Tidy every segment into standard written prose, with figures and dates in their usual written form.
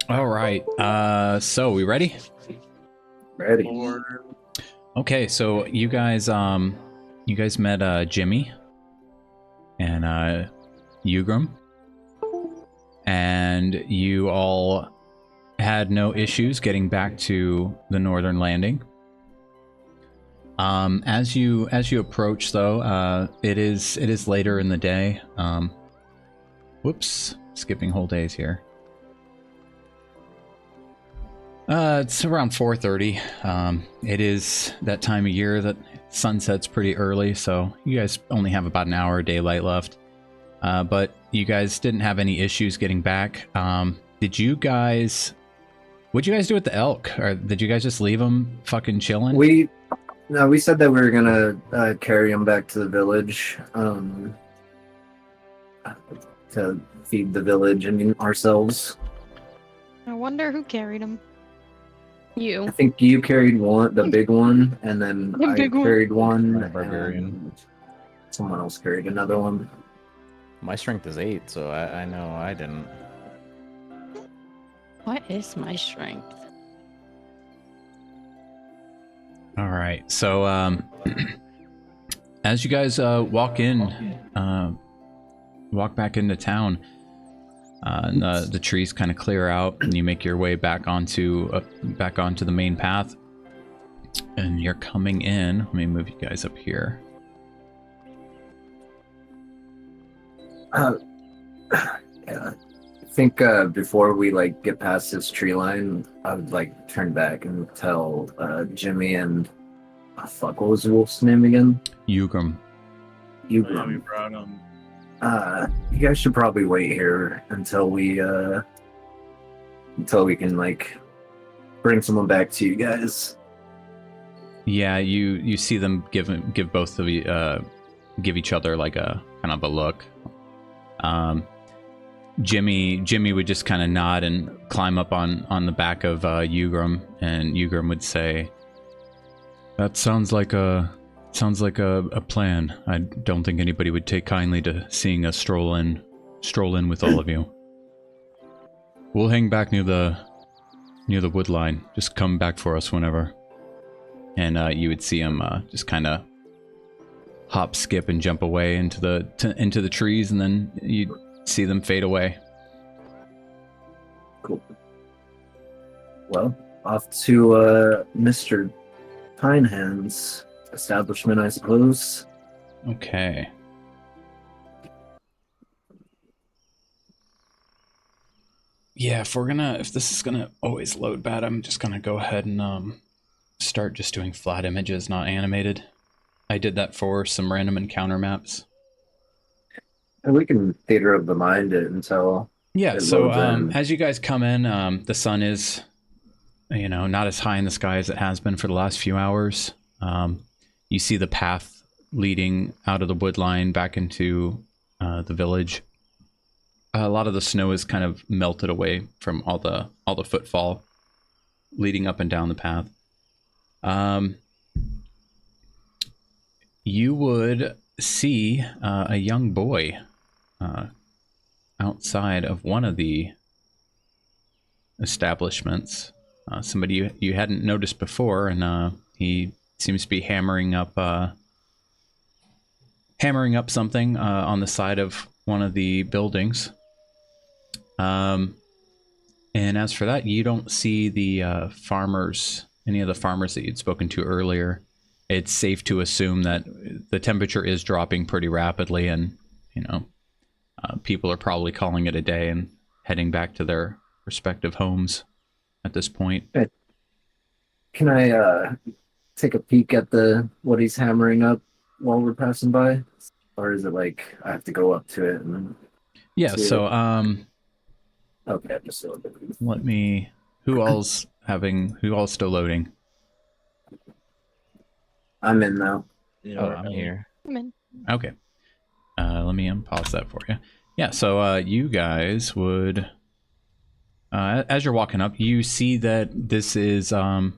All right. So we ready? Ready. Okay, so you guys met Jimmy and Ugram, and you all had no issues getting back to the northern landing. As you approach, though, it is later in the day. Whoops, skipping whole days here. It's around 4:30. It is that time of year that sunsets pretty early, so you guys only have about an hour of daylight left. But you guys didn't have any issues getting back. What'd you guys do with the elk? Or did you guys just leave them fucking chilling? We said that we were gonna carry him back to the village to feed the village and ourselves. I wonder who carried him. I You. think you carried the big one, and then The I big one. carried one, Barbarian. and someone else carried another one. My strength is 8, so I know I didn't. What is my strength? All right. So as you guys walk back into town, and the trees kind of clear out, and you make your way back onto the main path, and you're coming in. Let me move you guys up here. Yeah. I think before we get past this tree line, I would turn back and tell Jimmy and what was the wolf's name again? Ugram. You We brought him. you guys should probably wait here until we can bring someone back to you guys. Yeah, you see them give both of you give each other like a kind of a look. Jimmy would just kind of nod and climb up on the back of Ugram, and Ugram would say, "That sounds like a plan. I don't think anybody would take kindly to seeing us stroll in with all of you. We'll hang back near the wood line. Just come back for us whenever." And you would see him just kind of hop, skip, and jump away into the trees, and then you'd see them fade away. Cool. Well, off to Mr. Pinehand's establishment, I suppose. Okay. Yeah, if this is gonna always load bad, I'm just gonna go ahead and start just doing flat images, not animated. I did that for some random encounter maps. And we can theater of the mind it until Yeah, it so loads in. as you guys come in, the sun is, not as high in the sky as it has been for the last few hours. You see the path leading out of the wood line back into the village. A lot of the snow is kind of melted away from all the footfall leading up and down the path. You would see a young boy outside of one of the establishments. Somebody you hadn't noticed before, and he seems to be hammering up something on the side of one of the buildings. And as for that, you don't see the any of the farmers that you'd spoken to earlier. It's safe to assume that the temperature is dropping pretty rapidly, and people are probably calling it a day and heading back to their respective homes at this point. Can I take a peek at what he's hammering up while we're passing by? Or is it I have to go up to it and then Yeah, see so it? Okay, just a little bit. let me who all's still loading? I'm in now. Oh, I'm here. I'm in. Okay. Let me unpause that for you. Yeah, so you guys would as you're walking up, you see that this is a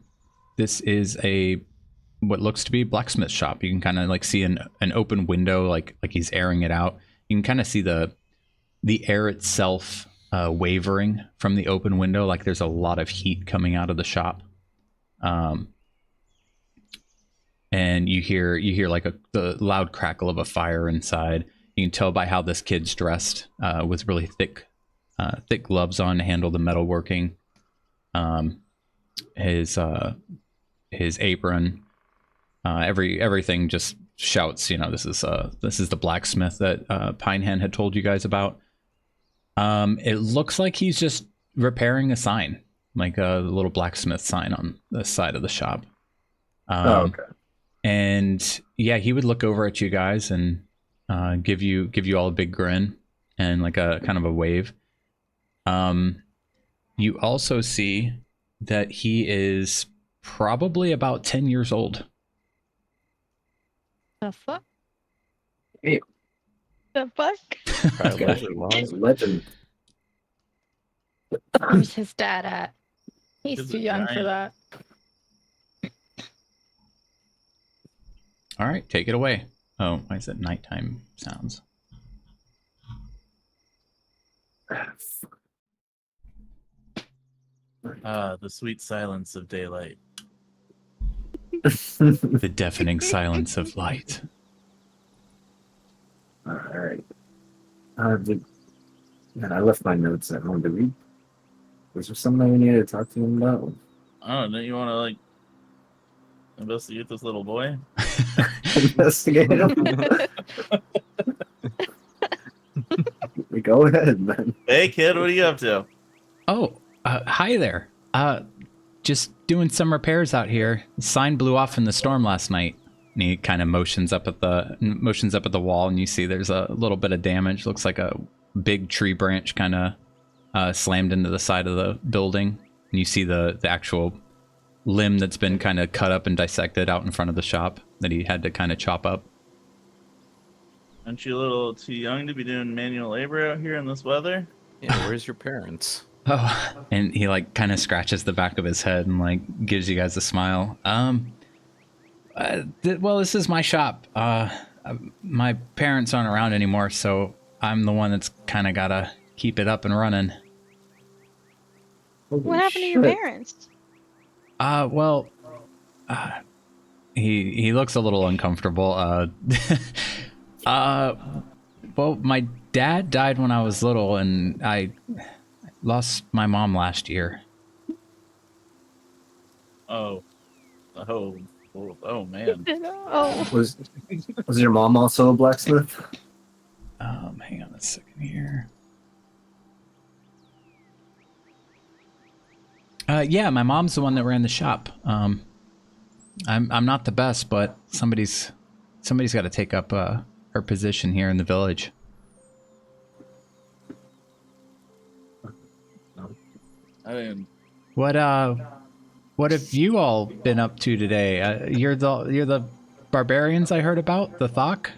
what looks to be a blacksmith shop. You can kind of see an open window, like he's airing it out. You can kind of see the air itself wavering from the open window, like there's a lot of heat coming out of the shop. And you hear like the loud crackle of a fire inside. You can tell by how this kid's dressed, with really thick gloves on to handle the metalworking. His apron, everything just shouts, this is the blacksmith that Pinehand had told you guys about. It looks like he's just repairing a sign, like a little blacksmith sign on the side of the shop. Okay. And yeah, he would look over at you guys and give you all a big grin and like a kind of a wave. You also see that he is probably about 10 years old. The fuck? Hey, The fuck? Probably guy's a legend. Where's his dad at? He's He's too a young for giant. that. All right, take it away. Oh, why is it nighttime sounds? The sweet silence of daylight. The deafening silence of light. All right. Man, I left my notes at home. Was there something we needed to talk to him about? Oh, don't you want to like investigate this little boy? Investigate him. Go ahead, man. Hey, kid, what are you up to? Oh, hi there. Just doing some repairs out here. The sign blew off in the storm last night. And he kind of motions up at the wall, and you see there's a little bit of damage. Looks like a big tree branch kind of slammed into the side of the building. And you see the actual limb that's been kind of cut up and dissected out in front of the shop that he had to kind of chop up. Aren't you a little too young to be doing manual labor out here in this weather? Yeah, where's your parents? Oh, and he like kind of scratches the back of his head and like gives you guys a smile. Well, this is my shop. My parents aren't around anymore, so I'm the one that's kind of gotta keep it up and running. Holy What happened to your shit. parents? Well, he looks a little uncomfortable. Well, my dad died when I was little, and I lost my mom last year. Oh, man. Oh, Was your mom also a blacksmith? Hang on a second here. Yeah, my mom's the one that ran the shop. I'm not the best, but somebody's got to take up her position here in the village. I mean, What have you all been up to today? You're the barbarians I heard about, the Thok?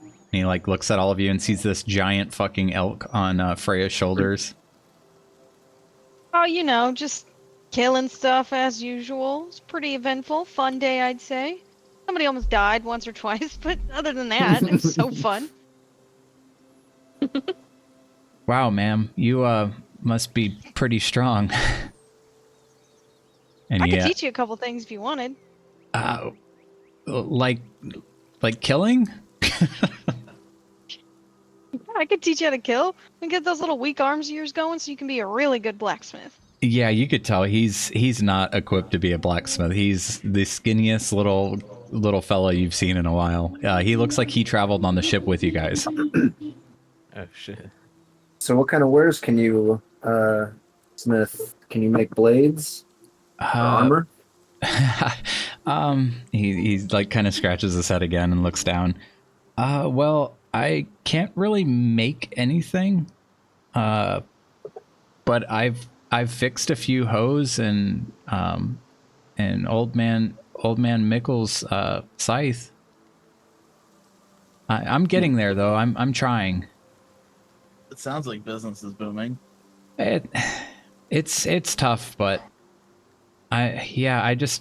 And he like looks at all of you and sees this giant fucking elk on Freya's shoulders. oh, just killing stuff as usual. It's pretty eventful, fun day, I'd say. Somebody almost died once or twice, but other than that, it was so fun. Wow, ma'am, you must be pretty strong. And I yeah, could teach you a couple things if you wanted. like killing? I could teach you how to kill and get those little weak arms of yours going so you can be a really good blacksmith. Yeah, you could tell he's not equipped to be a blacksmith. He's the skinniest little fella you've seen in a while. He looks like he traveled on the ship with you guys. Oh shit. So what kind of wares can you smith? Can you make blades? Armor? He's like kind of scratches his head again and looks down. Well, I can't really make anything. But I've fixed a few hoes and old man Mickle's scythe. I'm getting there though. I'm trying. it sounds like business is booming. It's tough, but I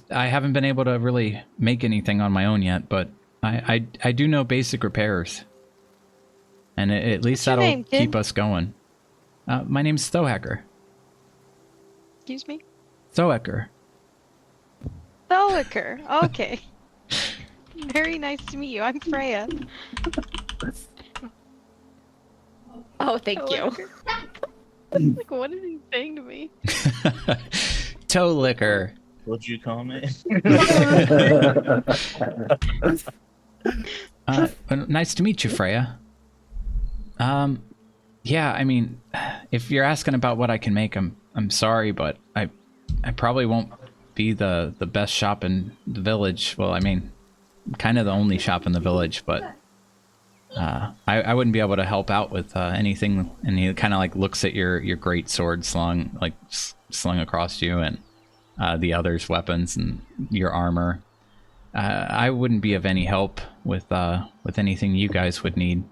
haven't been able to really make anything on my own yet, but I do know basic repairs. And at least What's your that'll name, kid? keep us going. My name's Thohacker. Excuse me? Thohacker. Tholiker. Okay. Very nice to meet you. I'm Freya. Oh, thank you. Tholiker. Like, what is he saying to me? Toe liquor. What'd you call me? Well, nice to meet you, Freya. Yeah, I mean, if you're asking about what I can make, I'm sorry, but I probably won't be the best shop in the village. Well, I mean, kind of the only shop in the village, but I wouldn't be able to help out with anything. And he kind of like looks at your great sword slung across you, and the others' weapons and your armor. I wouldn't be of any help with anything you guys would need,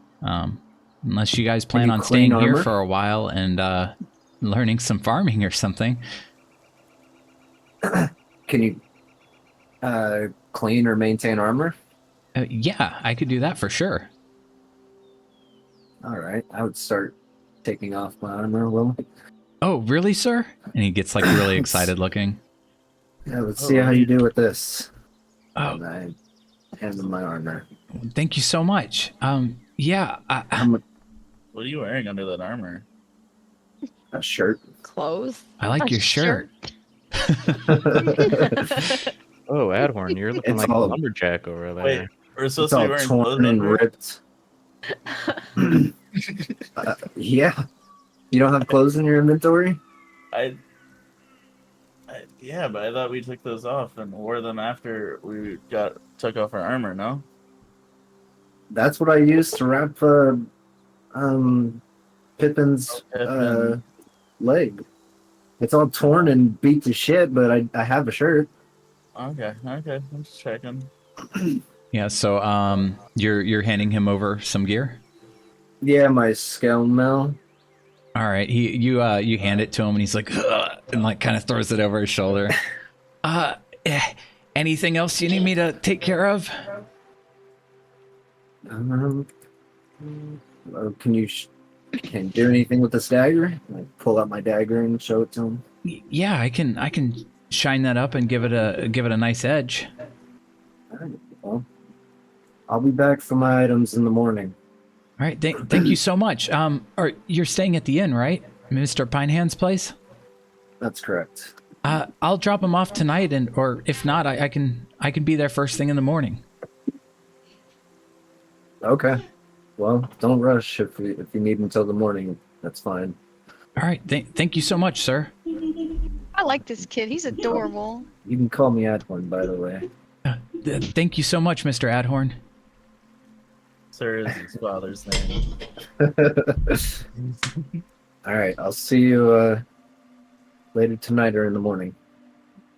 unless you guys plan on staying here for a while and learning some farming or something. Can you clean or maintain armor? Yeah, I could do that for sure. All right, I would start taking off my armor. Well, Oh, really, sir? And he gets like really excited looking. yeah, let's see how you do with this. Oh, And I hand him my armor. thank you so much. Yeah, What are you wearing under that armor? A shirt. Clothes. I like A your shirt. Oh, Adhorn, you're looking It's like all- a lumberjack over there. Wait, we're supposed It's to be all wearing torn clothes and under it? ripped. Yeah. You don't have clothes in your inventory? Yeah, but I thought we took those off and wore them after we took off our armor. No. That's what I used to wrap Pippin's Pippin. leg. It's all torn and beat to shit, but I have a shirt. Okay. I'm just checking. Yeah, so you're handing him over some gear? Yeah, my scale mill. All right, you hand it to him and he's like, "Ugh," and like kind of throws it over his shoulder. Anything else you need me to take care of? Can you do anything with this dagger? I pull out my dagger and show it to him. Yeah, I can shine that up and give it a nice edge. All right, well, I'll be back for my items in the morning. All right, thank you so much. Or you're staying at the inn, right, Mr. Pinehand's place? That's correct. I'll drop him off tonight, or if not, I can be there first thing in the morning. Okay. Well, don't rush if you need until the morning. That's fine. All right, thank you so much, sir. I like this kid. He's adorable. You can call me Adhorn, by the way. Thank you so much, Mr. Adhorn. Sir is his father's name. All right, I'll see you later tonight or in the morning.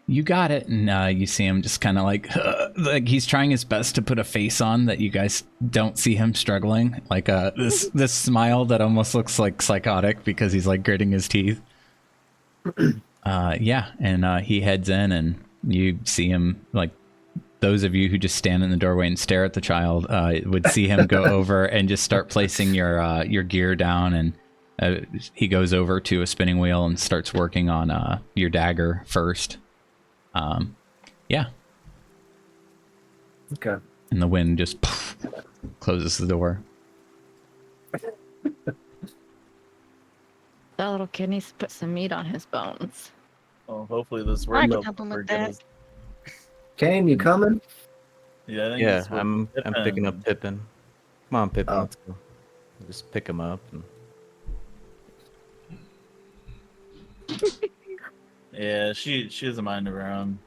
You got it. And you see him just kind of like he's trying his best to put a face on that you guys don't see him struggling. Like this smile that almost looks like psychotic because he's like gritting his teeth. Yeah, and he heads in and you see him, like those of you who just stand in the doorway and stare at the child would see him go over and just start placing your gear down, and he goes over to a spinning wheel and starts working on your dagger first. Yeah. Okay. And the wind just closes the door. That little kid needs to put some meat on his bones. Well, hopefully this I work can will help him with forget that. us. Kane, you coming? Yeah, I think Yeah, this will I'm Pippin. picking up Pippin. Come on, Pippin, Oh. let's go. Just pick him up. And... Yeah, she has a mind of her own.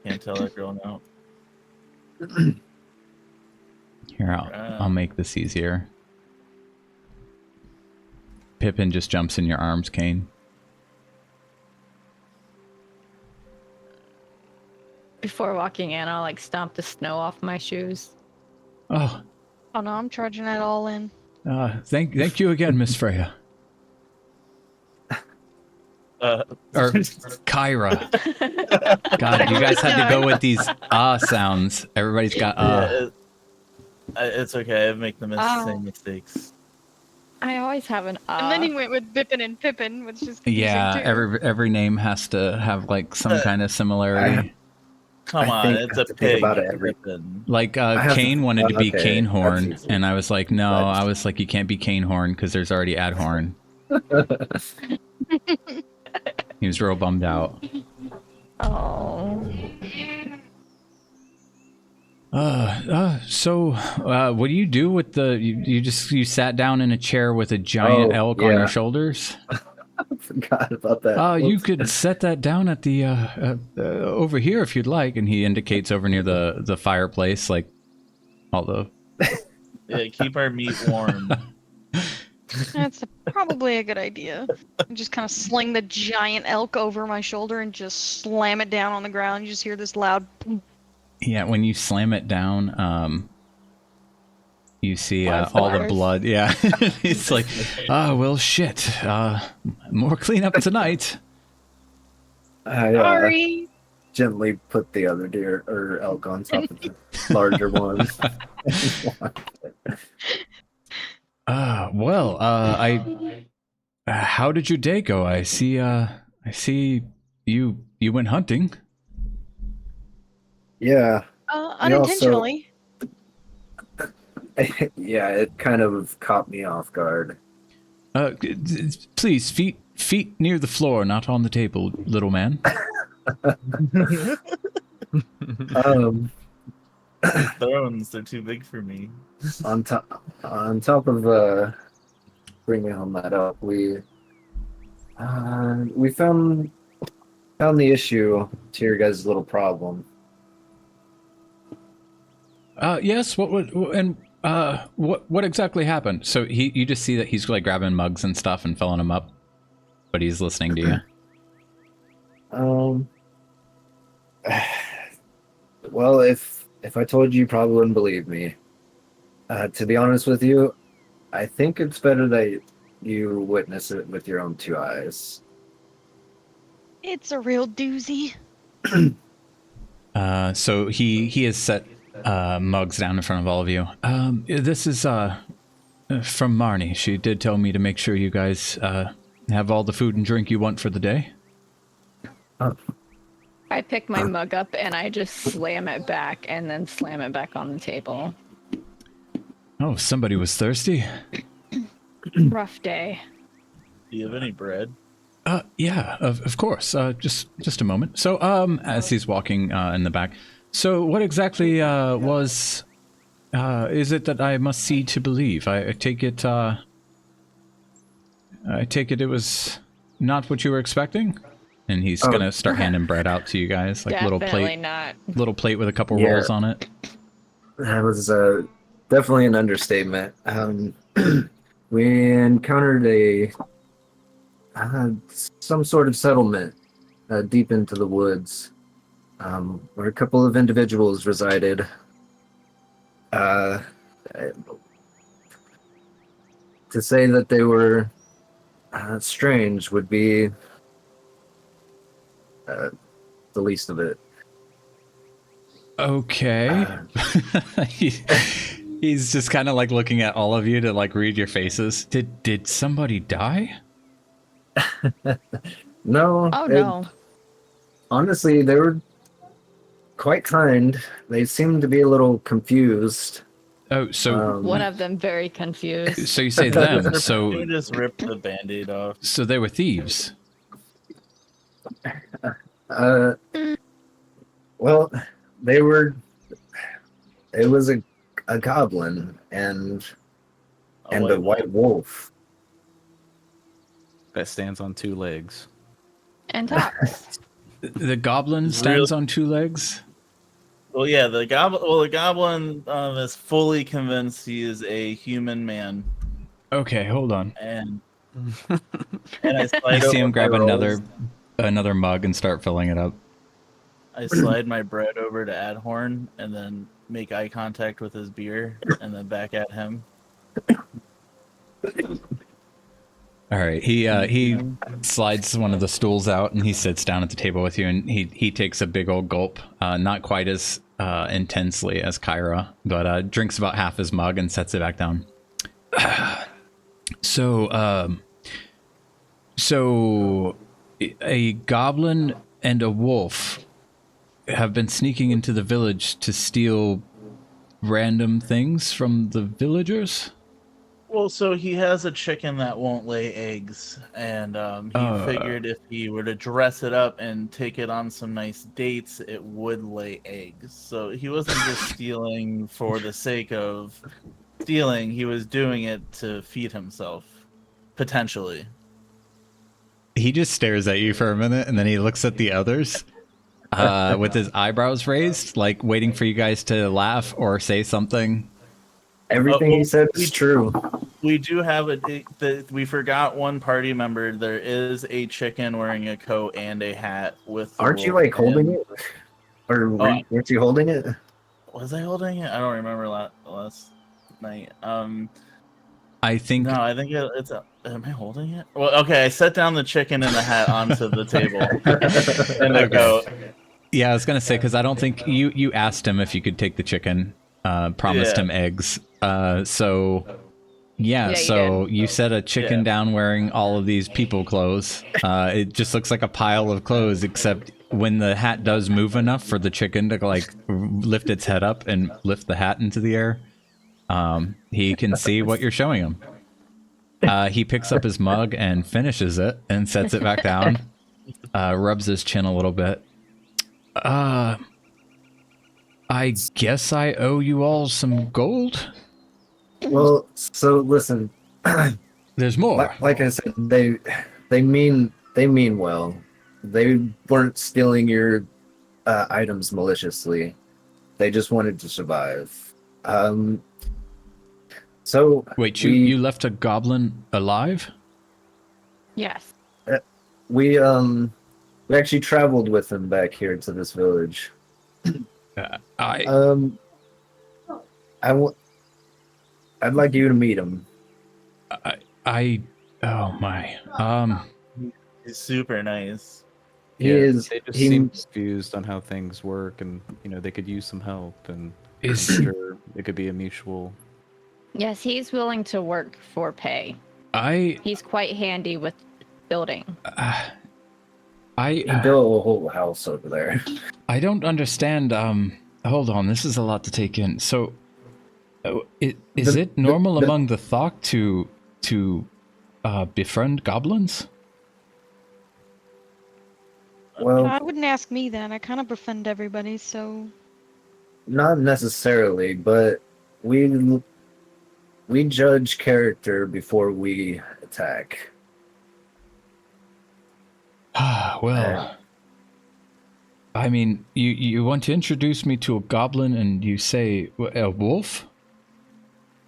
Can't tell that girl no. Here, I'll make this easier. Pippin just jumps in your arms, Kane. Before walking in, I'll like stomp the snow off my shoes. Oh, Oh no, I'm charging that all in. thank you again, Miss Freya. Uh, Or Kyra. God, you guys had to go with these sounds. Everybody's got yeah, it's okay. I make the Ow. same mistakes. I always have an And then he went with Bippin and Pippin, which is confusing Yeah, too. every name has to have like some kind of similarity. Come I on, think it's I a have to think pig. about it every. Pippin. Like I have to- Kane wanted to be okay, that's Canehorn, easy. and I was like, no, But- I was like, you can't be Canehorn because there's already Adhorn. He was real bummed out. Oh. So what do you do with the? You sat down in a chair with a giant Oh, elk on your yeah. shoulders. I forgot about that. You Whoops. could set that down at the over here if you'd like, and he indicates over near the fireplace, like all the. Yeah, keep our meat warm. That's probably a good idea. Just kind of sling the giant elk over my shoulder and just slam it down on the ground. You just hear this loud. Boom. Yeah, when you slam it down, you see Blood all the splatters. blood. Yeah, it's like, well, shit. More cleanup tonight. I Sorry. gently put the other deer or elk on top of the larger one. Well, how did your day go? I see you went hunting. Yeah, Unintentionally. yeah, it kind of caught me off guard. Please, feet near the floor, not on the table, little man. Thrones, they're too big for me. On top of bringing home that up, we found the issue to your guys' little problem. Yes. What exactly happened? So you just see that he's like grabbing mugs and stuff and filling them up, but he's listening to you. Well, if I told you, you probably wouldn't believe me. To be honest with you, I think it's better that you witness it with your own two eyes. It's a real doozy. So he has set mugs down in front of all of you. This is from Marnie. She did tell me to make sure you guys have all the food and drink you want for the day. I pick my mug up and I just slam it back and then slam it back on the table. Oh, somebody was thirsty. Rough day. Do you have any bread? Yeah, of course. Just a moment. So, as he's walking in the back, so what exactly is it that I must see to believe? I take it. I take it was not what you were expecting. And he's gonna start handing bread out to you guys, like Definitely not. little plate with a couple Yeah. rolls on it. That was definitely an understatement. We encountered some sort of settlement deep into the woods, where a couple of individuals resided. To say that they were strange would be the least of it. Okay. He's just kind of like looking at all of you to like read your faces. Did somebody die? No. Oh no. Honestly, they were quite kind. They seemed to be a little confused. Oh, so One of them very confused. so you say them. Can So we just rip the band-aid off? so they were thieves. Well, they were. It was a goblin and a white wolf. That stands on two legs. And talks. The goblin stands on two legs. Well, yeah, the goblin. Well, the goblin is fully convinced he is a human man, Okay, hold on. and I slide. You see over him grab my rolls. another mug and start filling it up. I slide my bread over to Adhorn, and then make eye contact with his beer, and then back at him. All right, he slides one of the stools out and he sits down at the table with you, and he takes a big old gulp, not quite as intensely as Kyra, but drinks about half his mug and sets it back down. So, so a goblin and a wolf have been sneaking into the village to steal random things from the villagers? Well, so he has a chicken that won't lay eggs, and he figured if he were to dress it up and take it on some nice dates, it would lay eggs. So he wasn't just stealing for the sake of stealing, he was doing it to feed himself, potentially. He just stares at you for a minute, and then he looks at the others with his eyebrows raised, like waiting for you guys to laugh or say something. Everything he said is true. We do have we forgot one party member. There is a chicken wearing a coat and a hat with. Aren't you like holding it, or weren't you holding it? Was I holding it? I don't remember last night. I think. No, I think it's. Am I holding it? Well, okay. I set down the chicken and the hat onto the table and the coat. Yeah, I was gonna say because I don't think you asked him if you could take the chicken. Promised him eggs. So you set a chicken down wearing all of these people clothes. It just looks like a pile of clothes, except when the hat does move enough for the chicken to like lift its head up and lift the hat into the air, he can see what you're showing him. He picks up his mug and finishes it and sets it back down, rubs his chin a little bit. I guess I owe you all some gold? Well, so listen. There's more. Like I said, they mean well. They weren't stealing your items maliciously. They just wanted to survive. So wait, you left a goblin alive? Yes. We actually traveled with him back here to this village. I'd like you to meet him. Oh my. He's super nice. He is. They just seem confused on how things work, and they could use some help, and I'm sure it could be a mutual. Yes, he's willing to work for pay. He's quite handy with building. He built a whole house over there. I don't understand. Hold on, this is a lot to take in. So, is it normal among the Thok to befriend goblins? Well, I wouldn't ask me then. I kind of befriend everybody, so. Not necessarily, but we judge character before we attack. Well, I mean, you want to introduce me to a goblin and you say a wolf?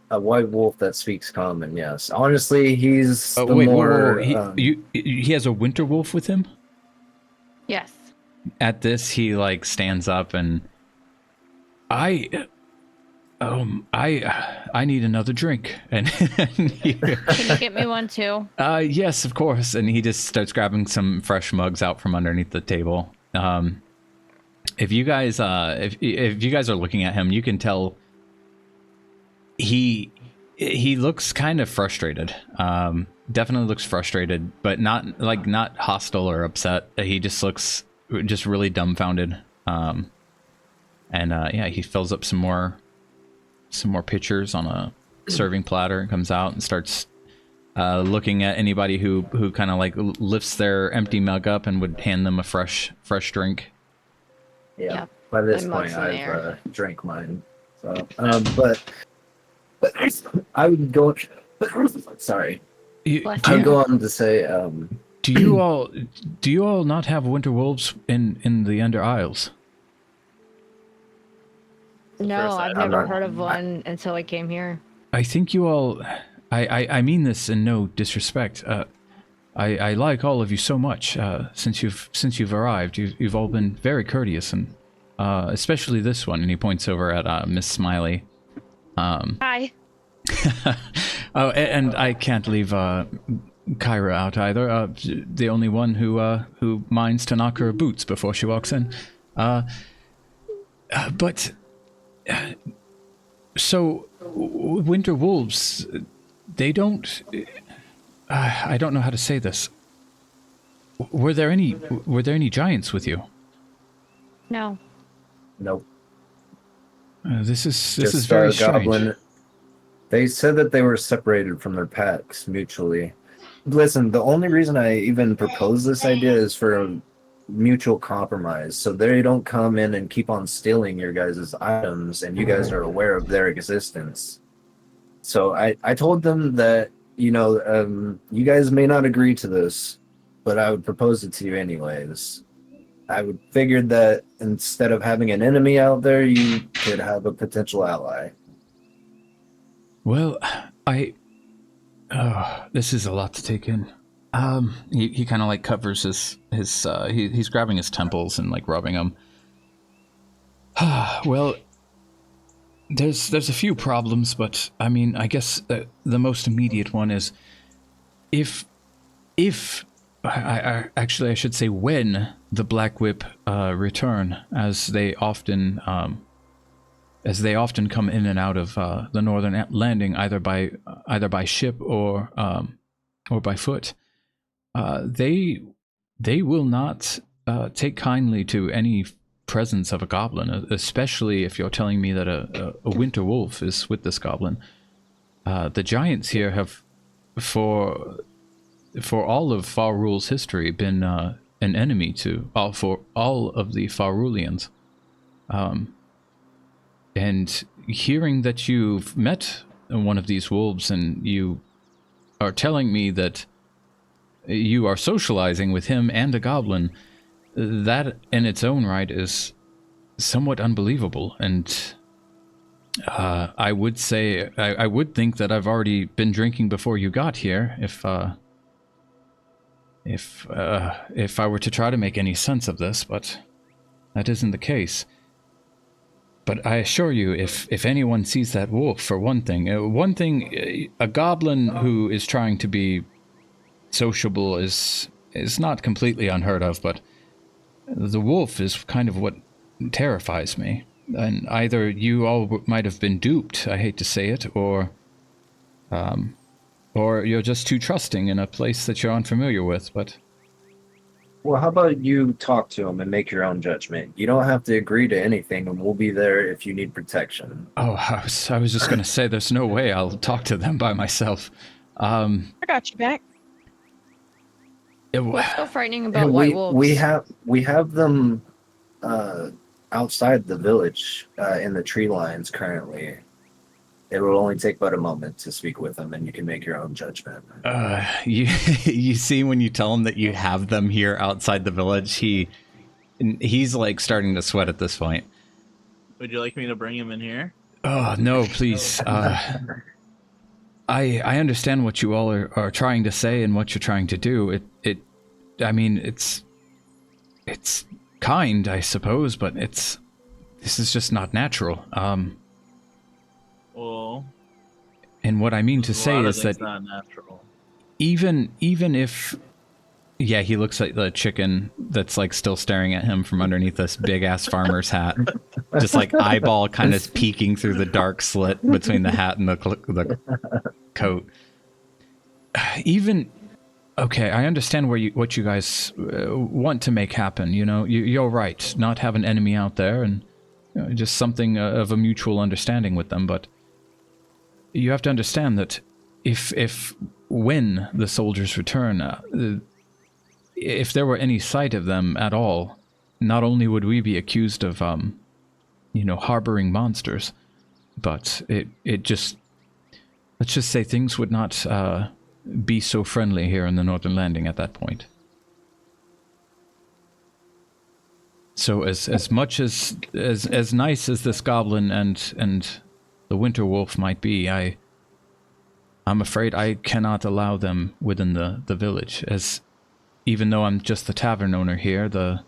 A white wolf that speaks common, yes. Honestly, he's the wait, more... he has a winter wolf with him? Yes. At this, he like stands up and I need another drink. And Can you get me one too? Yes, of course. And he just starts grabbing some fresh mugs out from underneath the table. If you guys if you guys are looking at him, you can tell he looks kind of frustrated. Definitely looks frustrated, but not hostile or upset. He just looks really dumbfounded. Yeah, he fills up some more pitchers on a serving platter and comes out and starts looking at anybody who kind of like lifts their empty mug up and would hand them a fresh drink. Yeah. By this point, I've drank mine. So, but I would go. Sorry. I would go on to say. Do you all not have winter wolves in the Under Isles? No, I've never heard of one until I came here. I think you all. I mean this in no disrespect. I like all of you so much. Since you've arrived, you've all been very courteous, and especially this one. And he points over at Miss Smiley. Hi. Oh, and I can't leave Kyra out either. The only one who minds to knock her boots before she walks in. But so winter wolves, they don't. I don't know how to say this. Were there any giants with you? No. Nope. This is Just very goblin. strange. They said that they were separated from their packs mutually. Listen, the only reason I even propose this idea is for a mutual compromise, so they don't come in and keep on stealing your guys' items, and you guys are aware of their existence. So I told them that, you guys may not agree to this, but I would propose it to you anyways. I would figured that instead of having an enemy out there, you could have a potential ally. Well, this is a lot to take in. He kind of like covers his he's grabbing his temples and like rubbing them. Well, there's a few problems, but I mean, I guess the most immediate one is if I should say when the Black Whip return, as they often come in and out of the northern landing, either by ship or by foot. They will not take kindly to any presence of a goblin, especially if you're telling me that a winter wolf is with this goblin. The giants here have, for all of Faarul's history, been an enemy for all of the Faarulians. And hearing that you've met one of these wolves and you are telling me that you are socializing with him and a goblin, that in its own right is somewhat unbelievable. And I would say, I would think that I've already been drinking before you got here, if I were to try to make any sense of this, but that isn't the case. But I assure you, if anyone sees that wolf, for one thing, a goblin who is trying to be sociable is not completely unheard of, but the wolf is kind of what terrifies me. And either you all might have been duped, I hate to say it, or you're just too trusting in a place that you're unfamiliar with, but... Well, how about you talk to him and make your own judgment? You don't have to agree to anything, and we'll be there if you need protection. Oh, I was just going to say, there's no way I'll talk to them by myself. I got you back. What's so frightening about white wolves? We have them outside the village in the tree lines currently. It will only take but a moment to speak with them, and you can make your own judgment. You see, when you tell him that you have them here outside the village, he's like starting to sweat at this point. Would you like me to bring him in here? Oh, no, please. I understand what you all are trying to say and what you're trying to do. I mean, it's kind, I suppose, but this is just not natural. Well, and what I mean to say is that not natural. even if, yeah, he looks like the chicken that's like still staring at him from underneath this big ass farmer's hat, just like eyeball kind of peeking through the dark slit between the hat and the coat. Even okay, I understand what you guys want to make happen. You know, you're right. Not have an enemy out there, and just something of a mutual understanding with them, but. You have to understand that when the soldiers return, if there were any sight of them at all, not only would we be accused of, harboring monsters, but it just, let's just say things would not be so friendly here in the Northern Landing at that point. So as much as nice as this goblin and the winter wolf might be, I'm afraid I cannot allow them within the village, as even though I'm just the tavern owner here, the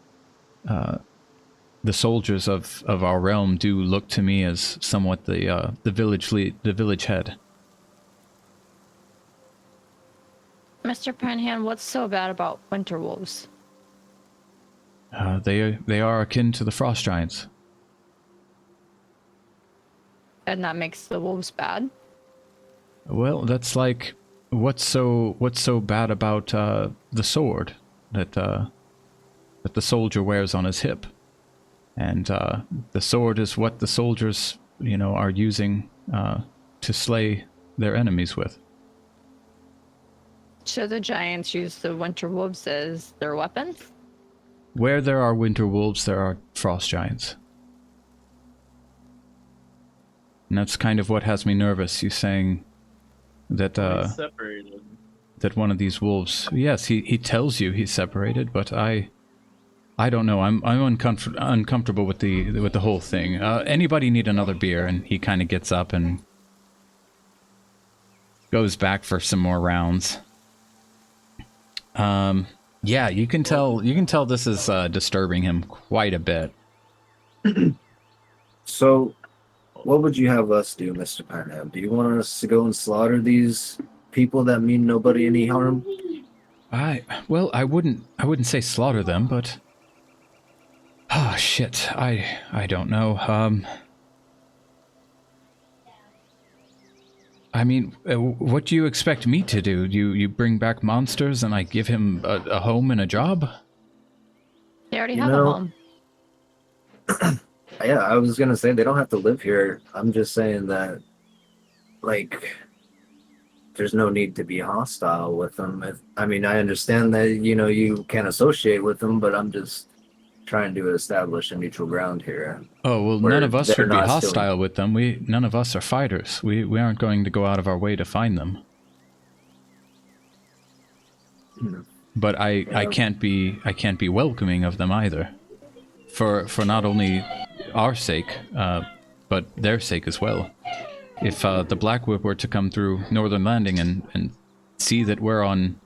soldiers of our realm do look to me as somewhat the village head. Mr. Penhand, what's so bad about winter wolves? They are akin to the frost giants. And that makes the wolves bad? Well, that's like, what's so bad about the sword that the soldier wears on his hip? And the sword is what the soldiers, are using to slay their enemies with. So the giants use the winter wolves as their weapons? Where there are winter wolves, there are frost giants. And that's kind of what has me nervous. You saying that Separated. that one of these wolves, yes, he tells you he's separated, but I don't know. I'm uncomfortable with the whole thing. Anybody need another beer? And he kind of gets up and goes back for some more rounds. Yeah, you can tell this is disturbing him quite a bit. So, what would you have us do, Mr. Pineapple? Do you want us to go and slaughter these people that mean nobody any harm? I wouldn't say slaughter them, but oh shit, I don't know. I mean, what do you expect me to do? You bring back monsters and I give him a home and a job? They already have a home. Yeah, I was gonna say they don't have to live here. I'm just saying that, like, there's no need to be hostile with them. I understand that, you can't associate with them, but I'm just trying to establish a neutral ground here. Oh, well, none of us would be hostile with them. None of us are fighters. We aren't going to go out of our way to find them. But I can't be welcoming of them either. For not only our sake, but their sake as well. If the Black Whip were to come through Northern Landing and see that we're on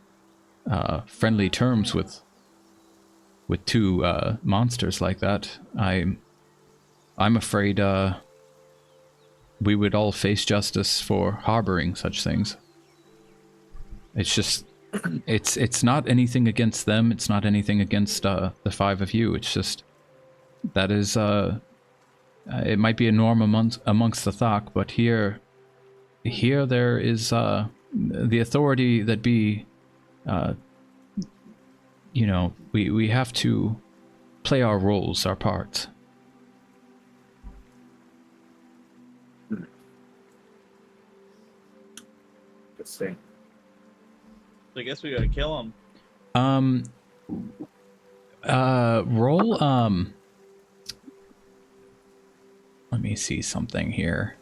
friendly terms with two monsters like that, I'm afraid we would all face justice for harboring such things. It's just, it's not anything against them. It's not anything against the five of you. It's just that is it might be a norm amongst the Thok, but here there is the authority that be. We have to play our roles, our parts. Let's see. So I guess we gotta kill him. Roll, let me see something here.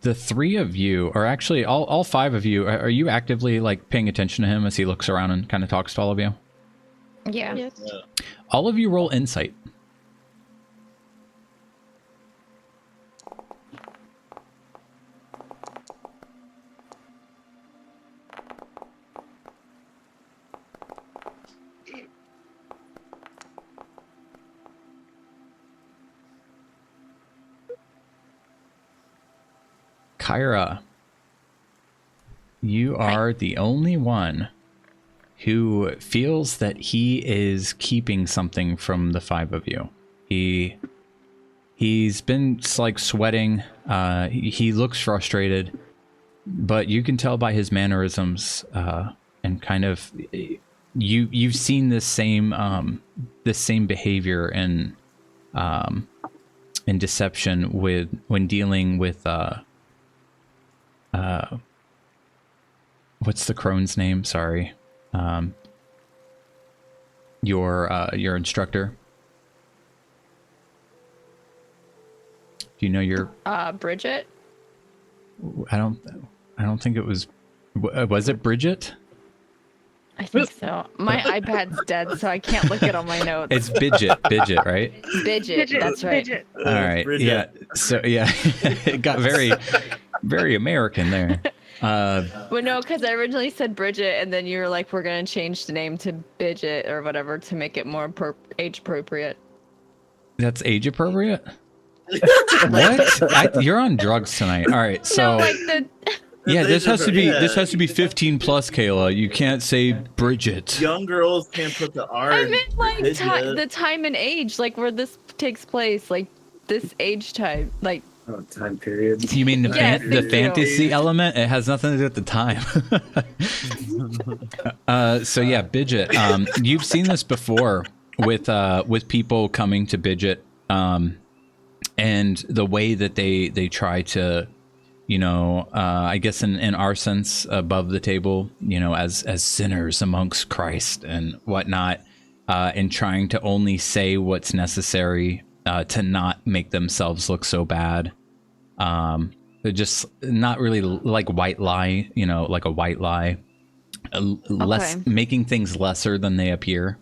The three of you, or actually all five of you, are you actively like paying attention to him as he looks around and kind of talks to all of you? Yeah. Yes. All of you roll insight. Kyra, you are the only one who feels that he is keeping something from the five of you. He's been like sweating. He looks frustrated, but you can tell by his mannerisms and kind of you've seen this same behavior and deception when dealing with what's the crone's name? Sorry. Your instructor. Do you know your Bridget? I don't think it was it Bridget? I think so. My iPad's dead, so I can't look it on my notes. It's Bidget, right? Bidget, that's right. Bridget. All right. Bridget. Yeah. So yeah, it got very very American there. Well, no, because I originally said Bridget, and then you were like, we're going to change the name to Bidget or whatever to make it more age appropriate. That's age appropriate? What? You're on drugs tonight. All right. So No, like Yeah, They this has to be yeah. this has to be 15 plus, Kayla. You can't say Bridget. Young girls can't put the R. I in meant like Bridget. the time and age, like where this takes place, like this age type, like. Oh, time period. You mean the Yes, the thank you. fantasy element? It has nothing to do with the time. So yeah, Bidget. You've seen this before with people coming to Bidget, and the way that they try to, I guess in our sense, above the table, as sinners amongst Christ and whatnot, and trying to only say what's necessary to not make themselves look so bad. They're just not really like white lie, like a white lie, less making things lesser than they appear.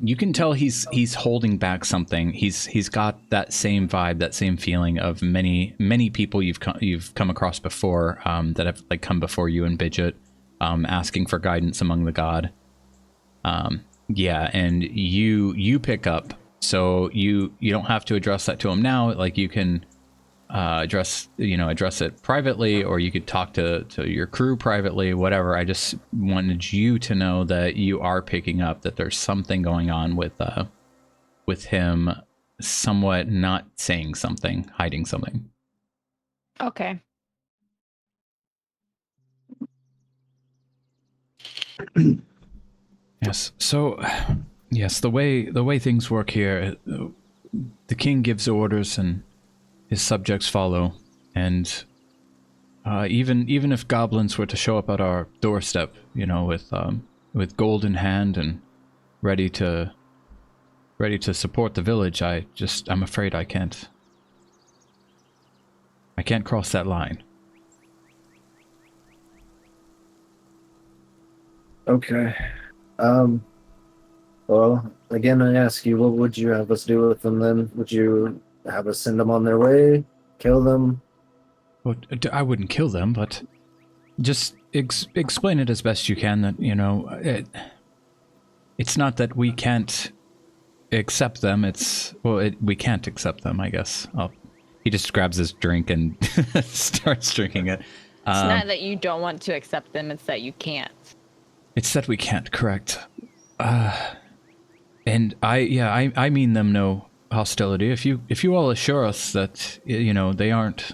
You can tell he's holding back something. He's got that same vibe, that same feeling of many people you've come across before, that have like come before you in Bidget, asking for guidance among the god. Yeah, and you pick up, so you don't have to address that to him now. Like you can address it privately, or you could talk to your crew privately, whatever. I just wanted you to know that you are picking up that there's something going on with him, somewhat not saying something, hiding something. Okay. Yes. So, yes, the way things work here, the king gives orders and his subjects follow, and even if goblins were to show up at our doorstep, with gold in hand and ready to support the village, I'm afraid I can't cross that line. Okay. Well, again, I ask you, what would you have us do with them then? Would you have us send them on their way? Kill them? Well, I wouldn't kill them, but just explain it as best you can that, it's not that we can't accept them, we can't accept them, I guess. He just grabs his drink and starts drinking it. It's not that you don't want to accept them, it's that you can't. It's that we can't, correct. And I mean them no hostility. If you all assure us that, they aren't,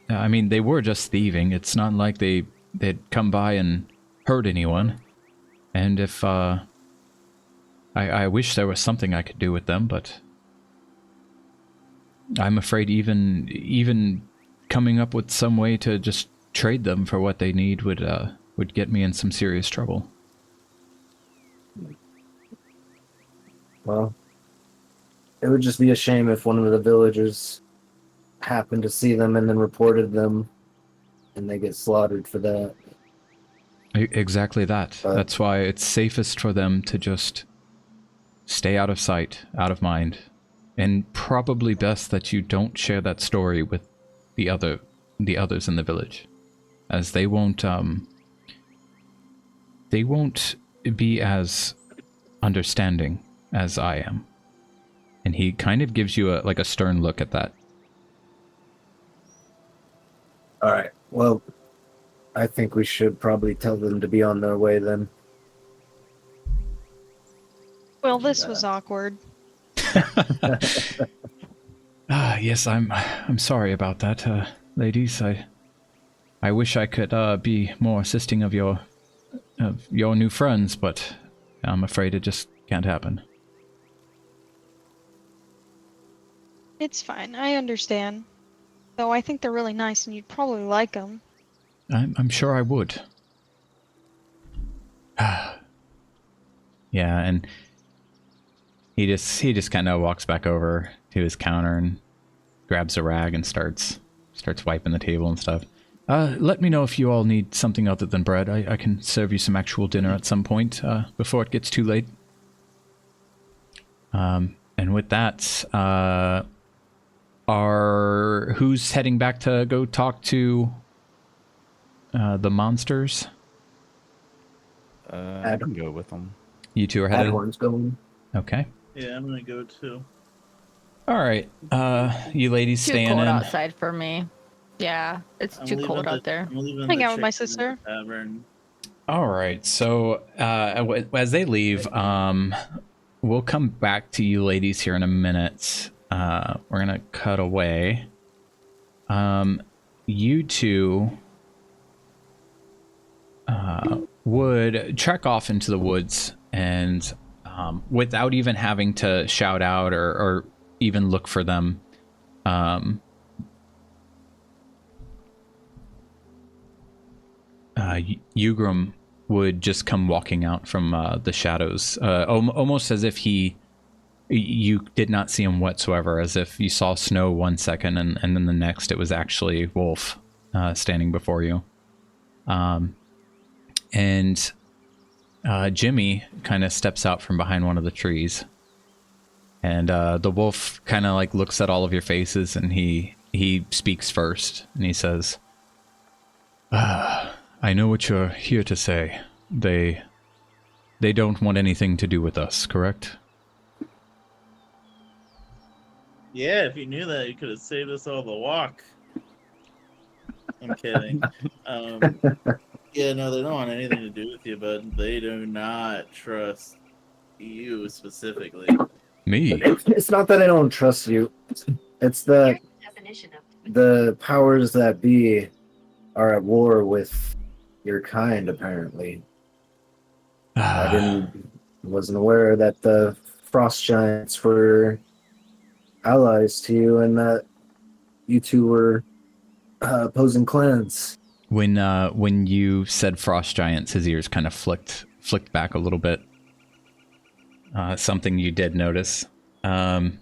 they were just thieving. It's not like they'd come by and hurt anyone. And if, I wish there was something I could do with them, but I'm afraid even coming up with some way to just trade them for what they need would get me in some serious trouble. Well, it would just be a shame if one of the villagers happened to see them and then reported them, and they get slaughtered for that. Exactly that. That's why it's safest for them to just stay out of sight, out of mind, and probably best that you don't share that story with the others in the village, as they won't be as understanding as I am. And he kind of gives you a stern look at that. All right. Well, I think we should probably tell them to be on their way then. Well, this was awkward. Yes, I'm sorry about that, ladies. I wish I could be more assisting of your new friends, but I'm afraid it just can't happen. It's fine. I understand. Though I think they're really nice and you'd probably like them. I'm sure I would. Yeah, and he just kind of walks back over to his counter and grabs a rag and starts wiping the table and stuff. Let me know if you all need something other than bread. I can serve you some actual dinner at some point before it gets too late. And with that, who's heading back to go talk to the monsters? I can go with them. You two are heading? Adhorn's going. Okay. Yeah, I'm gonna go too. All right. You ladies Too staying cold in? outside for me. Yeah, it's I'm too leaving cold the- out there. I'm leaving Hang the out with my chicken in the sister. tavern. All right. So as they leave, we'll come back to you ladies here in a minute. We're gonna cut away. You two would trek off into the woods, and without even having to shout out or even look for them, Ugram would just come walking out from the shadows, almost as if you did not see him whatsoever, as if you saw snow 1 second and then the next it was actually Wolf standing before you. And Jimmy kind of steps out from behind one of the trees, and the wolf kind of like looks at all of your faces, and he speaks first, and he says, I know what you're here to say. They don't want anything to do with us, correct? Yeah, if you knew that, you could have saved us all the walk. I'm kidding. Yeah, no, they don't want anything to do with you, but they do not trust you specifically. Me? It's not that I don't trust you. It's that the powers that be are at war with your kind, apparently. Wasn't aware that the frost giants were allies to you and that you two were opposing clans. When you said frost giants, his ears kind of flicked back a little bit. Something you did notice. That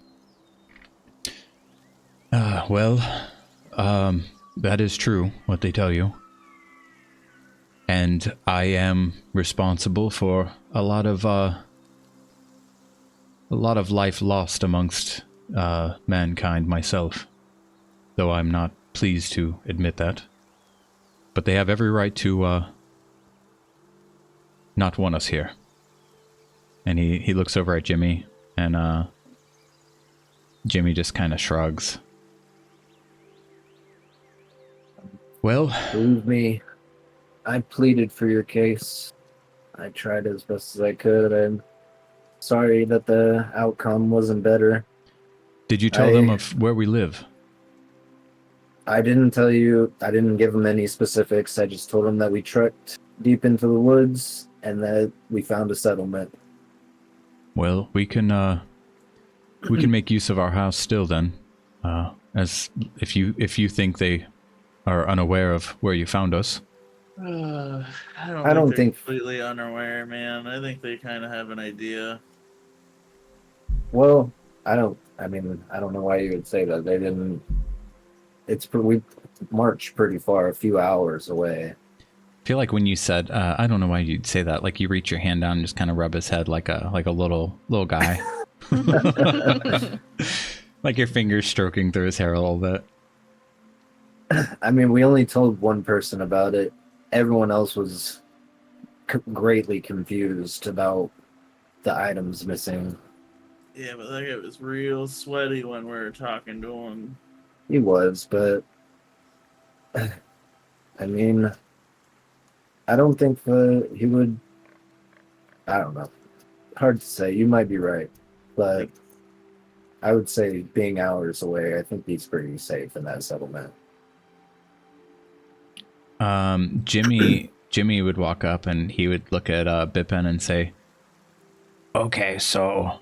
is true, what they tell you. And I am responsible for a lot of life lost amongst mankind myself, though I'm not pleased to admit that. But they have every right to not want us here. And he looks over at Jimmy, and Jimmy just kind of shrugs. Well, Believe me, I pleaded for your case. I tried as best as I could. I'm sorry that the outcome wasn't better. did you tell them of where we live? I didn't tell you, I didn't give them any specifics. I just told them that we trekked deep into the woods and that we found a settlement. Well, we can make use of our house still then, as if you think they are unaware of where you found us. I I don't they're think- completely unaware, man. I think they kind of have an idea. Well, I don't know why you would say that. They didn't. We marched pretty far, a few hours away. I feel like when you said, I don't know why you'd say that, like you reach your hand down and just kind of rub his head like a little guy. Like your fingers stroking through his hair a little bit. I mean, we only told one person about it. Everyone else was greatly confused about the items missing. Yeah, but that guy was real sweaty when we were talking to him. He was, but I mean, I don't think he would. I don't know. Hard to say. You might be right, but I would say being hours away, I think he's pretty safe in that settlement. Jimmy would walk up and he would look at Bippen and say, "Okay, so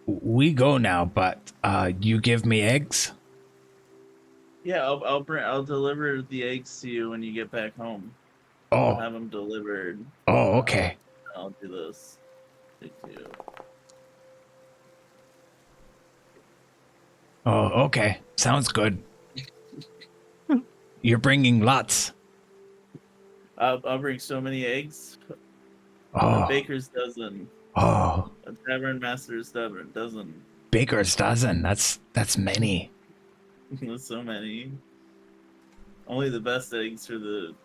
we go now, but you give me eggs?" Yeah, I'll deliver the eggs to you when you get back home. Oh. I'll have them delivered. Oh, okay. I'll do this. Thank you. Oh, okay. Sounds good. You're bringing lots. I'll bring so many eggs. Oh. A baker's dozen. Oh. A tavern master's dozen. Baker's dozen. That's many. That's so many. Only the best eggs for the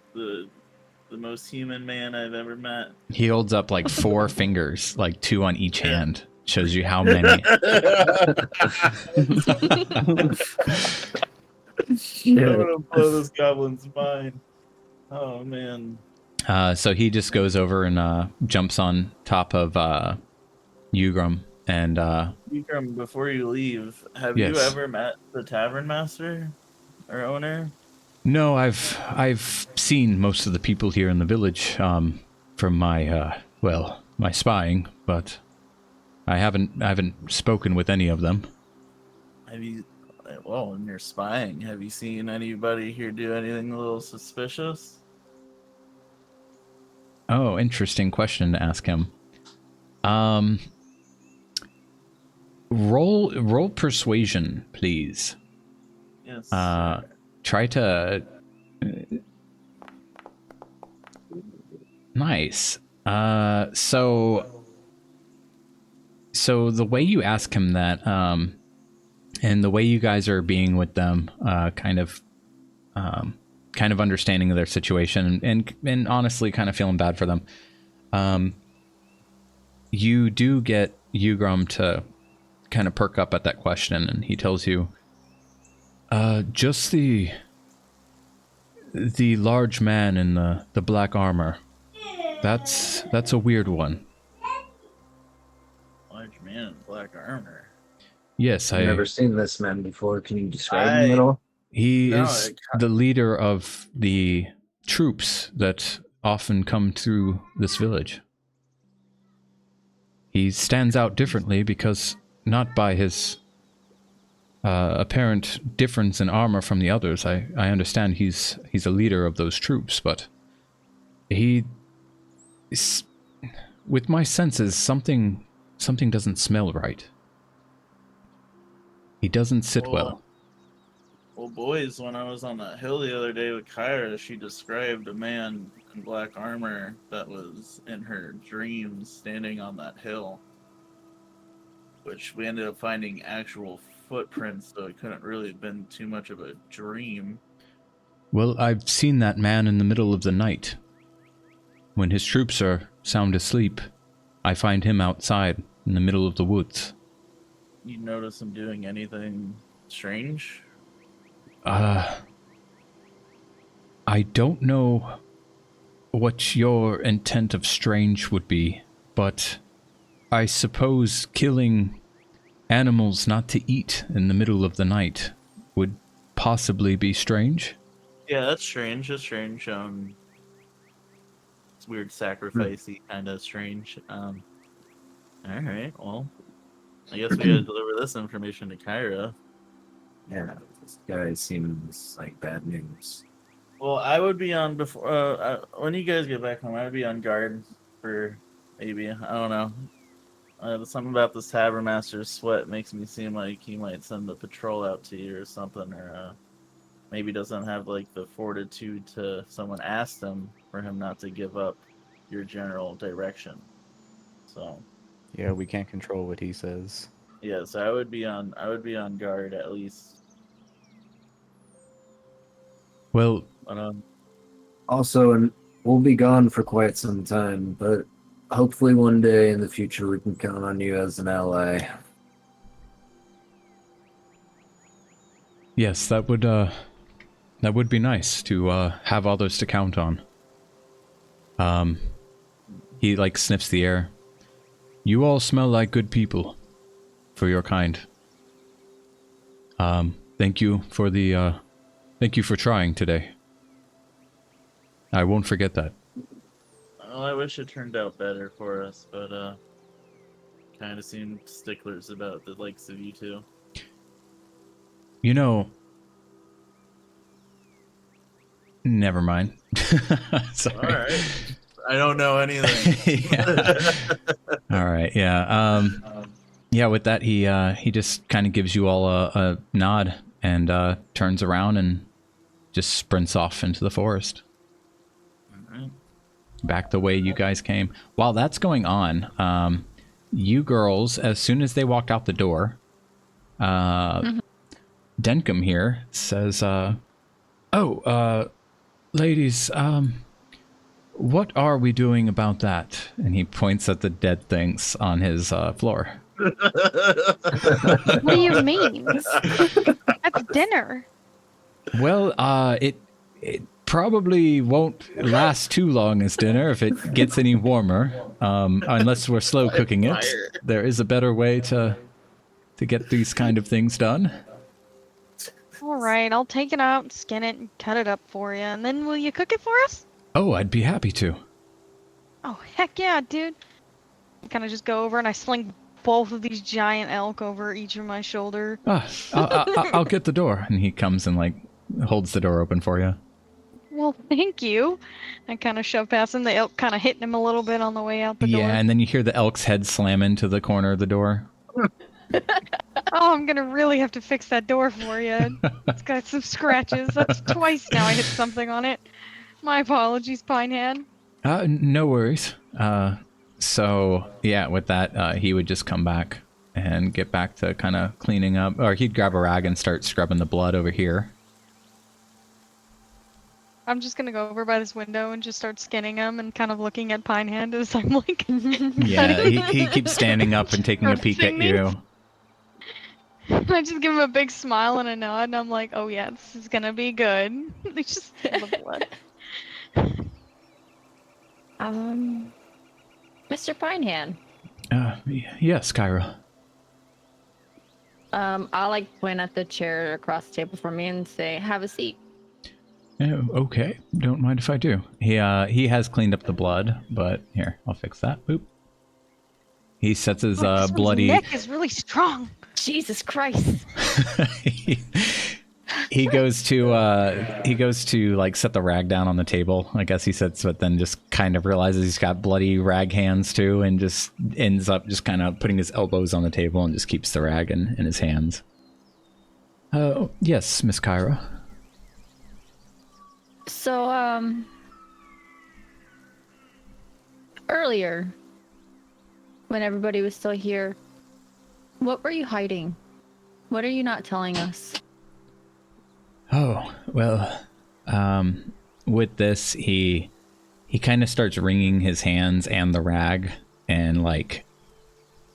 most human man I've ever met. He holds up like 4 fingers, like 2 on each hand. Shows you how many. I'm gonna blow this goblin's mind. Oh man. So he just goes over and jumps on top of Ugram and Vikram, before you leave, have you Yes. ever met the tavern master or owner? no, I've seen most of the people here in the village from my my spying, but I haven't spoken with any of them. Have you? Well, in your spying, have you seen anybody here do anything a little suspicious? Oh, interesting question to ask him. Roll persuasion, please. Yes. Try to. Nice. So the way you ask him that, and the way you guys are being with them, kind of understanding of their situation, and honestly, kind of feeling bad for them. You do get Ugram to kind of perk up at that question, and he tells you, just the large man in the black armor. That's a weird one. Large man in black armor. Yes, I've never seen this man before. Can you describe him at all? He No, is the leader of the troops that often come through this village. He stands out differently because not by his apparent difference in armor from the others. I understand he's a leader of those troops, but he is, with my senses, something doesn't smell right. He doesn't sit well. Well, boys, when I was on that hill the other day with Kyra, she described a man in black armor that was in her dreams standing on that hill. Which we ended up finding actual footprints, so it couldn't really have been too much of a dream. Well, I've seen that man in the middle of the night. When his troops are sound asleep, I find him outside in the middle of the woods. You notice him doing anything strange? I don't know what your intent of strange would be, but I suppose killing animals not to eat in the middle of the night would possibly be strange. Yeah, that's strange. That's strange. It's weird, sacrificey, kind of strange. All right. Well, I guess we gotta deliver this information to Kyra. Yeah, this guy seems like bad news. Well, I would be on before when you guys get back home. I would be on guard for maybe I don't know. Something about this tavern master's sweat makes me seem like he might send a patrol out to you or something, or maybe doesn't have like the fortitude to. If someone asked him for him not to give up your general direction. So. Yeah, we can't control what he says. Yeah, so I would be on guard at least. Well, But, Also, and we'll be gone for quite some time, but hopefully one day in the future we can count on you as an ally. yes, that would be nice to have others to count on. He like sniffs the air. You all smell like good people, for your kind. Thank you for trying today. I won't forget that. well, I wish it turned out better for us, but kind of seemed sticklers about the likes of you two. You know, never mind. Sorry. All right. I don't know anything. Yeah. All right. Yeah. Yeah. With that, he just kind of gives you all a nod and turns around and just sprints off into the forest. All right. Back the way you guys came. While that's going on, you girls, as soon as they walked out the door, Denkum here says, ladies, what are we doing about that? And he points at the dead things on his floor. What do you mean? That's dinner. Well, it probably won't last too long as dinner if it gets any warmer. Unless we're slow cooking it. There is a better way to get these kind of things done. All right, I'll take it out, skin it, and cut it up for you. And then will you cook it for us? Oh, I'd be happy to. Oh, heck yeah, dude. I kind of just go over and I sling both of these giant elk over each of my shoulder. I'll get the door. And he comes and, like, holds the door open for you. Well, thank you. I kind of shove past him, the elk kind of hitting him a little bit on the way out the door. Yeah, and then you hear the elk's head slam into the corner of the door. Oh, I'm gonna really have to fix that door for you. It's got some scratches. That's twice now I hit something on it. My apologies, Pinehead. No worries. So, yeah, with that, he would just come back and get back to kind of cleaning up. Or he'd grab a rag and start scrubbing the blood over here. I'm just gonna go over by this window and just start skinning him and kind of looking at Pinehead as I'm like... Yeah, he keeps standing up and taking a peek at you. I just give him a big smile and a nod, and I'm like, oh yeah, this is gonna be good. They just feel the blood. Mr. Pinehand. Yes, Kyra. I'll like point at the chair across the table from me and say, have a seat. Okay, don't mind if I do. He has cleaned up the blood, but here, I'll fix that. Boop. He sets his This bloody... one's neck is really strong. Jesus Christ. he goes to like set the rag down on the table. I guess he sets, but then just kind of realizes he's got bloody rag hands too, and just ends up just kind of putting his elbows on the table and just keeps the rag in his hands. Yes, Miss Kyra. So, earlier, when everybody was still here, what were you hiding? What are you not telling us? Oh, well, with this, he kind of starts wringing his hands and the rag, and like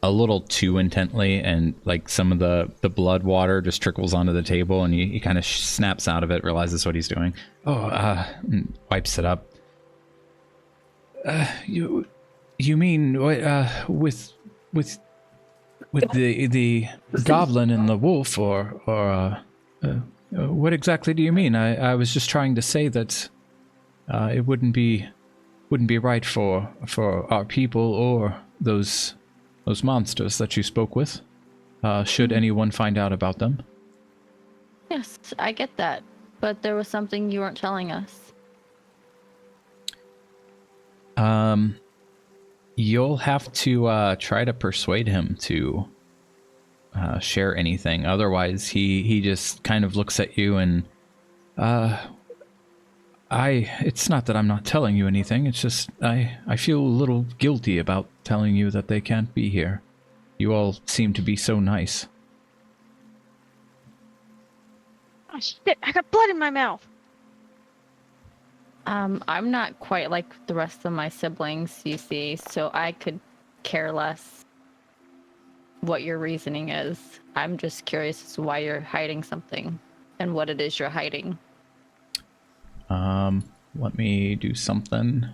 a little too intently, and like some of the blood water just trickles onto the table, and he kind of snaps out of it, realizes what he's doing. And wipes it up. You mean with the goblin and the wolf, or what exactly do you mean? I was just trying to say that it wouldn't be right for our people or those monsters that you spoke with, should anyone find out about them. Yes, I get that, but there was something you weren't telling us. You'll have to try to persuade him to share anything. Otherwise, he just kind of looks at you and it's not that I'm not telling you anything, it's just I feel a little guilty about telling you that they can't be here. You all seem to be so nice. Oh shit, I got blood in my mouth. I'm not quite like the rest of my siblings, you see, so I could care less what your reasoning is. I'm just curious as to why you're hiding something and what it is you're hiding. Let me do something.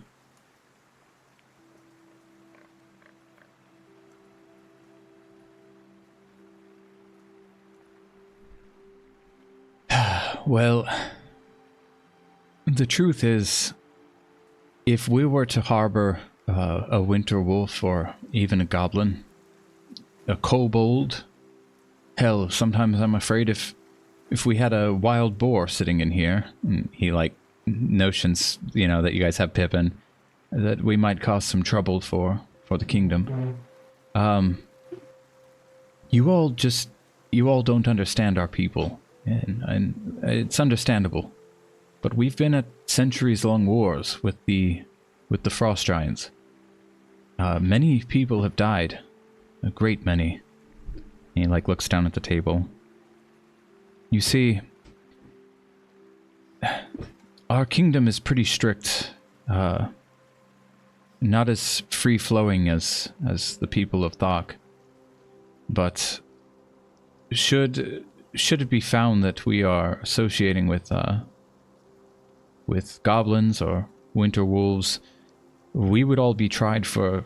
Well, the truth is, if we were to harbor a winter wolf or even a goblin, a kobold, hell, sometimes I'm afraid if we had a wild boar sitting in here, and he like notions, you know, that you guys have Pippin, that we might cause some trouble for the kingdom. You all don't understand our people, and it's understandable. But we've been at centuries-long wars with the frost giants. Many people have died, a great many. He like looks down at the table. You see, our kingdom is pretty strict, not as free-flowing as the people of Thok. But should should it be found that we are associating with goblins or winter wolves, we would all be tried for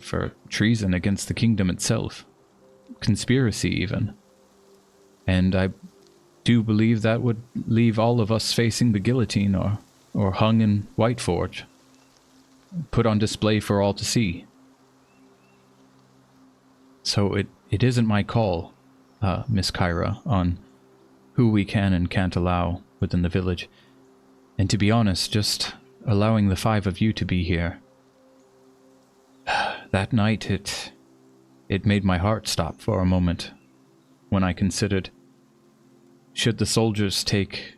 treason against the kingdom itself. Conspiracy, even. And I do believe that would leave all of us facing the guillotine or hung in Whiteforge, put on display for all to see. So it isn't my call, Miss Kyra, on who we can and can't allow within the village. And to be honest, just allowing the 5 of you to be here, that night it made my heart stop for a moment when I considered, should the soldiers take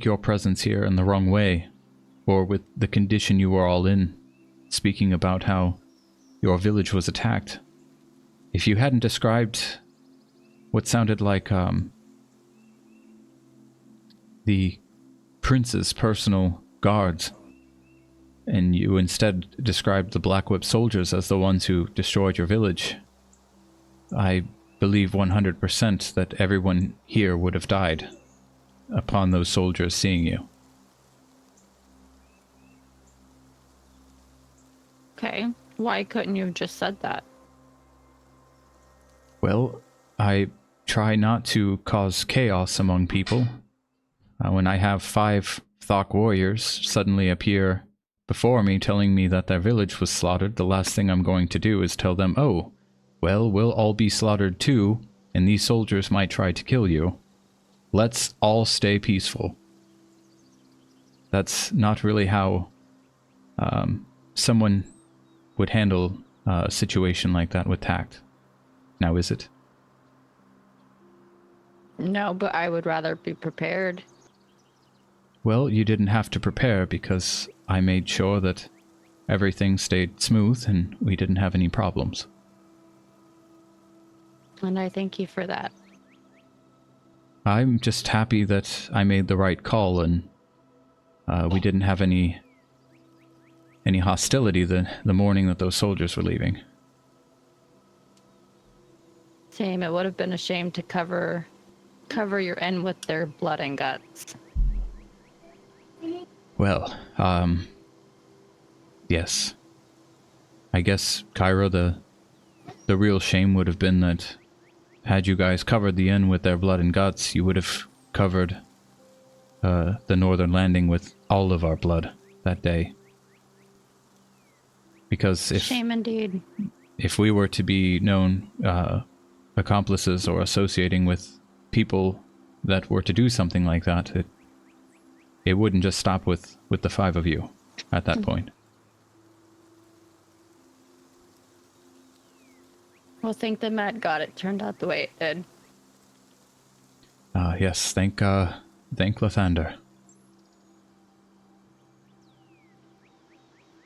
your presence here in the wrong way, or with the condition you were all in, speaking about how your village was attacked, if you hadn't described what sounded like the prince's personal guards, and you instead described the Black Whip soldiers as the ones who destroyed your village, I believe 100% that everyone here would have died upon those soldiers seeing you. Okay, why couldn't you have just said that? Well, I try not to cause chaos among people. When I have 5 Thok warriors suddenly appear before me telling me that their village was slaughtered, the last thing I'm going to do is tell them, oh, well, we'll all be slaughtered too, and these soldiers might try to kill you. Let's all stay peaceful. That's not really how someone would handle a situation like that with tact. Now, is it? No, but I would rather be prepared. Well, you didn't have to prepare because I made sure that everything stayed smooth and we didn't have any problems. And I thank you for that. I'm just happy that I made the right call and we didn't have any hostility the morning that those soldiers were leaving. Same, it would have been a shame to cover your end with their blood and guts. Well, yes. I guess, Kyra, the real shame would have been that had you guys covered the inn with their blood and guts, you would have covered the northern landing with all of our blood that day. Because Shame indeed. If we were to be known accomplices or associating with people that were to do something like that, it wouldn't just stop with the 5 of you at that point. Well, thank the Met God it turned out the way it did. Yes, thank Lathander.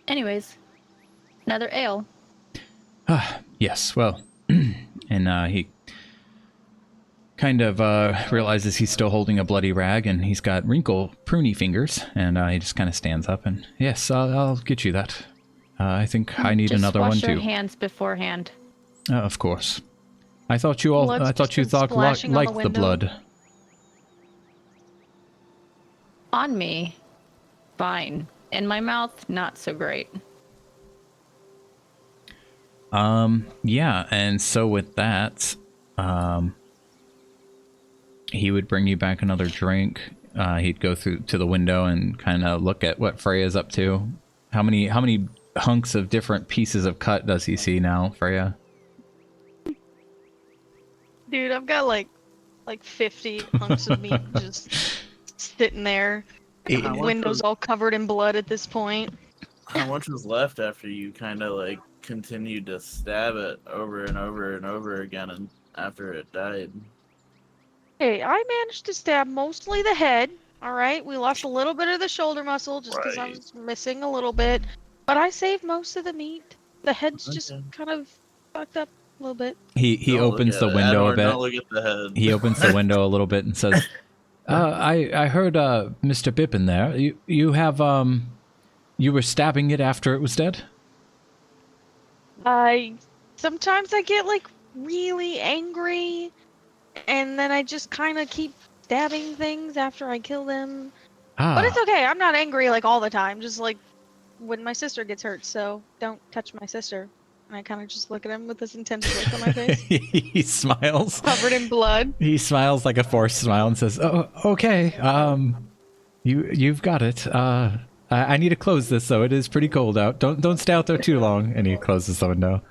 Anyways, another ale. Yes, well, and he kind of realizes he's still holding a bloody rag, and he's got pruny fingers, and he just kind of stands up and, yes, I'll get you that. I think I need another one too. Just wash your hands beforehand. Of course. I thought you all. I thought you thought liked the blood. On me, fine. In my mouth, not so great. Yeah, and so with that, he would bring you back another drink. He'd go through to the window and kind of look at what Freya's up to. How many hunks of different pieces of cut does he see now, Freya? Dude, I've got like 50 hunks of meat just sitting there. Windows all covered in blood at this point. How much was left after you kind of like continued to stab it over and over and over again and after it died? Hey, I managed to stab mostly the head. Alright, we lost a little bit of the shoulder muscle just because I was missing a little bit. But I saved most of the meat. The head's just kind of fucked up a little bit. He opens the window a bit. Don't look at the head. He opens the window a little bit and says, I heard Mr. Bippin there. You were stabbing it after it was dead? Sometimes I get like really angry and then I just kind of keep stabbing things after I kill them. But it's okay. I'm not angry like all the time. Just like when my sister gets hurt. So don't touch my sister. And I kind of just look at him with this intense look on my face, He smiles. covered in blood. He smiles like a forced smile and says, "Oh, okay. You've got it. I need to close this though. It is pretty cold out. Don't stay out there too long." And he closes the window.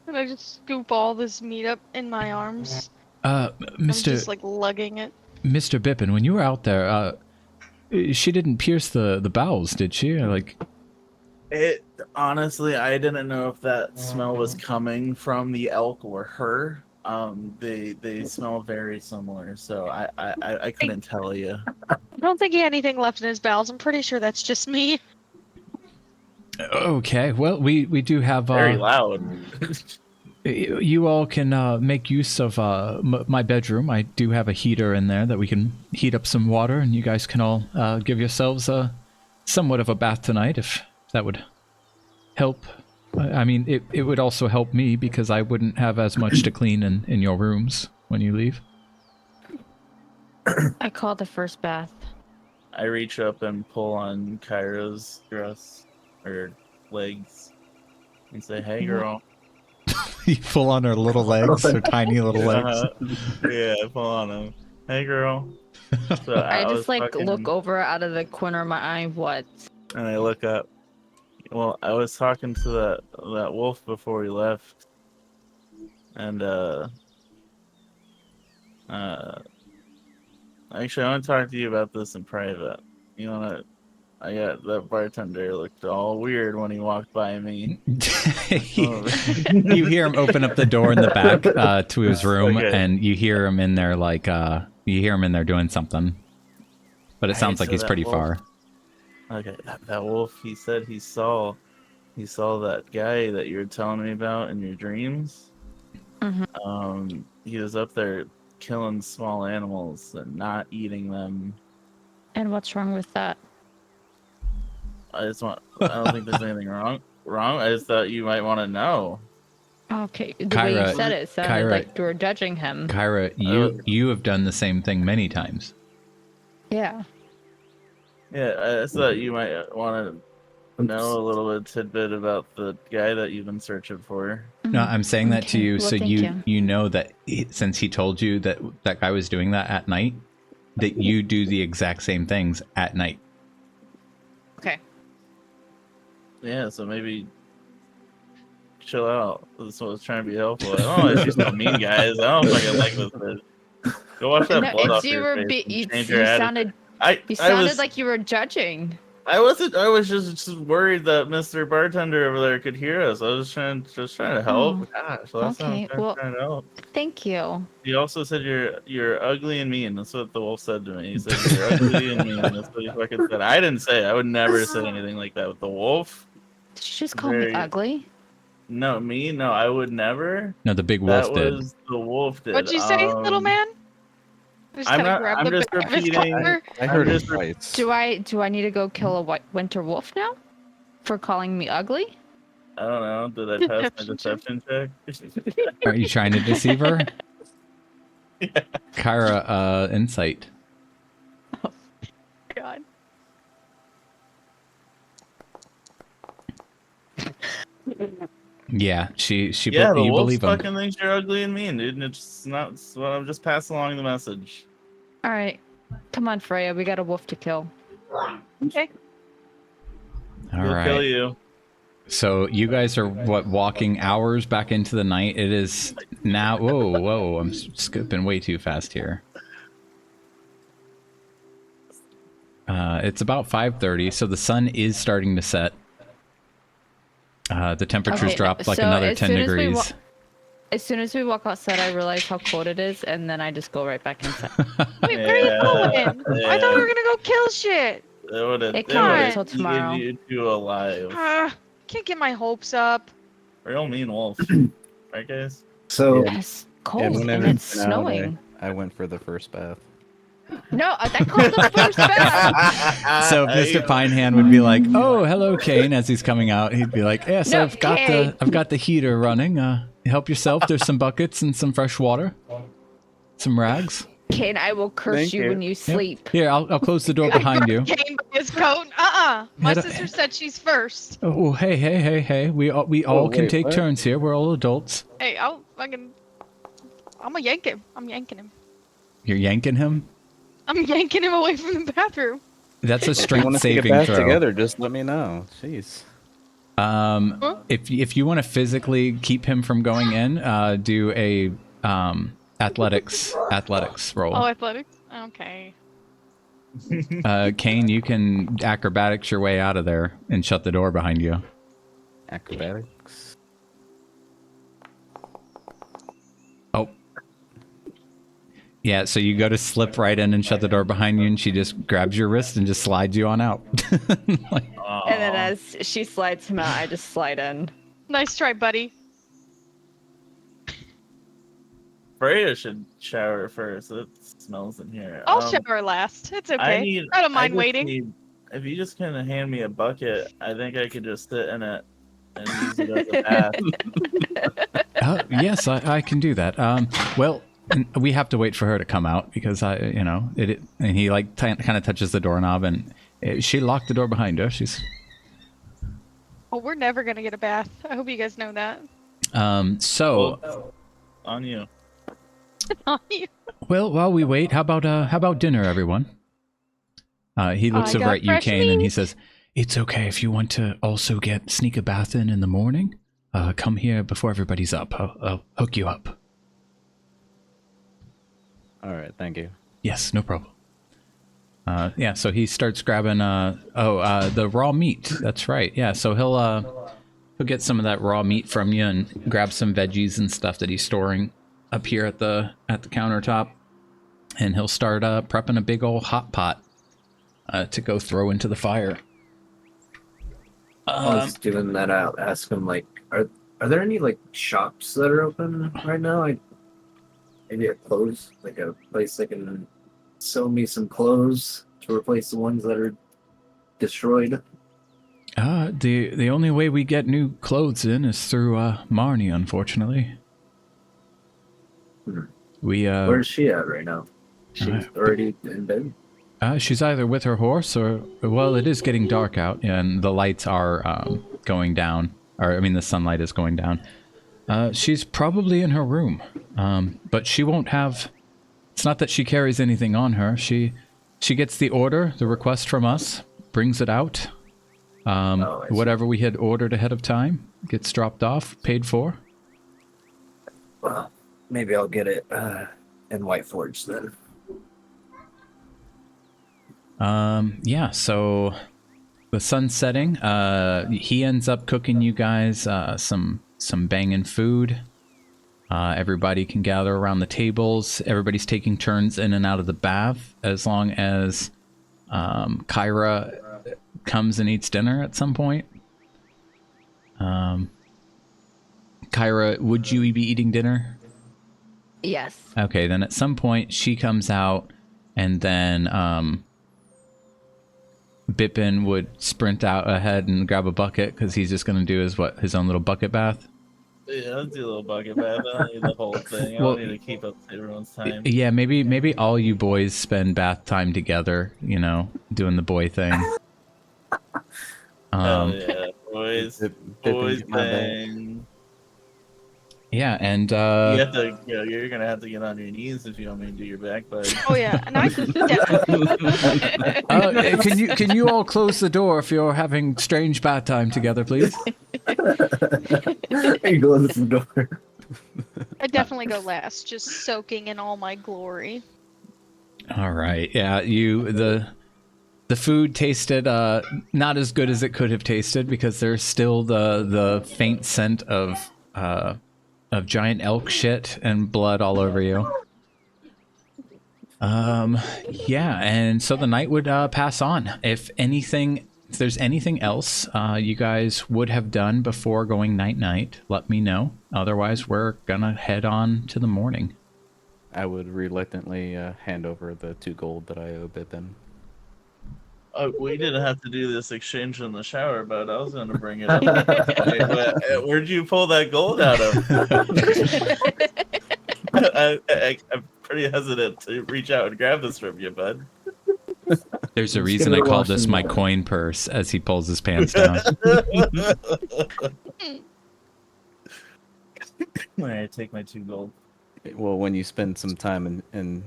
And I just scoop all this meat up in my arms. Mr. I'm just like lugging it. Mr. Bippin, when you were out there, she didn't pierce the bowels, did she? Like, It honestly, I didn't know if that smell was coming from the elk or her. They smell very similar, so I couldn't tell you. I don't think he had anything left in his bowels. I'm pretty sure that's just me. okay, well, we do have Very loud. you all can make use of my bedroom. I do have a heater in there that we can heat up some water, and you guys can all give yourselves somewhat of a bath tonight, if that would help. I mean, it would also help me because I wouldn't have as much to clean in your rooms when you leave. I call the first bath. I reach up and pull on Kyra's dress or legs and say, "Hey, girl." You pull on her little legs, her tiny little legs. Yeah, I pull on them. Hey, girl. So I was just like fucking- look over out of the corner of my eye. What? and I look up. Well, I was talking to that wolf before we left, and actually, I want to talk to you about this in private. You know, I got that bartender looked all weird when he walked by me. You hear him open up the door in the back to his room, Okay. and you hear him in there you hear him in there doing something. But it sounds Hey, like so he's that pretty wolf- far. Okay, that wolf. He said he saw that guy that you were telling me about in your dreams. Mhm. He was up there killing small animals and not eating them. And what's wrong with that? I don't think there's anything wrong. I just thought you might want to know. Okay, the way Kyra- you said it sounded Kyra- like you were judging him. Kyra, you have done the same thing many times. Yeah. Yeah, I just thought you might want to know a little bit tidbit about the guy that you've been searching for. No, I'm saying that to Okay, you well, so thank you you. know that since he told you that that guy was doing that at night, that you do the exact same things at night. Okay. Yeah, so maybe chill out. That's what I was trying to be helpful. I don't know if she's so mean, guys. I don't fucking like this bitch. Go wash that No, blood off it's you your were face and you change your attitude. sounded I sounded was like you were judging. I was just worried that Mr. Bartender over there could hear us. I was trying to help. Oh, Gosh, last time okay, I was well- trying to help. Thank you. He also said you're ugly and mean. That's what the wolf said to me. He said you're ugly and mean. That's what he fucking said. I didn't say it. I would never say anything like that with the wolf. Did you just call me Very- ugly? No, me? No, I would never. No, the big wolf That did. was the wolf did. What'd you say, little man? I just I'm kinda not- grabbed I'm the just back of his repeating- collar. I heard I'm it just- twice. Do I need to go kill a winter wolf now? For calling me ugly? I don't know. Did I pass my deception check? Are you trying to deceive her? Yeah. Kyra, insight. God. Yeah, she Yeah, the you wolf believe him. fucking thinks you're ugly and mean, dude. And it's not. It's what I'm just passing along the message. All right. Come on, Freya. We got a wolf to kill. Okay. All We'll right. kill you. So you guys are walking hours back into the night. It is now. Whoa! I'm skipping way too fast here. It's about 5:30, so the sun is starting to set. The temperatures Okay, dropped like so another as 10 soon as we degrees. As soon as we walk outside, I realize how cold it is, and then I just go right back inside. Wait, where are you going? I thought we yeah. were gonna go kill shit. It can't would've until tomorrow. You two alive. Can't get my hopes up. Real mean wolf. Right, guys? So It's cold Yeah, when I and went it's out, snowing. I went for the first bath. No, I called the first bath. So Mr. Pinehand would be like, "Oh, hello, Kane." As he's coming out, he'd be like, "Yes, No, I've got Kane. the heater running. Help yourself. There's some buckets and some fresh water." Some rags? Kane, I will curse Thank you you. when you sleep. Here, I'll close the door behind you. Kane by his coat. My Head- sister said she's first. Oh, hey. We all can wait, take what? turns here. We're all adults. Hey, I'm gonna yank him. I'm yanking him. You're yanking him? I'm yanking him away from the bathroom. That's a If you strength want to take a saving bath throw. together, just let me know. Jeez. If you want to physically keep him from going in, do a athletics roll. Oh, athletics? Okay. Kane, you can acrobatics your way out of there and shut the door behind you. Acrobatics. Oh. Yeah, so you go to slip right in and shut the door behind you, and she just grabs your wrist and just slides you on out. Like, And then as she slides him out, I just slide in. Nice try, buddy. Freya should shower first. It smells in here. I'll shower last. It's okay. I don't mind waiting. If you just kind of hand me a bucket, I think I could just sit in it and use it as a bath. yes, I can do that. Well, we have to wait for her to come out because and he like kind of touches the doorknob and she locked the door behind her. She's. Oh, we're never gonna get a bath. I hope you guys know that. So. Well, on you. Well, while we wait, how about dinner, everyone? He looks over at you, Kane, and he says, "It's okay if you want to also sneak a bath in the morning. Come here before everybody's up. I'll hook you up." All right, thank you. Yes, no problem. Yeah, so he starts grabbing the raw meat. That's right. Yeah, so he'll get some of that raw meat from you and grab some veggies and stuff that he's storing up here at the countertop, and he'll start prepping a big old hot pot to go throw into the fire. I was doing that out. Ask him like, are there any like shops that are open right now? Maybe a clothes, like a place that can sell me some clothes to replace the ones that are destroyed. The only way we get new clothes in is through Marnie, unfortunately. Where's she at right now? She's already in bed. She's either with her horse or, well, it is getting dark out and the lights are going down. The sunlight is going down. She's probably in her room, but she won't have. It's not that she carries anything on her. She gets the request from us, brings it out. Whatever we had ordered ahead of time gets dropped off, paid for. Well, maybe I'll get it in White Forge then. Yeah, so the sun's setting. He ends up cooking you guys some banging food. Everybody can gather around the tables. Everybody's taking turns in and out of the bath as long as Kyra comes and eats dinner at some point. Kyra, would you be eating dinner? Yes. Okay, then at some point she comes out, and then Bippin would sprint out ahead and grab a bucket because he's just going to do his own little bucket bath. Yeah, I'll do a little bucket bath. I don't need the whole thing. I don't need to keep up to everyone's time. Yeah, maybe all you boys spend bath time together, doing the boy thing. Oh yeah, boys thing. Yeah, and you're gonna have to get on your knees if you want me to do your back bite. Oh yeah, and I definitely. Can you all close the door if you're having strange bath time together, please? He goes to the door. I definitely go last, just soaking in all my glory. All right. Yeah, the food tasted not as good as it could have tasted because there's still the faint scent of giant elk shit and blood all over you. Yeah, and so the night would pass on. If there's anything else you guys would have done before going night-night, let me know. Otherwise, we're gonna head on to the morning. I would reluctantly hand over the 2 gold that I owe Bippin. We didn't have to do this exchange in the shower, but I was going to bring it up. Where'd you pull that gold out of? I'm pretty hesitant to reach out and grab this from you, bud. There's a Let's reason give it I a call wash this and my roll. coin purse as he pulls his pants down. Alright, take my 2 gold. Well, when you spend some time in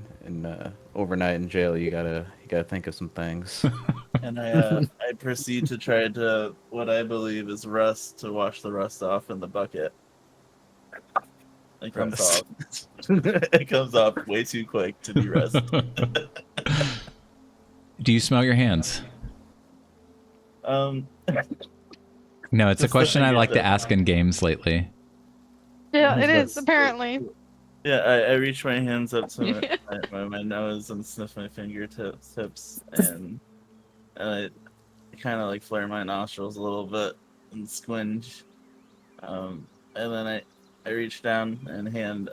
overnight in jail, you gotta think of some things. And I proceed to try to what I believe is rust to wash the rust off in the bucket. It comes Rust. off. It comes off way too quick to be rust. Do you smell your hands? Um, No, it's a Just the question I finger like to tip. ask in games lately. Yeah, it That's- is apparently. yeah, I reach my hands up to my nose and sniff my fingertips and I kind of like flare my nostrils a little bit and squinch. And then I reach down and hand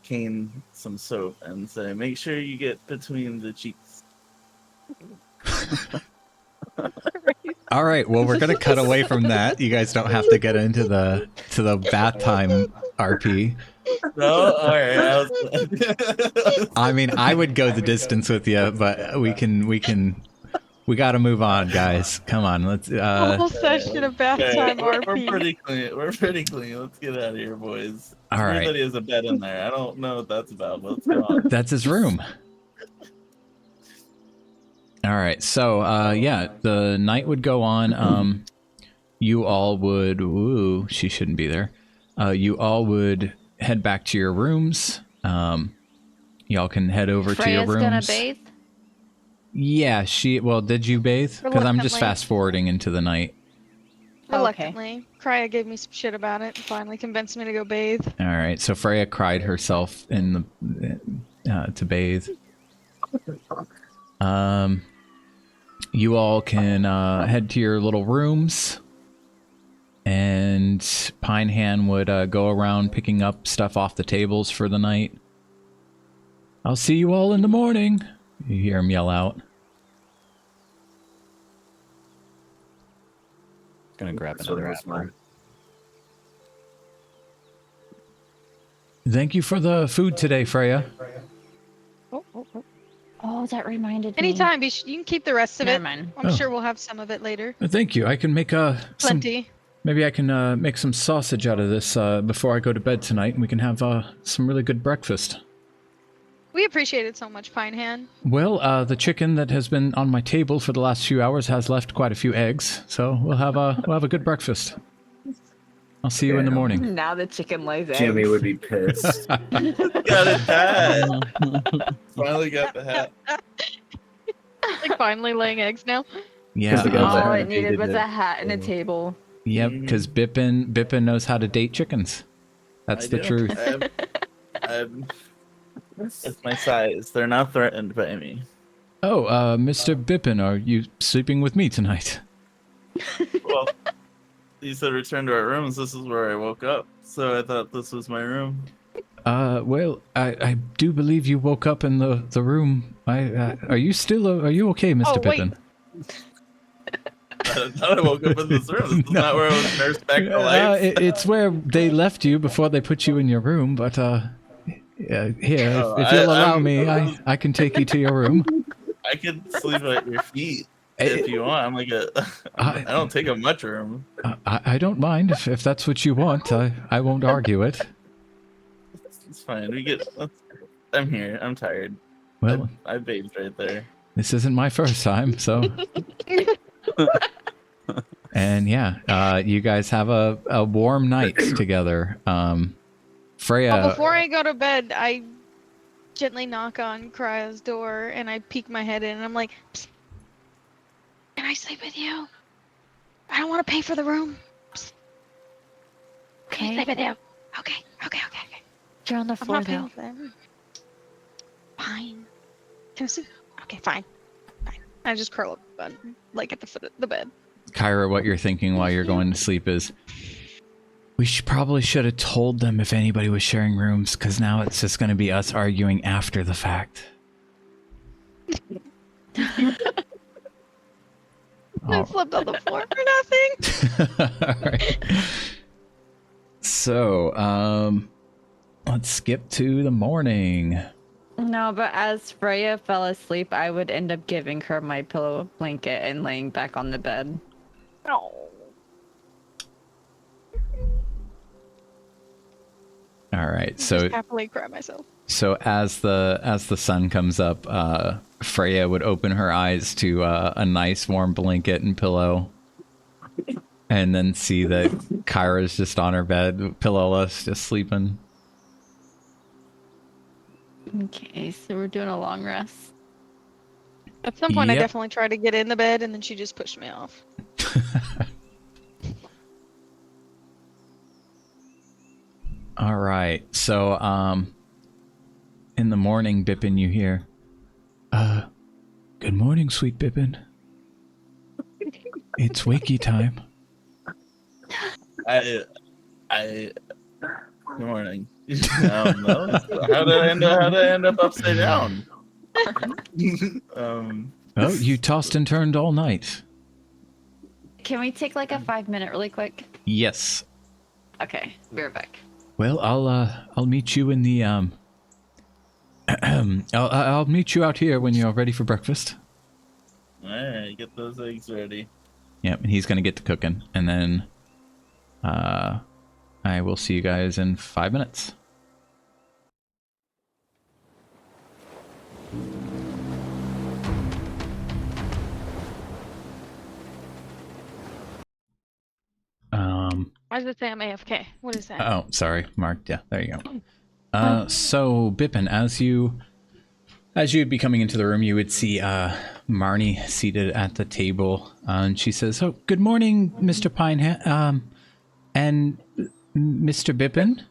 Kane some soap and say, make sure you get between the cheeks. All right, well, we're gonna cut away from that. You guys don't have to get into the bath time RP. No, all right. I mean, I would go the distance with you, but we got to move on, guys. Come on, let's. A whole session of bath time We're RP. pretty clean. We're pretty clean. Let's get out of here, boys. All It's weird right. that he has a bed in there. I don't know what that's about, but let's go on. That's his room. All right, so yeah, the night would go on. You all would. Ooh, she shouldn't be there. You all would head back to your rooms. Y'all can head over to your Freya's rooms. gonna bathe. Yeah, well, did you bathe? Because I'm just Reluctantly. fast forwarding into the night. Reluctantly. Krya gave me some shit about it and finally convinced me to go bathe. All right, so Freya cried herself in the to bathe. You all can head to your little rooms, and Pinehand would go around picking up stuff off the tables for the night. I'll see you all in the morning. You hear him yell out. Gonna grab That's what another it was, apple. man. Thank you for the food today, Freya. Oh, that reminded me. Anytime, you can keep the rest of Never it. mind. I'm Oh. sure we'll have some of it later. Thank you. I can make some. Plenty. Maybe I can make some sausage out of this before I go to bed tonight, and we can have some really good breakfast. We appreciate it so much, Pinehand. Well, the chicken that has been on my table for the last few hours has left quite a few eggs, so we'll have a good breakfast. I'll see you in the morning. Now the chicken lays eggs. Jimmy would be pissed. Got a hat. Finally got the hat. Like finally laying eggs now. Yeah. Because the guys All that it needed was hated a it. hat and a table. Yep, because Bippin knows how to date chickens. That's I the do. truth. It's my size. They're not threatened by me. Oh, Mr. Bippin, are you sleeping with me tonight? Well, you said return to our rooms. This is where I woke up, so I thought this was my room. Well, I do believe you woke up in the room. Are you okay, Mr. Oh, wait. Bippin? I thought I woke up in this room. This is not where I was nursed back to life. It's where they left you before they put you in your room, but here, Oh, if you'll allow I'm- me, I can take you to your room. I could sleep at your feet if you want. I'm like I don't take up much room. I don't mind if that's what you want. I won't argue it. It's fine. I'm here. I'm tired. Well, I bathed right there. this isn't my first time, so. And yeah, you guys have a warm night together. Freya. Well, before I go to bed, I gently knock on Krya's door and I peek my head in and I'm like, "Psst, can I sleep with you? I don't want to pay for the room. Psst. Can I Okay. sleep with you? Okay. You're on the I'm floor not paying though. for them. Fine. Can I sleep? Okay, fine. I just curl up, like at the foot of the bed. Kyra, what you're thinking while you're going to sleep is, we probably should have told them if anybody was sharing rooms, because now it's just going to be us arguing after the fact. I slept on the floor for nothing. All right. So, let's skip to the morning. No, but as Freya fell asleep, I would end up giving her my pillow blanket and laying back on the bed. Oh. All right, Just so happily cry myself. as the sun comes up, Freya would open her eyes to a nice warm blanket and pillow, and then see that Kyra's just on her bed, pillowless, just sleeping. Okay, so we're doing a long rest. At some point, I Yep. definitely tried to get in the bed, and then she just pushed me off. All right, so in the morning, Bippin, you hear, good morning, sweet Bippin. It's wakey time. Good morning. No. How did I end up upside down? Oh, you tossed and turned all night. Can we take like a 5-minute really quick? Yes. Okay, be right back. Well, I'll meet you in the I'll meet you out here when you're ready for breakfast. Alright, get those eggs ready. Yep, and he's gonna get to cooking, and then I will see you guys in 5 minutes. Why does it say I'm AFK? What is that? Oh, sorry, Mark. Yeah, there you go. So Bippin, as you'd be coming into the room, you would see Marnie seated at the table, and she says, "Oh, good morning, Mr. Pinehat, and Mr. Bippin.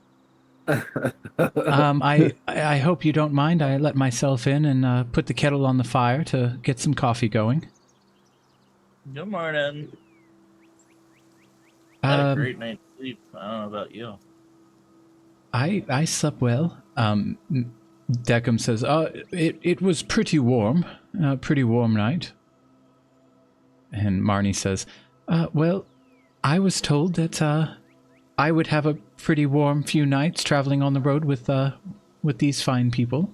I hope you don't mind. I let myself in and put the kettle on the fire to get some coffee going." Good morning. I had a great night's sleep. I don't know about you. I slept well. Deckham says, it was pretty warm. Pretty warm night. And Marnie says, well, I was told that I would have a pretty warm few nights traveling on the road with these fine people.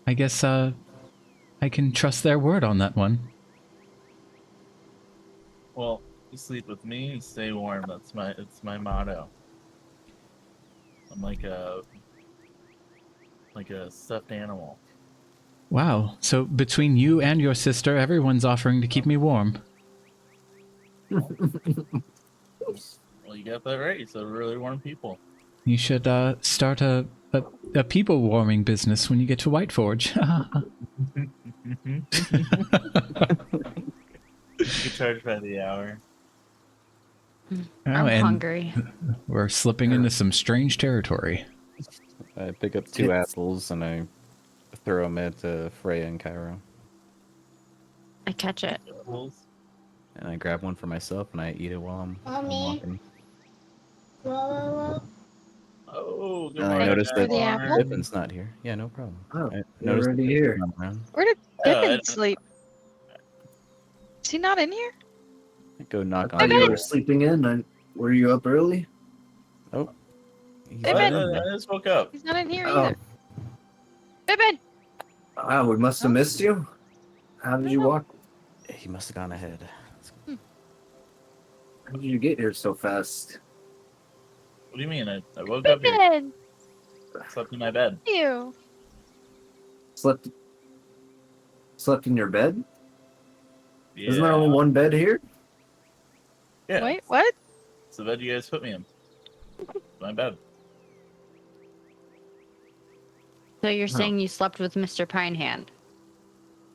I guess I can trust their word on that one. Well, you sleep with me, you stay warm. It's my motto. I'm like a stuffed animal. Wow, so between you and your sister, everyone's offering to keep me warm. Well, you got that right. You said really warm people. You should start a people warming business when you get to Whiteforge. You charge by the hour. I'm and hungry. We're slipping into some strange territory. I pick up 2 apples and I throw them at Freya and Cairo. I catch it. And I grab one for myself and I eat it while I'm walking. Oh, good And I morning, noticed that the apple? Pippin's not here. Yeah, no problem. Oh, I you're noticed already that here. Pippin's not around. Where did Yeah, Pippin sleep? Is he not in here? I go knock I on thought the you door. were sleeping in. Were you up early? Oh. He's Pippin! not in there. I just woke up. He's not in here Oh, either. Pippin! wow, we must have missed you. How did you walk? He must have gone ahead. How did you get here so fast? What do you mean? I woke up here, Pippin! slept in my bed. You. Slept in your bed? Yeah. Isn't there only one bed here? Yeah. Wait, what? It's the bed you guys put me in. My bed. So you're saying you slept with Mr. Pinehand?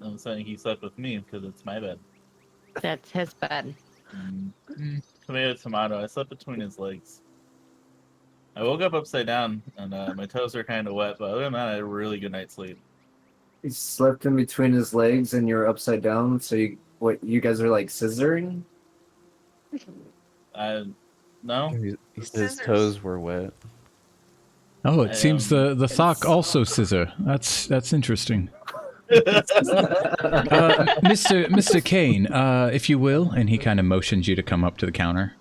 I'm saying he slept with me because it's my bed. That's his bed. Tomato. I slept between his legs. I woke up upside down and my toes are kind of wet, but other than that, I had a really good night's sleep. He slept in between his legs and you're upside down, so you guys are like scissoring? No. His toes were wet. Oh, it seems the Thok also scissor. That's interesting. Mr. Kane, if you will, and he kind of motions you to come up to the counter.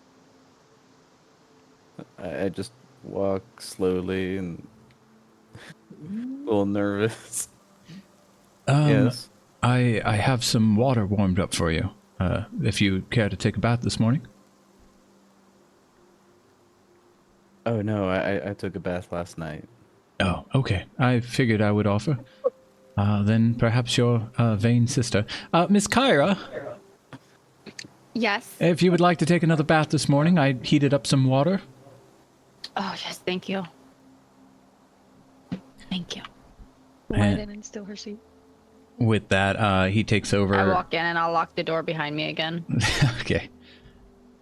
I just walk slowly and a little nervous. Yes. I have some water warmed up for you. If you care to take a bath this morning. Oh no, I took a bath last night. Oh, okay. I figured I would offer. Then perhaps your vain sister. Miss Kyra, Yes. if you would like to take another bath this morning, I heated up some water. Oh, yes, thank you. Thank you. Light in and still her seat. With that, he takes over. I walk in and I'll lock the door behind me again. Okay.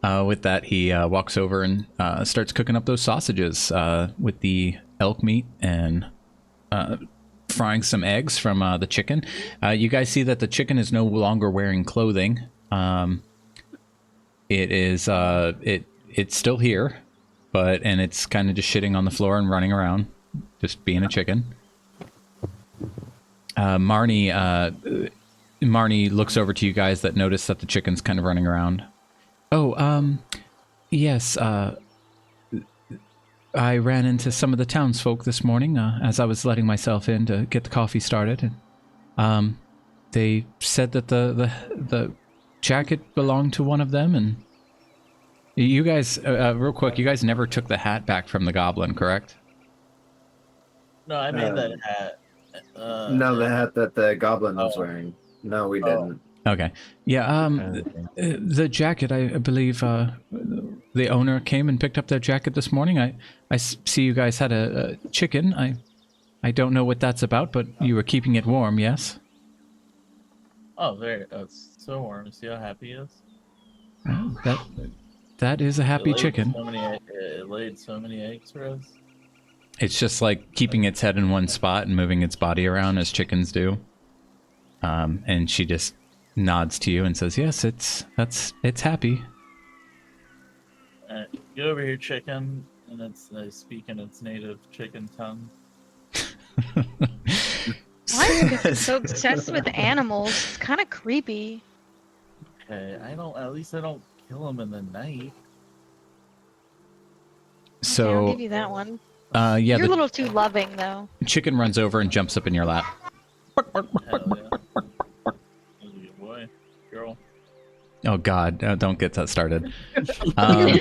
With that, he walks over and starts cooking up those sausages with the elk meat and frying some eggs from the chicken. You guys see that the chicken is no longer wearing clothing. It is it's still here, and it's kind of just shitting on the floor and running around, just being a chicken. Marnie looks over to you guys that notice that the chicken's kind of running around. Oh, yes, I ran into some of the townsfolk this morning as I was letting myself in to get the coffee started. And they said that the jacket belonged to one of them. And you guys, real quick, you guys never took the hat back from the goblin, correct? No, I made that hat. No, the hat that the goblin was wearing. No, we didn't. Okay. Yeah, the jacket, I believe the owner came and picked up their jacket this morning. I see you guys had a chicken. I don't know what that's about, but you were keeping it warm, yes? Oh, there. It's so warm. See how happy he is? That is a happy chicken. It laid so many eggs for us. It's just like keeping its head in one spot and moving its body around as chickens do. And she just nods to you and says, "Yes, it's happy." Get over here, chicken, and I speak in its native chicken tongue. Why are you guys so obsessed with animals? It's kind of creepy. Okay, at least I don't kill them in the night. So Okay, I'll give you that one. yeah, You're a the little too loving, though. chicken runs over and jumps up in your lap. Hell yeah. Good boy, girl. Oh God, don't get that started. Let me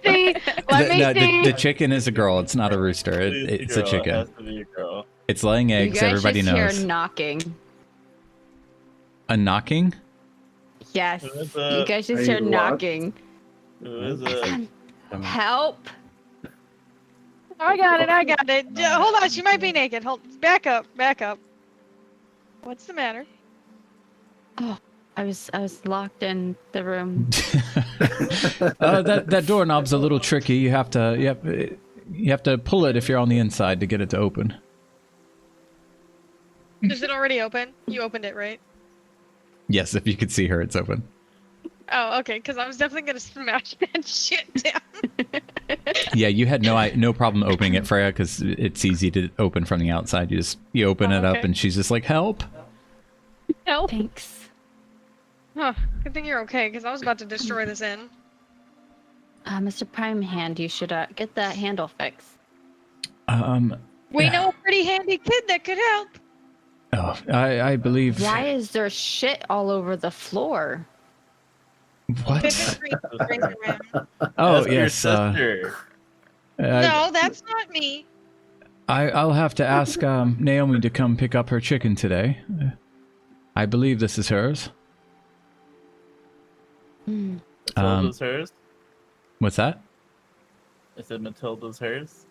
see. Let me see. The chicken is a girl. It's not a rooster. It's a It chicken. has to be a girl. It's laying You eggs. guys Everybody just knows. hear knocking. A knocking? Yes. Who is You it? guys just Are hear you locked? knocking. Who is it? Help! I got it. Hold on, she might be naked. Back up. What's the matter? I was locked in the room. That doorknob's a little tricky. You have to pull it if you're on the inside to get it to open. Is it already open? You opened it, right? Yes, if you could see her, it's open. Oh, okay, because I was definitely gonna smash that shit down. Yeah, you had no problem opening it, Freya, because it's easy to open from the outside. You open it up, okay. and she's just like, "Help!" Help. Thanks. Huh, good thing you're okay, because I was about to destroy this inn. Mr. Prime Hand, you should get that handle fixed. We know a pretty handy kid that could help. Oh, I believe. Why is there shit all over the floor? What? Bring it around. Oh That's your yes. sister. No, that's not me. I'll have to ask Naomi to come pick up her chicken today. I believe this is hers. Matilda's hers? What's that? I said Matilda's hers.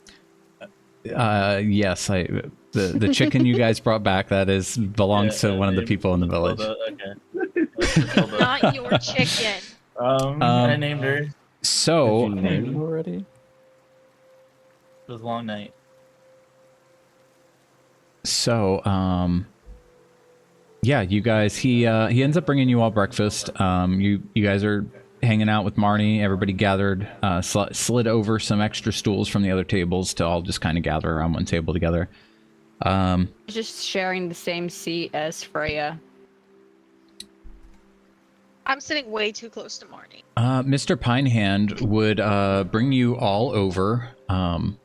Yes, the chicken you guys brought back belongs to one of the people in the village. Okay. Not your chicken. I named her. It So, Did you name it already? was a long night. Yeah, you guys. He ends up bringing you all breakfast. You guys are hanging out with Marnie. Everybody gathered, slid over some extra stools from the other tables to all just kind of gather around one table together. Just sharing the same seat as Freya. I'm sitting way too close to Marnie. Mr. Pinehand would bring you all over 9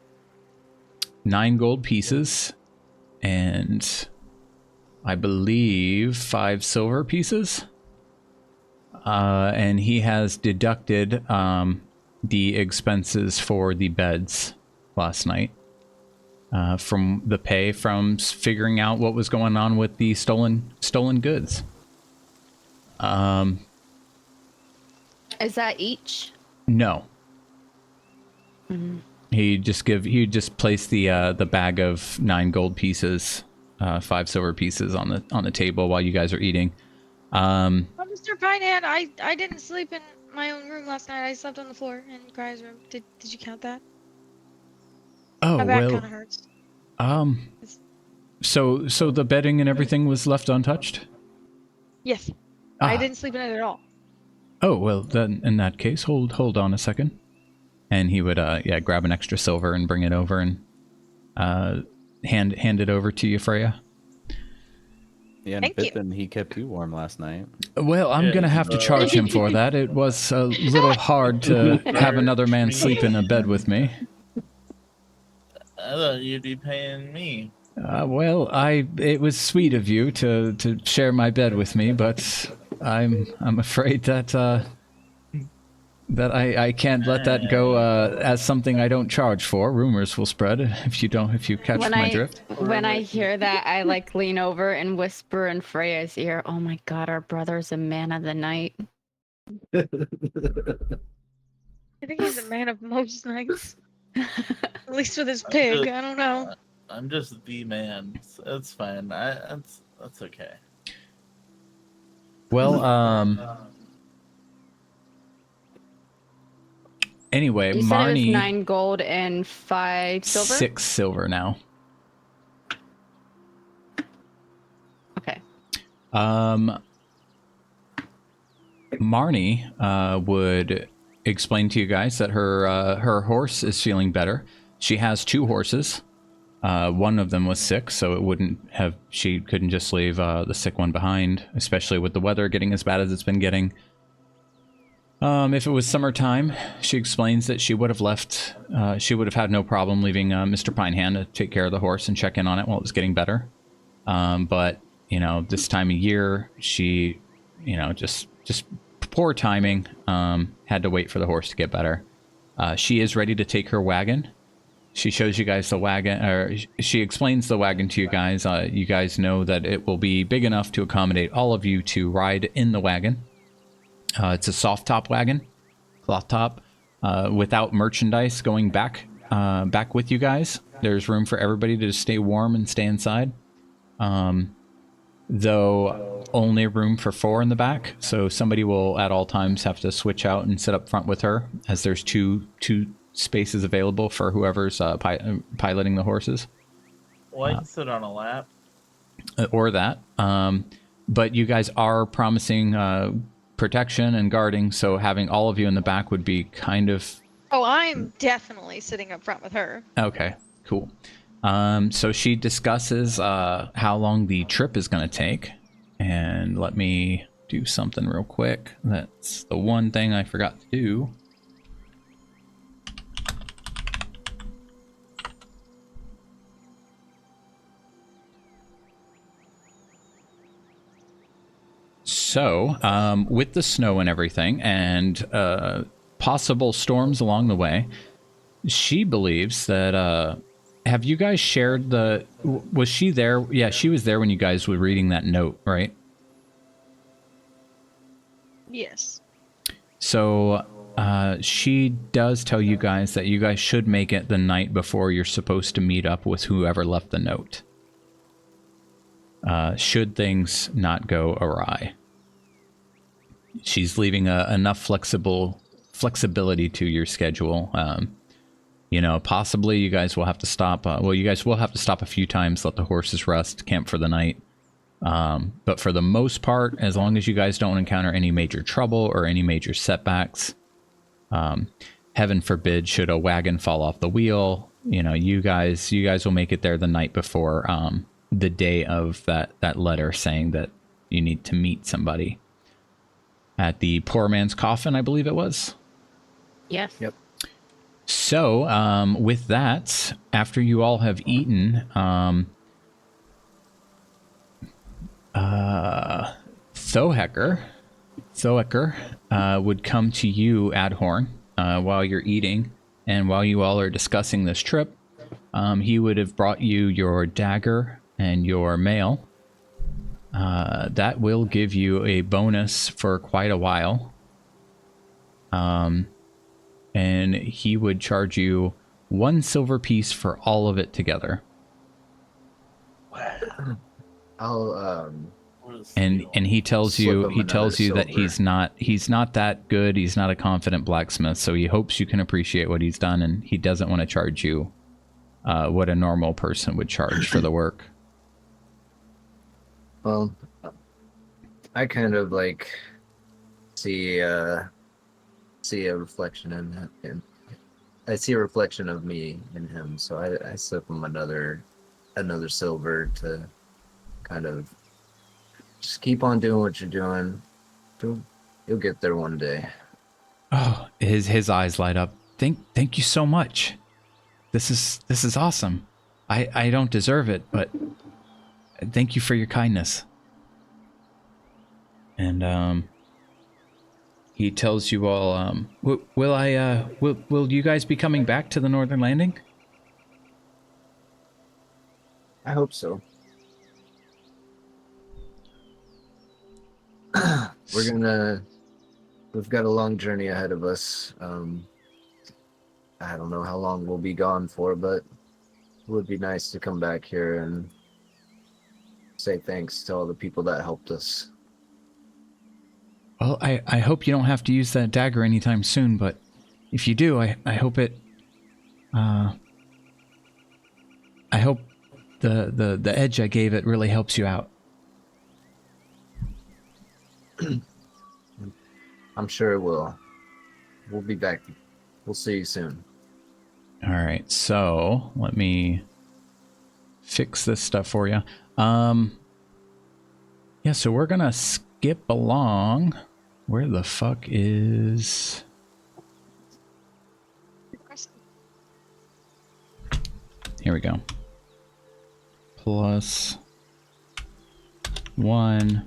gold pieces and I believe 5 silver pieces. And he has deducted the expenses for the beds last night from the pay from figuring out what was going on with the stolen goods. Is that each? No. Mm-hmm. He just placed the bag of 9 gold pieces, 5 silver pieces on the table while you guys are eating. Oh, Mr. Pinehand, I didn't sleep in my own room last night. I slept on the floor in Cry's room. Did you count that? Oh, My back well, kind of hurts. so the bedding and everything was left untouched? Yes. I didn't sleep in it at all. Oh, well, then in that case, hold on a second. And he would grab an extra silver and bring it over and hand it over to you, Freya. Yeah, and Thank you. Pippin, he kept you warm last night. Well, I'm gonna have to charge him for that. It was a little hard to have another man sleep in a bed with me. I thought you'd be paying me. Well, it was sweet of you to share my bed with me, but I'm afraid that I can't let that go as something I don't charge for. Rumors will spread if you catch my drift. When I hear that, I like lean over and whisper in Freya's ear, "Oh my God, our brother's a man of the night." I think he's a man of most nights. At least with his pig. I don't know. I'm just the man. So that's fine. That's okay. Well, anyway, You said it was Marnie, 9 gold and 5 silver? 6 silver now. Okay. Marnie would explain to you guys that her horse is feeling better. She has 2 horses. One of them was sick, so she couldn't just leave the sick one behind, especially with the weather getting as bad as it's been getting. If it was summertime, she explains that she would have left. She would have had no problem leaving Mr. Pinehand to take care of the horse and check in on it while it was getting better. But this time of year, she, just poor timing. Had to wait for the horse to get better. She is ready to take her wagon. She shows you guys the wagon, or she explains the wagon to you guys. You guys know that it will be big enough to accommodate all of you to ride in the wagon. It's a soft top wagon, cloth top, without merchandise going back with you guys. There's room for everybody to stay warm and stay inside. Though only room for 4 in the back, so somebody will at all times have to switch out and sit up front with her, as there's two spaces available for whoever's piloting the horses. Well, I can sit on a lap. Or that. But you guys are promising protection and guarding, so having all of you in the back would be kind of... Oh, I'm definitely sitting up front with her. Okay, cool. So she discusses how long the trip is going to take. And let me do something real quick. That's the one thing I forgot to do. So, with the snow and everything, and possible storms along the way, she believes that, have you guys shared was she there? Yeah, she was there when you guys were reading that note, right? Yes. So, she does tell you guys that you guys should make it the night before you're supposed to meet up with whoever left the note. Should things not go awry. She's leaving enough flexibility to your schedule. Possibly you guys will have to stop. You guys will have to stop a few times, let the horses rest, camp for the night. But for the most part, as long as you guys don't encounter any major trouble or any major setbacks, heaven forbid, should a wagon fall off the wheel, you guys will make it there the night before, the day of that letter saying that you need to meet somebody. at the poor man's coffin, I believe it was. Yes. Yep. So, with that, after you all have eaten, Thoecker would come to you, Adhorn, while you're eating, and while you all are discussing this trip, he would have brought you your dagger and your mail. That will give you a bonus for quite a while. And he would charge you 1 silver piece for all of it together. I'll And he tells Slip you him another that silver. he's not that good. He's not a confident blacksmith, so he hopes you can appreciate what he's done, and he doesn't want to charge you what a normal person would charge for the work. Well, I kind of like see a reflection in him. I see a reflection of me in him, so I slip him another silver to kind of just keep on doing what you're doing. You'll get there one day. Oh, his eyes light up. Thank you so much. This is awesome. I don't deserve it, but thank you for your kindness. And he tells you all, will you guys be coming back to the Northern Landing? I hope so. We've got a long journey ahead of us. I don't know how long we'll be gone for, but it would be nice to come back here and say thanks to all the people that helped us. Well, I hope you don't have to use that dagger anytime soon, but if you do, I hope it, I hope the edge I gave it really helps you out. I'm sure it will. We'll be back. We'll see you soon. All right, so let me fix this stuff for you. Yeah, so we're gonna skip along. Where the fuck is... Here we go. +1.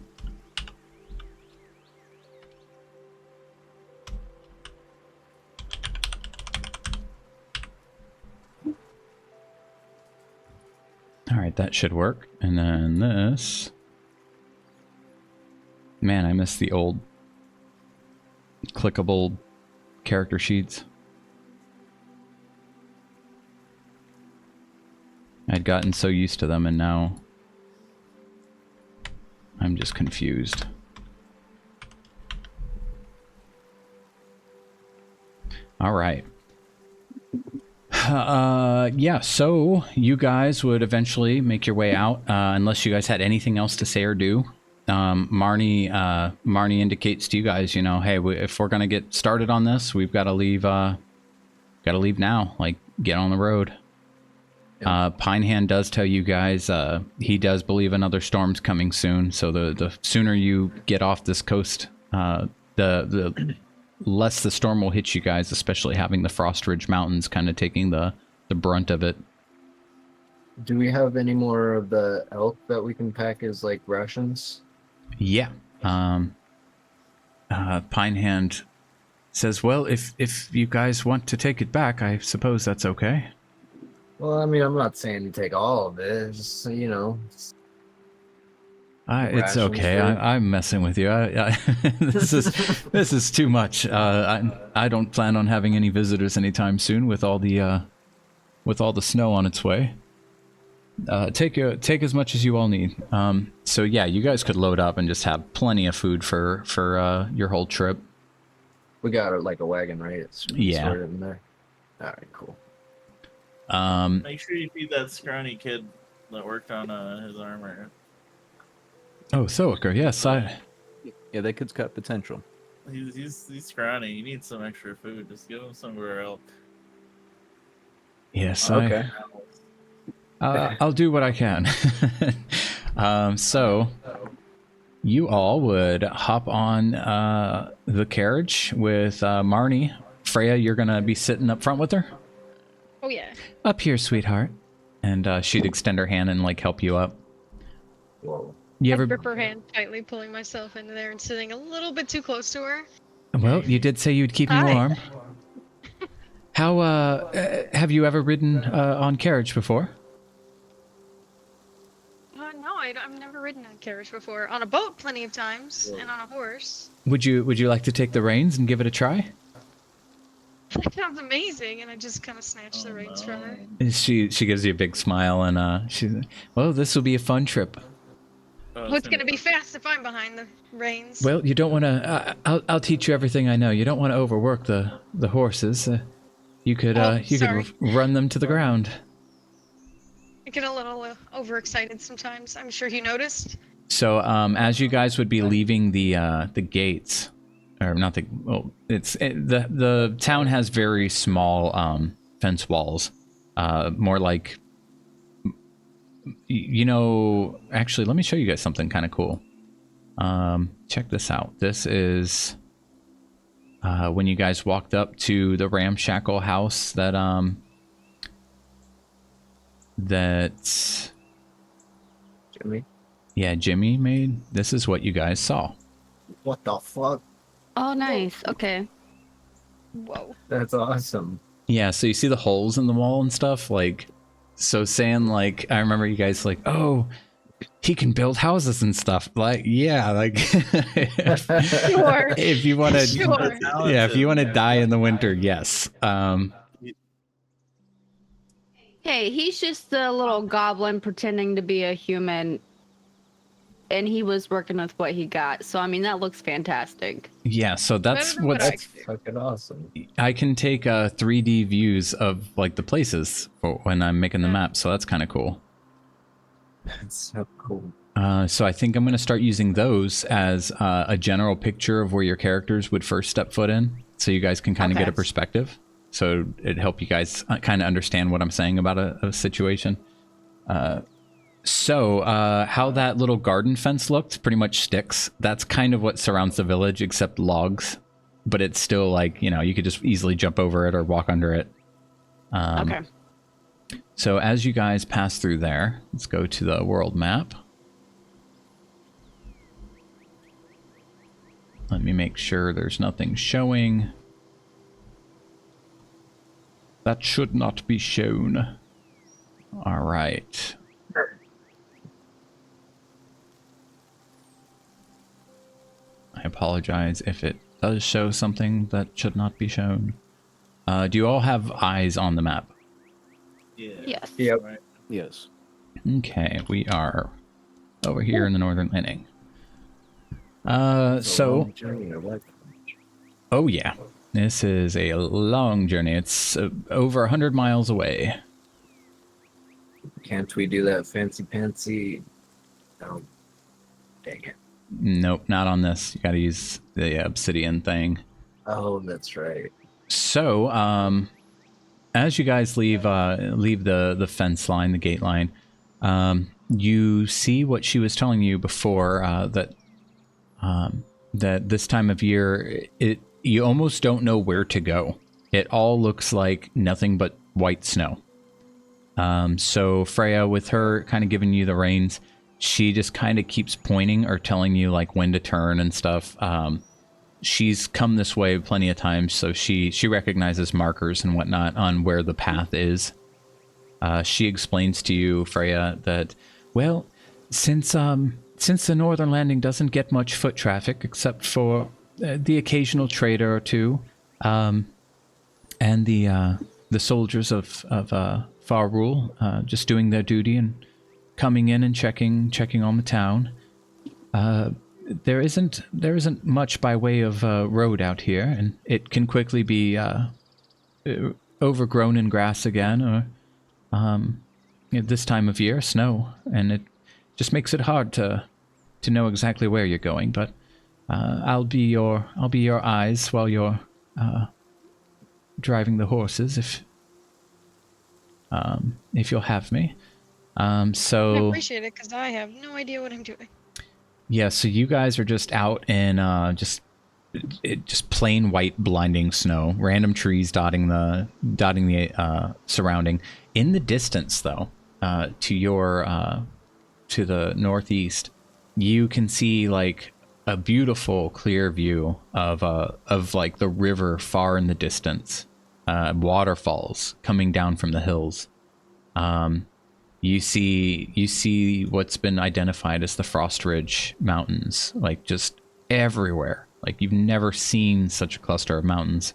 All right, that should work. And then this. Man, I miss the old clickable character sheets. I'd gotten so used to them, and now I'm just confused. All right. Yeah, so you guys would eventually make your way out, unless you guys had anything else to say or do. Marnie indicates to you guys, you know, hey, if we're gonna get started on this, we've got to leave. Got to leave now. Like, get on the road. Pinehand does tell you guys he does believe another storm's coming soon. So the sooner you get off this coast, the less the storm will hit you guys, especially having the Frost Ridge Mountains kind of taking the brunt of it. Do we have any more of the elk that we can pack as like rations? Yeah. Pinehand says, well, if you guys want to take it back, I suppose that's okay. Well, I mean, I'm not saying to take all of it. Just, you know. It's rations okay. for- I'm messing with you. This is too much. I don't plan on having any visitors anytime soon with all the snow on its way. Take as much as you all need. So yeah, you guys could load up and just have plenty of food for your whole trip. We got like a wagon, right? It's Yeah. stored in there. All right, cool. Make sure you feed that scrawny kid that worked on his armor. Oh, Thoecker, yes, Yeah, that kid's got potential. He's scrawny. He needs some extra food. Just give him somewhere else. yes, Okay. I'll do what I can. So you all would hop on the carriage with Marnie. Freya, you're going to be sitting up front with her? Oh yeah. Up here, sweetheart. And she'd extend her hand and like help you up. Whoa. You I ever... grip her hand tightly, pulling myself into there and sitting a little bit too close to her. Well, you did say you'd keep me Hi. warm. How, have you ever ridden on carriage before? No, I've never ridden on a carriage before. On a boat, plenty of times, and on a horse. Would you like to take the reins and give it a try? That sounds amazing, and I just kind of snatch the reins from her. And she gives you a big smile and she's, well, this will be a fun trip. Oh, it's gonna be fast if I'm behind the reins. Well, you don't want to. I'll teach you everything I know. You don't want to overwork the horses. You could run them to the ground. I get a little overexcited sometimes. I'm sure you noticed. So, as you guys would be leaving the gates, or not the well, the town has very small fence walls, more like. You know, actually, let me show you guys something kind of cool. Check this out. This is when you guys walked up to the ramshackle house that Jimmy? Yeah, Jimmy made. This is what you guys saw. What the fuck? Oh, nice. Okay. Whoa. That's awesome. Yeah, so you see the holes in the wall and stuff, like. So saying, like, I remember you guys like, oh, he can build houses and stuff. Like, yeah, like, Sure. if you want to, Sure. yeah, if you want to die in the winter, yes. Hey, he's just a little goblin pretending to be a human, and he was working with what he got. So, I mean, that looks fantastic. Yeah, so that's Better than what what's. I Fucking awesome. I can take 3D views of like the places for when I'm making the map, so that's kind of cool. That's so cool. So I think I'm going to start using those as a general picture of where your characters would first step foot in, so you guys can kind of get a perspective. So it'd help you guys kind of understand what I'm saying about a situation. So how that little garden fence looked, pretty much sticks. That's kind of what surrounds the village, except logs. But it's still like, you know, you could just easily jump over it or walk under it. Okay. So as you guys pass through there, let's go to the world map. Let me make sure there's nothing showing. That should not be shown. All right. I apologize if it does show something that should not be shown. Do you all have eyes on the map? Yeah. Yes. Yep. Right. Yes. Okay, we are over here in the Northern Landing. So, Journey, I like. oh yeah, this is a long journey. It's over 100 miles away. Can't we do that fancy pantsy? No. Dang it. Nope, not on this. You gotta use the obsidian thing. Oh, that's right. So, as you guys leave the fence line, the gate line, you see what she was telling you before, that this time of year, you almost don't know where to go. It all looks like nothing but white snow. So Freya, with her kind of giving you the reins, she just kind of keeps pointing or telling you like when to turn and stuff. She's come this way plenty of times, so she recognizes markers and whatnot on where the path is. She explains to you, Freya, that, well, since the Northern Landing doesn't get much foot traffic except for the occasional trader or two, and the soldiers of Faarul just doing their duty and coming in and checking on the town. There isn't much by way of road out here, and it can quickly be overgrown in grass again, or this time of year, snow, and it just makes it hard to know exactly where you're going. But I'll be your eyes while you're driving the horses, if you'll have me. I So appreciate it because I have no idea what I'm doing. Yeah, so you guys are just out in just plain white blinding snow, random trees dotting the surrounding. In the distance though, to the northeast, you can see like a beautiful clear view of like the river far in the distance, waterfalls coming down from the hills. You see what's been identified as the Frost Ridge Mountains, like just everywhere. Like you've never seen such a cluster of mountains.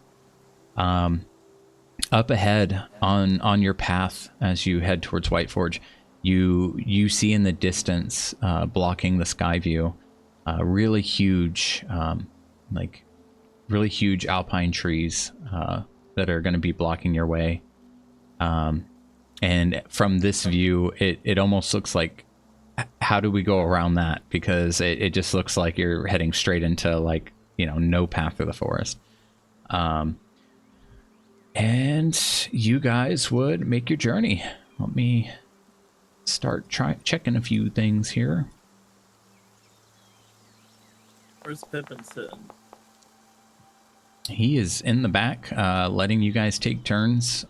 Up ahead on your path as you head towards Whiteforge, you see in the distance, blocking the sky view, really huge alpine trees that are going to be blocking your way. And from this view, it almost looks like, how do we go around that? Because it just looks like you're heading straight into like, no path through the forest. And you guys would make your journey. Let me start checking a few things here. Where's Pippin sitting? He is in the back, letting you guys take turns,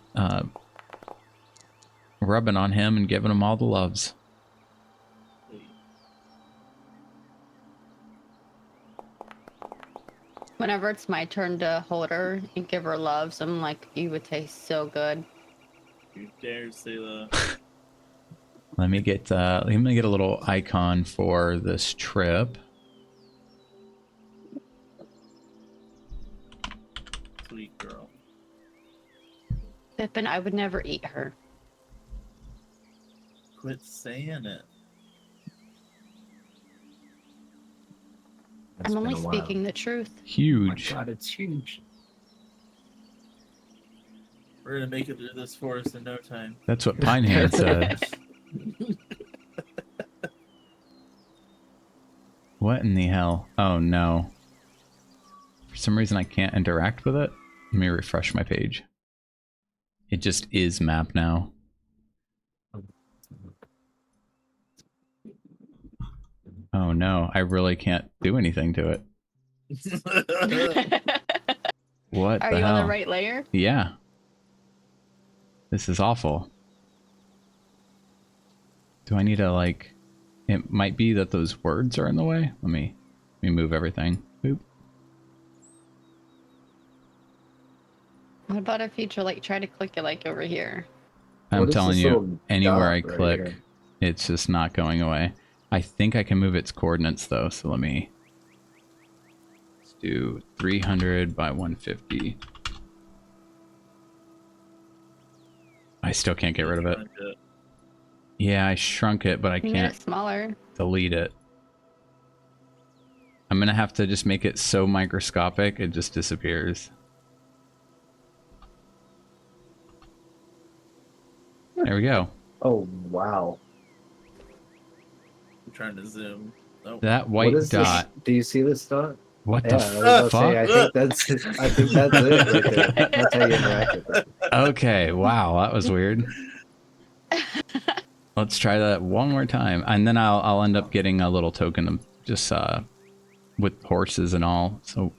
rubbing on him and giving him all the loves. Whenever it's my turn to hold her and give her loves, I'm like, you would taste so good. You dare say that? Let me get a little icon for this trip. Sweet girl. Pippin, I would never eat her. Quit saying it. I'm only speaking the truth. Huge. Oh my God, it's huge. We're gonna make it through this forest in no time. That's what Pinehand said. What in the hell? Oh no. For some reason I can't interact with it. Let me refresh my page. It just is map now. Oh no, I really can't do anything to it. What Are the you hell? on the right layer? Yeah. This is awful. Do I need to like... It might be that those words are in the way. Let me move everything. Boop. What about if you try to click it like over here? I'm What is telling this you, little anywhere I dot right click, here? it's just not going away. I think I can move its coordinates though, so let's do 300 by 150. I still can't get rid of it. Yeah, I shrunk it, but I You made can't it smaller. delete it. I'm gonna have to just make it so microscopic it just disappears. There we go. Oh wow. I'm trying to zoom. Oh. That What white is dot. this? Do you see this dot? What Yeah, the I was about to say, I fuck? think that's it right there. That's how you interact with it. Okay, wow, that was weird. Let's try that one more time, and then I'll end up getting a little token of just with horses and all. So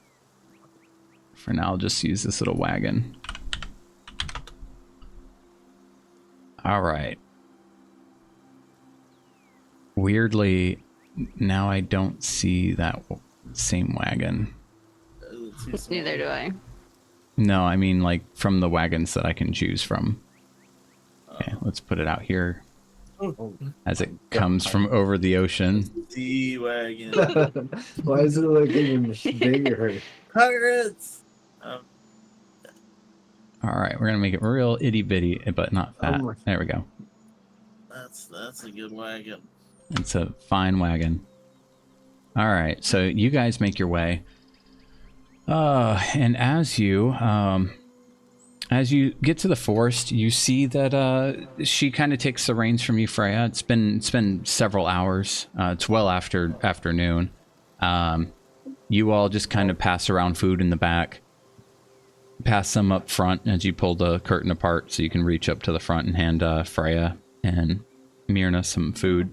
for now, I'll just use this little wagon. All right. Weirdly, now I don't see that same wagon. Neither do I. No, I mean like from the wagons that I can choose from. Okay, let's put it out here as it comes from over the ocean. Sea wagon. Why is it looking bigger? Pirates. All right, we're gonna make it real itty bitty, but not fat. Oh my- There we go. That's a good wagon. It's a fine wagon. All right, so you guys make your way. And as you get to the forest, you see that she kind of takes the reins from you, Freya. It's been several hours. It's well after afternoon. You all just kind of pass around food in the back. Pass some up front as you pull the curtain apart so you can reach up to the front and hand Freya and Myrna some food.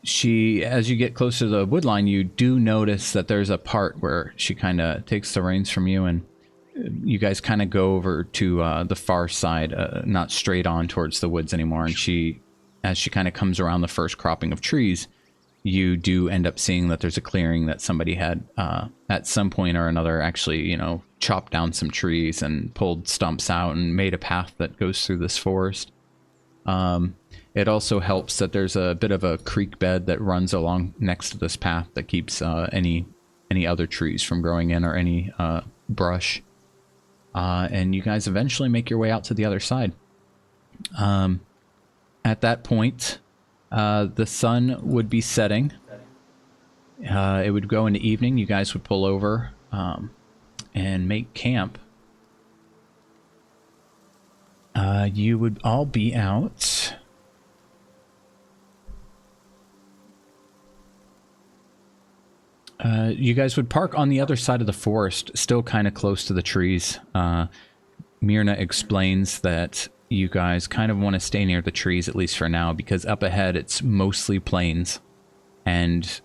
as you get closer to the wood line, you do notice that there's a part where she kind of takes the reins from you, and you guys kind of go over to the far side, not straight on towards the woods anymore. And as she kind of comes around the first cropping of trees, you do end up seeing that there's a clearing that somebody had at some point or another actually, you know, chopped down some trees and pulled stumps out and made a path that goes through this forest. It also helps that there's a bit of a creek bed that runs along next to this path that keeps any other trees from growing in, or any brush. And you guys eventually make your way out to the other side. At that point, the sun would be setting. It would go into evening. You guys would pull over and make camp. You would all be out. You guys would park on the other side of the forest, still kind of close to the trees. Myrna explains that you guys kind of want to stay near the trees, at least for now, because up ahead it's mostly plains, and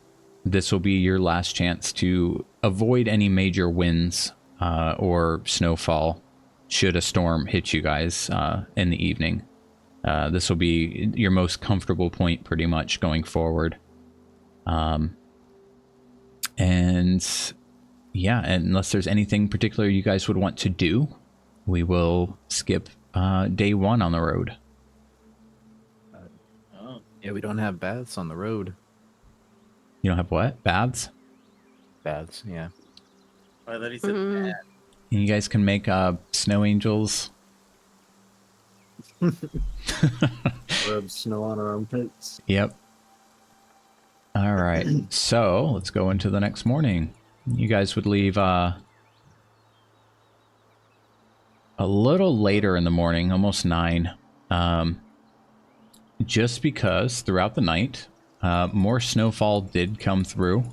this will be your last chance to avoid any major winds or snowfall should a storm hit you guys in the evening. This will be your most comfortable point pretty much going forward. And yeah, unless there's anything particular you guys would want to do, we will skip day one on the road. Yeah, we don't have baths on the road. You don't have what? Baths? Baths, yeah. I thought he said Mhm. bad. You guys can make snow angels. Rub snow on our armpits. Yep. All right. So let's go into the next morning. You guys would leave a little later in the morning, almost 9. Just because throughout the night, more snowfall did come through.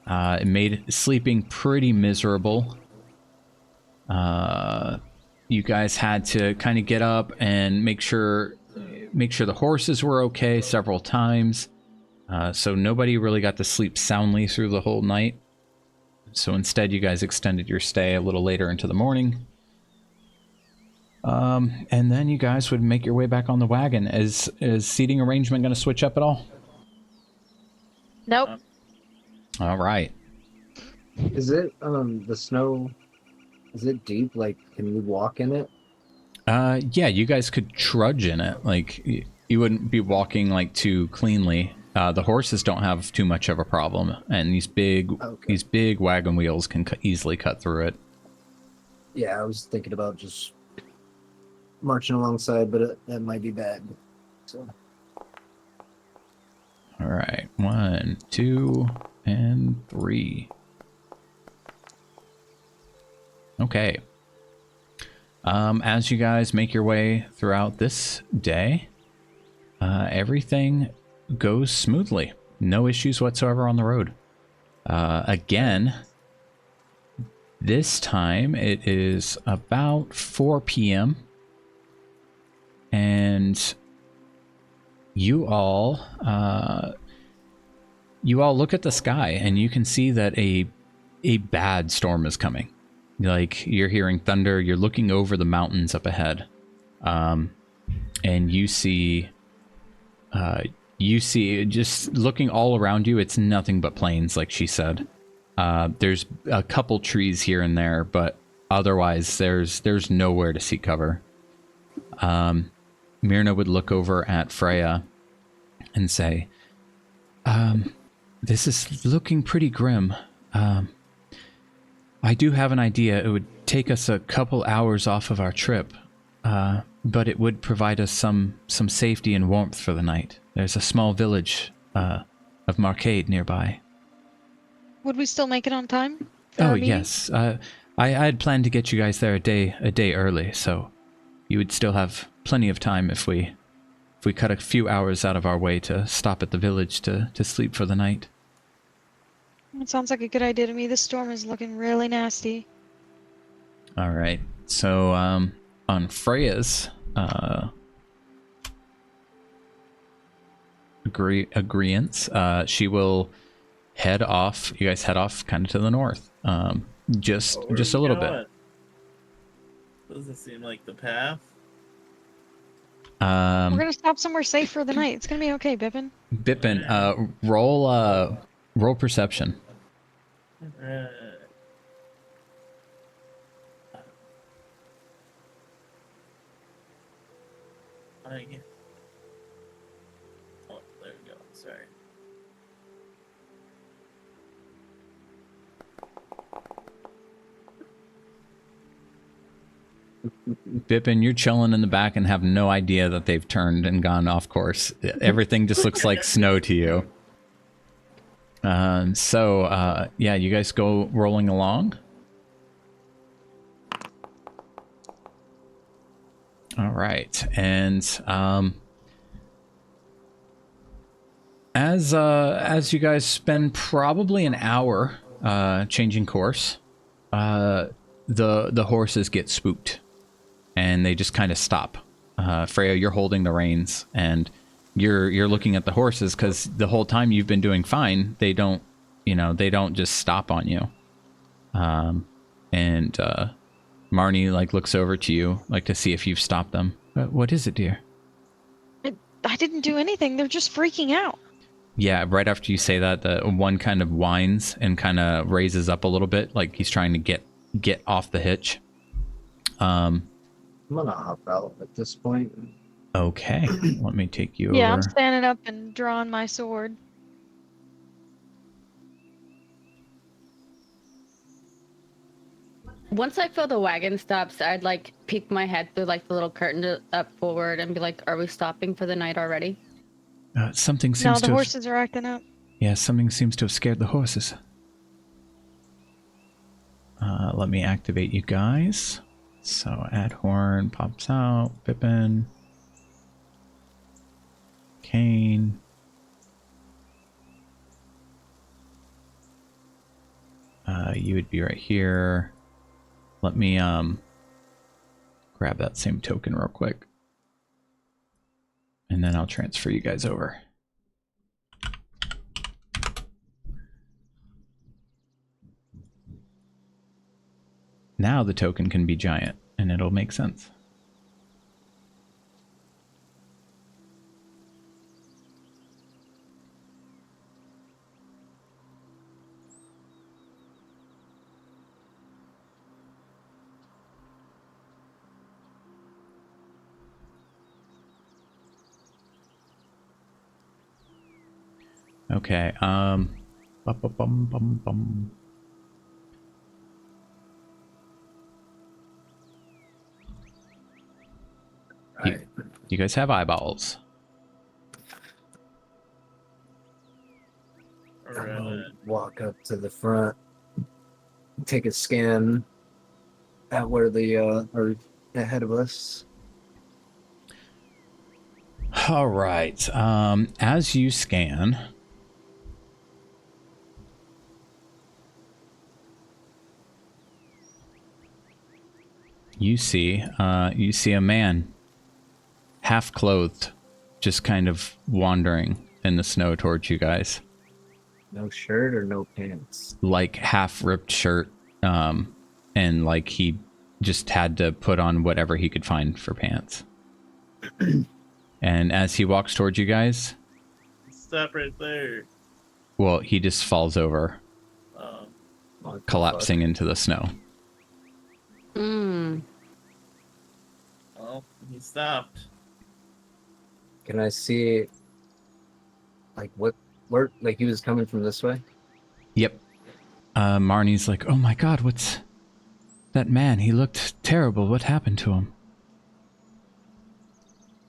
It made sleeping pretty miserable. You guys had to kind of get up and make sure the horses were okay several times. So nobody really got to sleep soundly through the whole night. So instead, you guys extended your stay a little later into the morning. And then you guys would make your way back on the wagon. Is seating arrangement going to switch up at all? Nope. All right. Is it the snow? Is it deep? Like, can you walk in it? Yeah, you guys could trudge in it. Like, you wouldn't be walking like too cleanly. The horses don't have too much of a problem, and these big wagon wheels can easily cut through it. Yeah, I was thinking about just marching alongside, but that might be bad. So. All right, 1, 2, and 3. Okay. As you guys make your way throughout this day, everything goes smoothly. No issues whatsoever on the road. Again, this time it is about 4 p.m. and you all look at the sky and you can see that a bad storm is coming. Like, you're hearing thunder, you're looking over the mountains up ahead, and you see just looking all around you, it's nothing but plains, like she said. There's a couple trees here and there, but otherwise there's nowhere to see cover. Myrna would look over at Freya and say, this is looking pretty grim. I do have an idea. It would take us a couple hours off of our trip, but it would provide us some safety and warmth for the night. There's a small village of Marcade nearby. Would we still make it on time? for Oh, our meeting? yes. I had planned to get you guys there a day early, so you would still have plenty of time if we cut a few hours out of our way to stop at the village to sleep for the night. It sounds like a good idea to me. This storm is looking really nasty. All right. So on Freya's agreeance, she will head off. You guys head off kind of to the north, just Where a are we little going? Doesn't seem like the path. bit. We're gonna stop somewhere safe for the night. It's gonna be okay, Bippin. Bippin, roll perception. Oh, there we go. Sorry. Bippin, you're chilling in the back and have no idea that they've turned and gone off course. Everything just looks like snow to you. Yeah, you guys go rolling along. All right, and as you guys spend probably an hour changing course, the horses get spooked, and they just kind of stop. Freya, you're holding the reins, and you're looking at the horses because the whole time you've been doing fine. They don't just stop on you. And Marnie like looks over to you like to see if you've stopped them. What is it, dear? I didn't do anything. They're just freaking out. Yeah, right after you say that, the one kind of whines and kind of raises up a little bit, like he's trying to get off the hitch. I'm gonna hop out at this point. Okay, let me take you Yeah, over. I'm standing up and drawing my sword. Once I feel the wagon stops, I'd like peek my head through like the little curtain up forward and be like, "Are we stopping for the night already?" Something No, seems the to horses are acting up. Yeah, something seems to have scared the horses. Let me activate you guys. So add horn pops out. Pippin. Kane. You would be right here. Let me grab that same token real quick. And then I'll transfer you guys over. Now the token can be giant, and it'll make sense. Okay, bum, bum, bum, bum, bum. Right. You guys have eyeballs. I'll walk up to the front, take a scan at where the are ahead of us. All right. As you scan, you see a man, half clothed, just kind of wandering in the snow towards you guys. No shirt or no pants. Like half ripped shirt, and like he just had to put on whatever he could find for pants. And as he walks towards you guys, Stop right there. well, he just falls over, What the collapsing into the snow. Hmm. Well, he stopped. fuck? Can I see, like, where, like, he was coming from this way? Yep. Marnie's like, oh my god, what's that man? He looked terrible. What happened to him?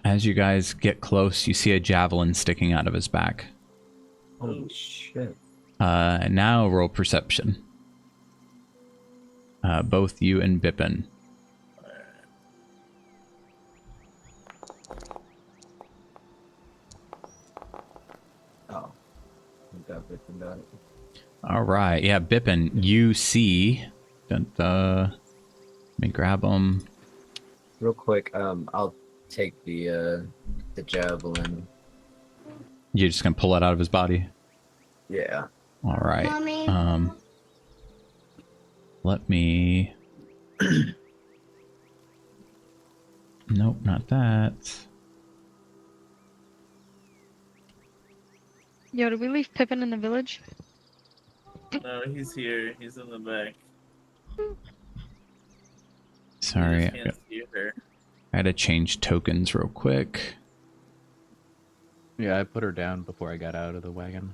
As you guys get close, you see a javelin sticking out of his back. Holy shit. Now roll perception. Both you and Bippin. Oh. We got Victor got it. All right. Yeah, Bippin, you see... let me grab him. Real quick, I'll take the javelin You're just gonna pull it out of his body? Yeah. All right. Mommy. Let me... Nope, not that. Yo, did we leave Pippin in the village? No, he's here. He's in the back. Sorry, You just can't see her. I had to change tokens real quick. Yeah, I put her down before I got out of the wagon.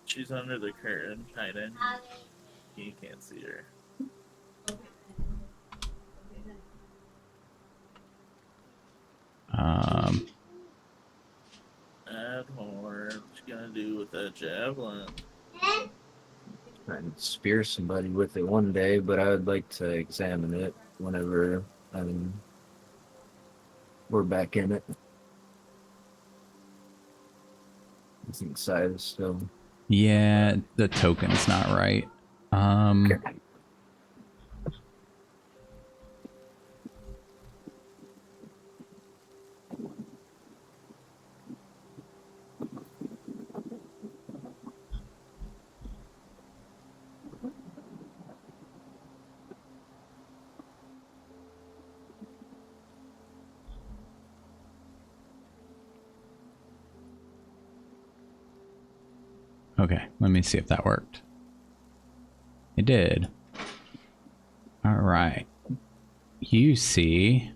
She's under the curtain, hiding. You can't see her. Add more. What you gonna do with that javelin? I'd spear somebody with it one day, but I would like to examine it whenever we're back in it. It's excited still. Yeah, the token's not right. Okay. Okay, let me see if that worked. It did. All right. You see...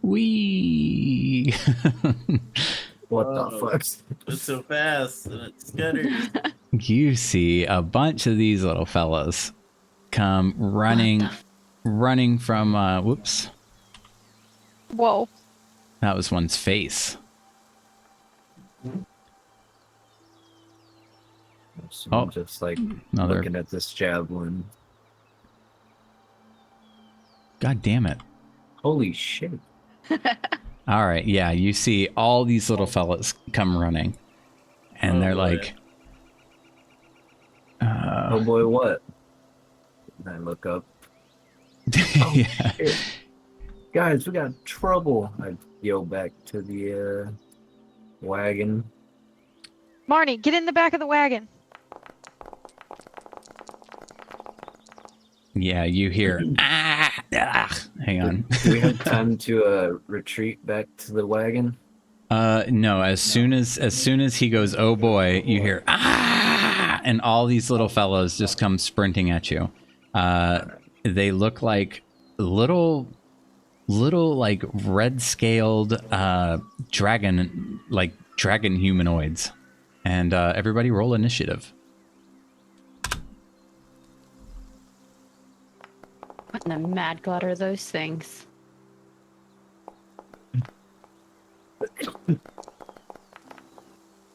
Wee. What Whoa. the fuck? It's so fast and it scutters. You see a bunch of these little fellas come running from, whoops. Whoa. That was one's face. So Oh. I'm just like Another. looking at this javelin. God damn it. Holy shit. All right, yeah, you see all these little fellas come running. And Oh, they're boy. like... Oh boy, what? And I look up. Oh, yeah. shit. Guys, we got trouble. I yell back to the wagon. Marnie, get in the back of the wagon. Yeah, you hear... hang on. Do we have time to retreat back to the wagon? No, as soon as he goes, oh boy, you hear and all these little fellows just come sprinting at you. They look like little like red scaled dragon humanoids. And everybody roll initiative. What in the mad god are those things?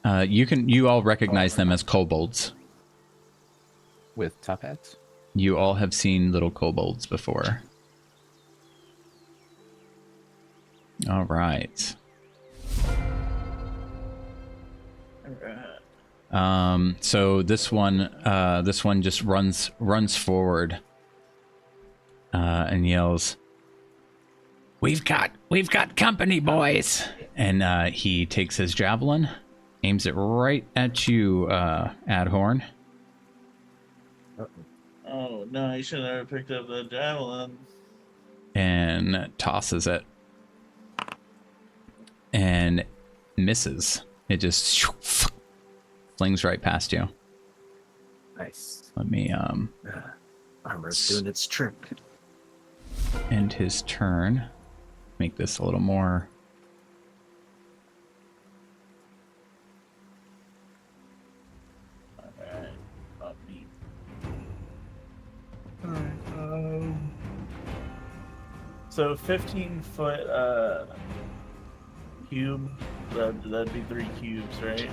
You all recognize them as kobolds. With top hats? You all have seen little kobolds before. All right. So this one just runs forward and yells, "We've got company, boys!" And he takes his javelin, aims it right at you, Adhorn. Oh no, you should have picked up the javelin. And tosses it. And misses. It just flings right past you. Nice. Let me Armor's doing its trick. end his turn. Make this a little more. Alright, up me. So 15-foot cube, that'd be 3 cubes, right?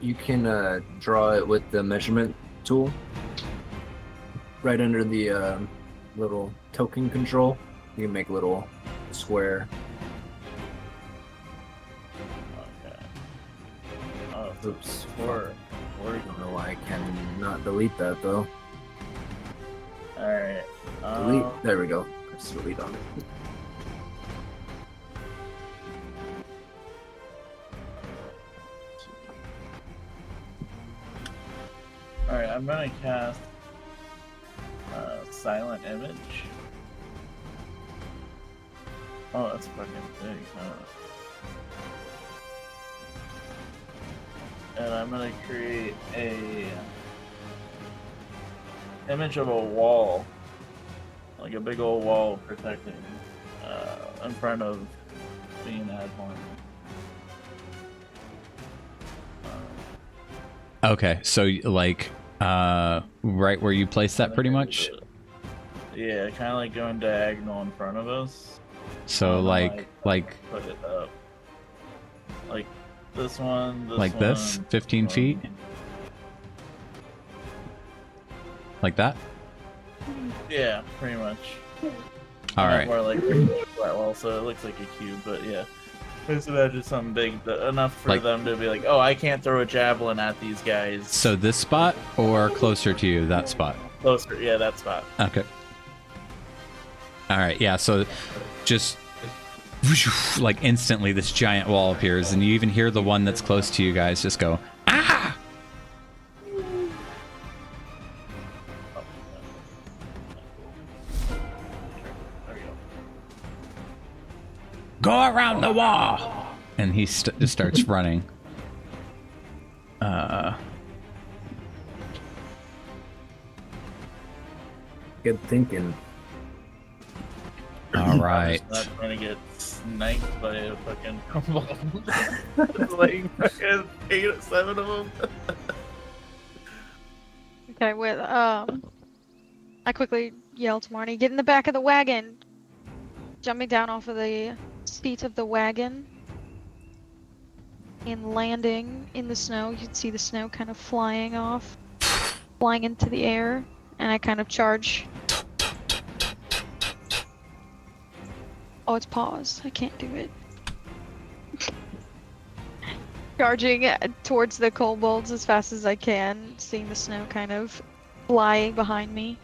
You can draw it with the measurement tool. Right under the little token control. You can make a little square. Okay. Oh, Oops. Or I don't know why I can not delete that though. alright. Delete. There we go. Press delete on it. Alright, I'm gonna cast Silent Image. Oh, that's fucking big, huh? And I'm gonna create a image of a wall, like a big old wall protecting in front of me and Adhorn. Okay, so like right where you place that pretty much. Yeah, kind of like going diagonal in front of us. So like Put it up. Like this one, like one, this, 15 one. feet, like that. Yeah, pretty much. All Not right. More like a flat wall, so it looks like a cube, but yeah. Just imagine something big, enough for Like- them to be like, oh, I can't throw a javelin at these guys. So this spot or closer to you, that spot. Closer, yeah, that spot. Okay. All right. Yeah. So just like instantly, this giant wall appears, and you even hear the one that's close to you guys just go, ah! There we go. Go around the wall, and he just starts running. Good thinking. All right. I'm not trying to get sniped by a fucking bomb. It's like fucking 7 of them. Okay, with I quickly yell to Marnie, "Get in the back of the wagon!" Jumping down off of the seat of the wagon and landing in the snow. You can see the snow kind of flying into the air, and I kind of charge. Oh, it's pause. I can't do it. Charging towards the kobolds as fast as I can, seeing the snow kind of flying behind me.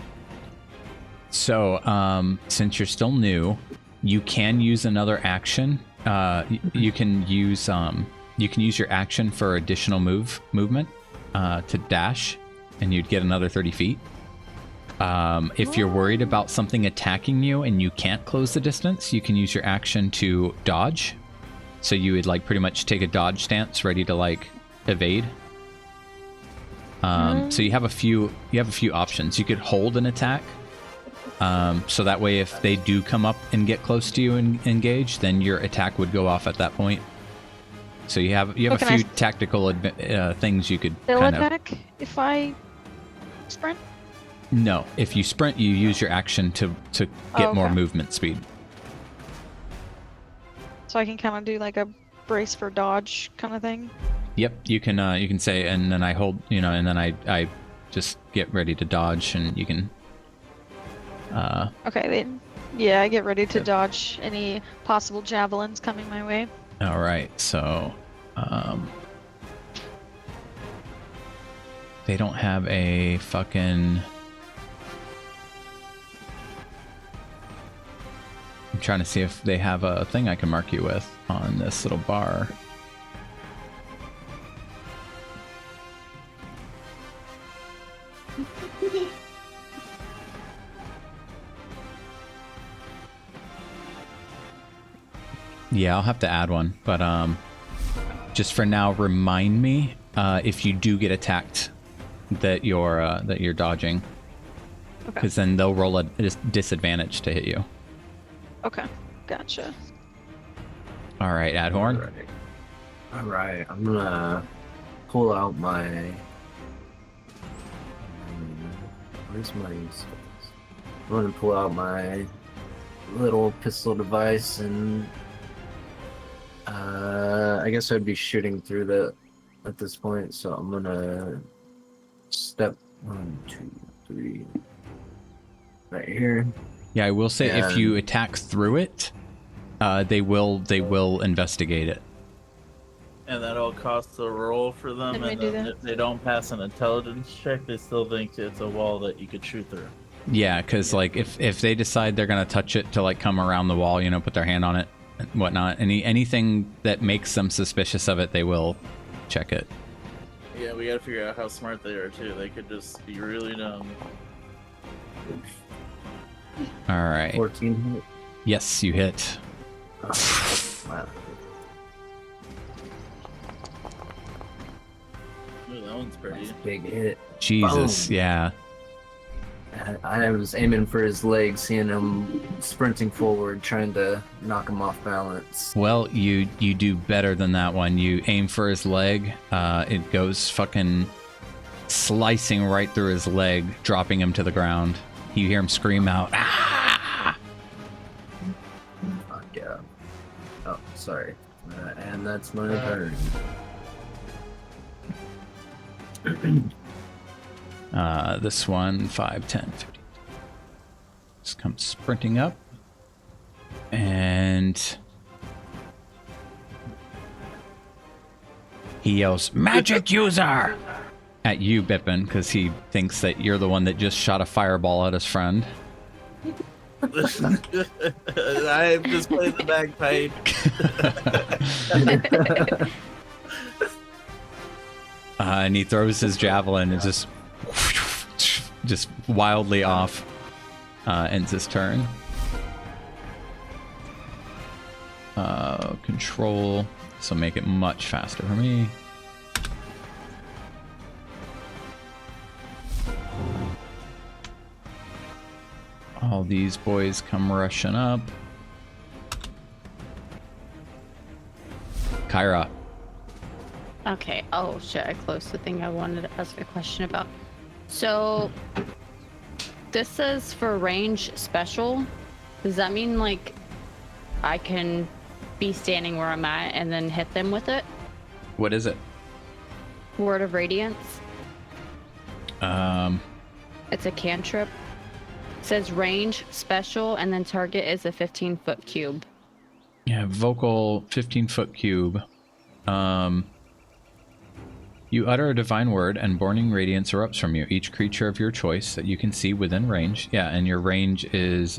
So, since you're still new, you can use another action. You can use your action for additional movement to dash, and you'd get another 30 feet. If you're worried about something attacking you and you can't close the distance, you can use your action to dodge. So you would like pretty much take a dodge stance, ready to like evade. So you have a few options. You could hold an attack. So that way, if they do come up and get close to you and engage, then your attack would go off at that point. So you have a few tactical things you could Still kind of. attack if I sprint? No, if you sprint, you use your action to get more movement speed. So I can kind of do like a brace for dodge kind of thing. Yep, you can say, and then I hold, and then I just get ready to dodge, and you can. Okay, then. Yeah, I get ready to dodge any possible javelins coming my way. All right, so they don't have a fucking. I'm trying to see if they have a thing I can mark you with on this little bar. Yeah, I'll have to add one, but just for now, remind me if you do get attacked that you're dodging, because then they'll roll a disadvantage to hit you. Okay, gotcha. All right, Adhorn. All right, I'm gonna pull out my. Where's my stuff? I'm gonna pull out my little pistol device, and I guess I'd be shooting through that at this point. So I'm gonna step 1, 2, 3, right here. Yeah, I will say if you attack through it, they will investigate it. And that'll cost a roll for them, Didn't we and do then that? if they don't pass an intelligence check, they still think it's a wall that you could shoot through. Yeah, because like if they decide they're gonna touch it to like come around the wall, put their hand on it and whatnot, anything that makes them suspicious of it, they will check it. Yeah, we gotta figure out how smart they are too. They could just be really dumb. All right. 14 hit. Yes, you hit. Wow. Ooh, that one's pretty. Nice big hit. Jesus, Boom. yeah. I was aiming for his leg, seeing him sprinting forward, trying to knock him off balance. Well, you do better than that one. You aim for his leg. It goes fucking slicing right through his leg, dropping him to the ground. You hear him scream out, "Ah!" Fuck yeah. Oh, sorry. And that's my turn. This one, 5, 10, 15. Just comes sprinting up. And he yells, "Magic user!" at you, Bippin, because he thinks that you're the one that just shot a fireball at his friend. I just played the bagpipe. And he throws his javelin and just wildly off. Ends his turn. Control, so make it much faster for me. All these boys come rushing up. Kyra. Okay. Oh shit! I closed the thing I wanted to ask a question about. So this says for range special. Does that mean like I can be standing where I'm at and then hit them with it? What is it? Word of Radiance. Um, It's a cantrip. It says range special and then target is a 15-foot cube. yeah, vocal 15-foot cube. You utter a divine word and burning radiance erupts from you. Each creature of your choice that you can see within range. Yeah, and your range is,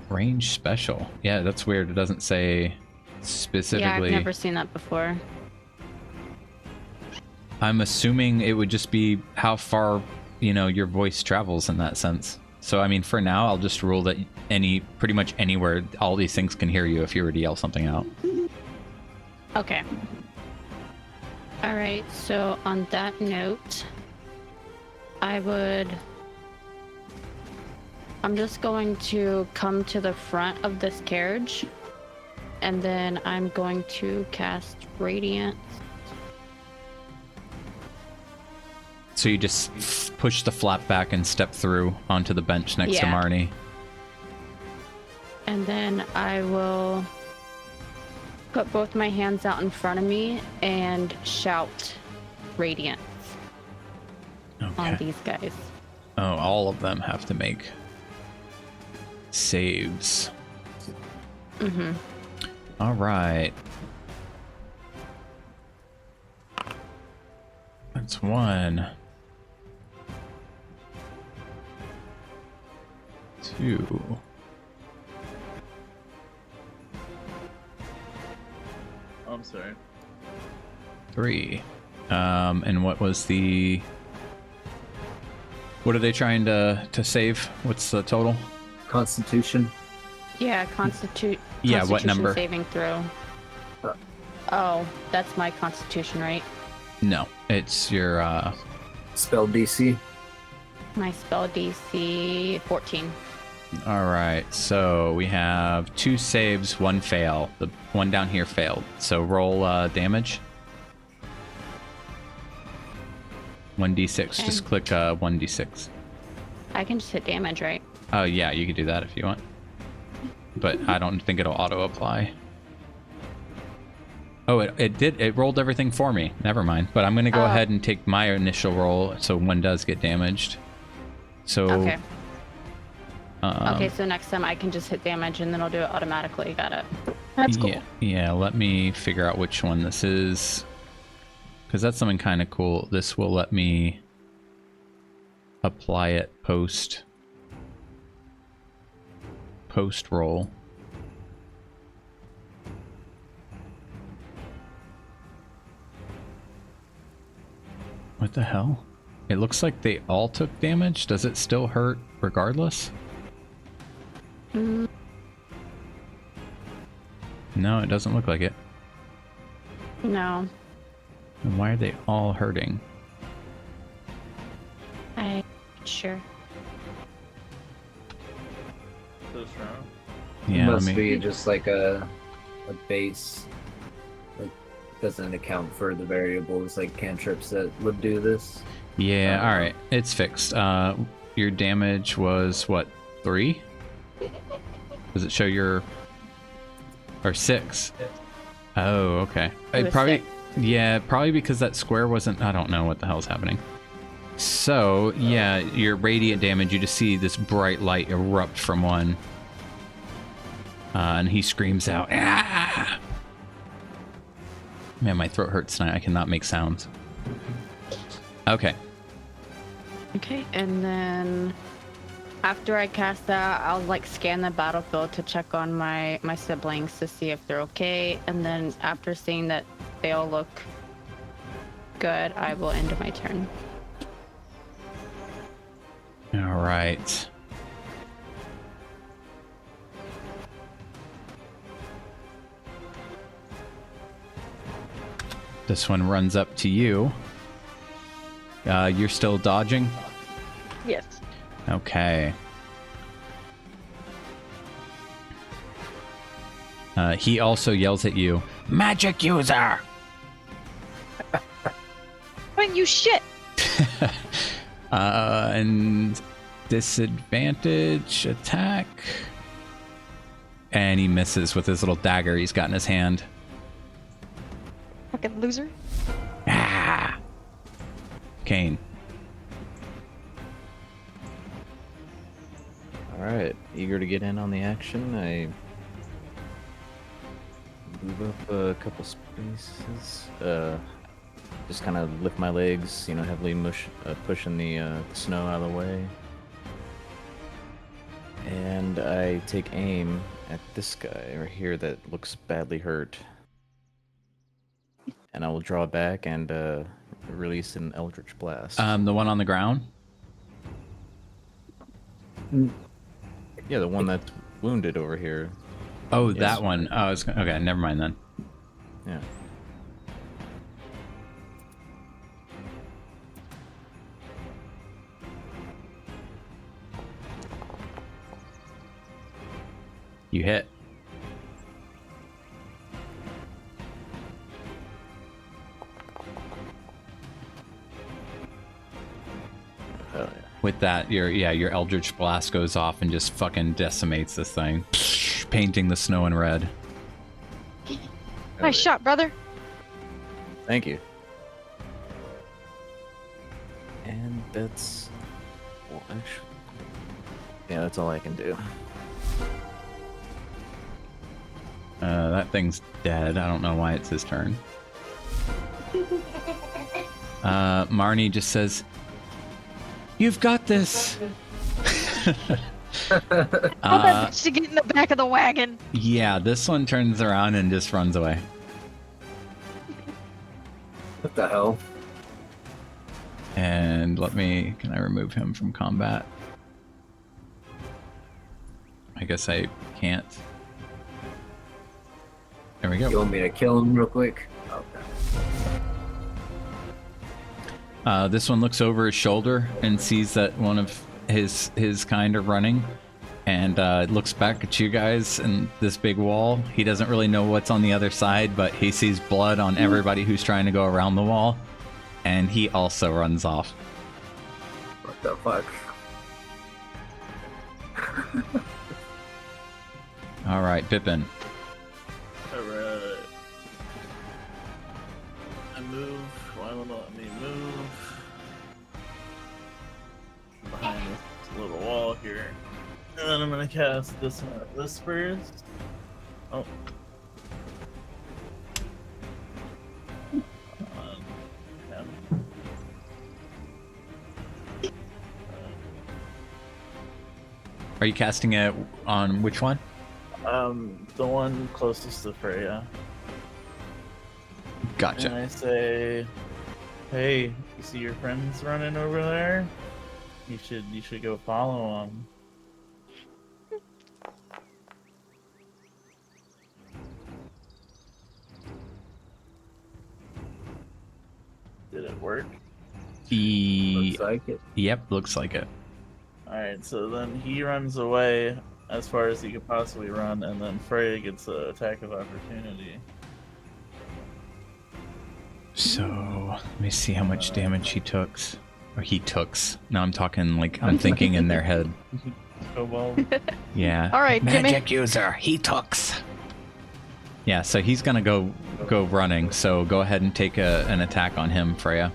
range special. Yeah, that's weird. It doesn't say specifically. Yeah, I've never seen that before. I'm assuming it would just be how far, your voice travels in that sense. So, I mean, for now, I'll just rule that pretty much anywhere, all these things can hear you if you were to yell something out. Okay. All right, so on that note, I'm just going to come to the front of this carriage, and then I'm going to cast Radiance. So you just push the flap back and step through onto the bench next to Yeah. Marnie. And then I will put both my hands out in front of me and shout Radiance on Okay. these guys. Oh, all of them have to make saves. Mm-hmm. All right. That's 1. 2. Oh, I'm sorry. 3. And what was the... What are they trying to save? What's the total? Constitution. Yeah, Yeah, what Constitution number? saving throw. Oh, that's my Constitution, right? No, it's your... Spell DC. My spell DC 14. All right, so we have 2 saves, 1 fail. The one down here failed. So roll damage. 1d6. Okay. Just click 1d6. I can just hit damage, right? Oh yeah, you could do that if you want. But I don't think it'll auto apply. Oh, it did. It rolled everything for me. Never mind. But I'm gonna go ahead and take my initial roll, so one does get damaged. So. Okay. Um, Okay, so next time I can just hit damage and then I'll do it automatically. Got it. That's cool. Yeah, let me figure out which one this is. Because that's something kind of cool. This will let me apply it post roll. What the hell? It looks like they all took damage. Does it still hurt regardless? Mm, No, it doesn't look like it. no. And why are they all hurting? I'm sure. So strong. Yeah, Must I mean, be just like a base. Like doesn't account for the variables like cantrips that would do this. yeah, all right. It's fixed. Your damage was what, 3? Does it show your... Or 6? Oh, okay. It was probably... 6. Yeah, probably because that square wasn't... I don't know what the hell's happening. So, yeah, your radiant damage, you just see this bright light erupt from one. And he screams out, "Ah!" Man, my throat hurts tonight. I cannot make sounds. Okay. Okay, and then after I cast that, I'll like scan the battlefield to check on my siblings to see if they're okay. And then after seeing that they all look good, I will end my turn. All right. This one runs up to you. You're still dodging? Yes. Okay. He also yells at you, "Magic user!" When you shit. And disadvantage attack. And he misses with his little dagger he's got in his hand. Fucking loser. Ah! Kane. Alright, eager to get in on the action. I move up a couple spaces. Just kind of lift my legs, you know, heavily pushing the snow out of the way. And I take aim at this guy right here that looks badly hurt. And I will draw back and release an Eldritch Blast. The one on the ground? Yeah, the one that's wounded over here. Oh, Yes. that one. Oh, okay, never mind then. Yeah. You hit. Oh, yeah. With that, your Eldritch Blast goes off and just fucking decimates this thing, painting the snow in red. Nice shot, brother. Thank you. And that's... Well, actually... Yeah, that's all I can do. That thing's dead. I don't know why it's his turn. Marnie just says, "You've got this." Tell that bitch to get in the back of the wagon. Yeah, this one turns around and just runs away. What the hell? And can I remove him from combat? I guess I can't. There we You go. want me to kill him real quick? Okay. This one looks over his shoulder and sees that one of his kind are running, and looks back at you guys and this big wall. He doesn't really know what's on the other side, but he sees blood on everybody who's trying to go around the wall, and he also runs off. What the fuck? All right, Pippin. Alright. I move. Why won't it let me move? Behind this little wall here. And then I'm gonna cast this one at Whispers. Oh. Yeah. Are you casting it on which one? The one closest to Freya. And Gotcha. I say, Hey, you see your friends running over there? You should go follow them. Did it work? Looks like it. Yep, looks like it. Alright, so then he runs away as far as he could possibly run, and then Freya gets an attack of opportunity. So, let me see how much damage he took. Or he tooks. Now I'm talking like, I'm thinking in their head. Kobold. Yeah. All right, Jimmy. Magic user, he tooks. Yeah, so he's gonna go running, so go ahead and take an attack on him, Freya.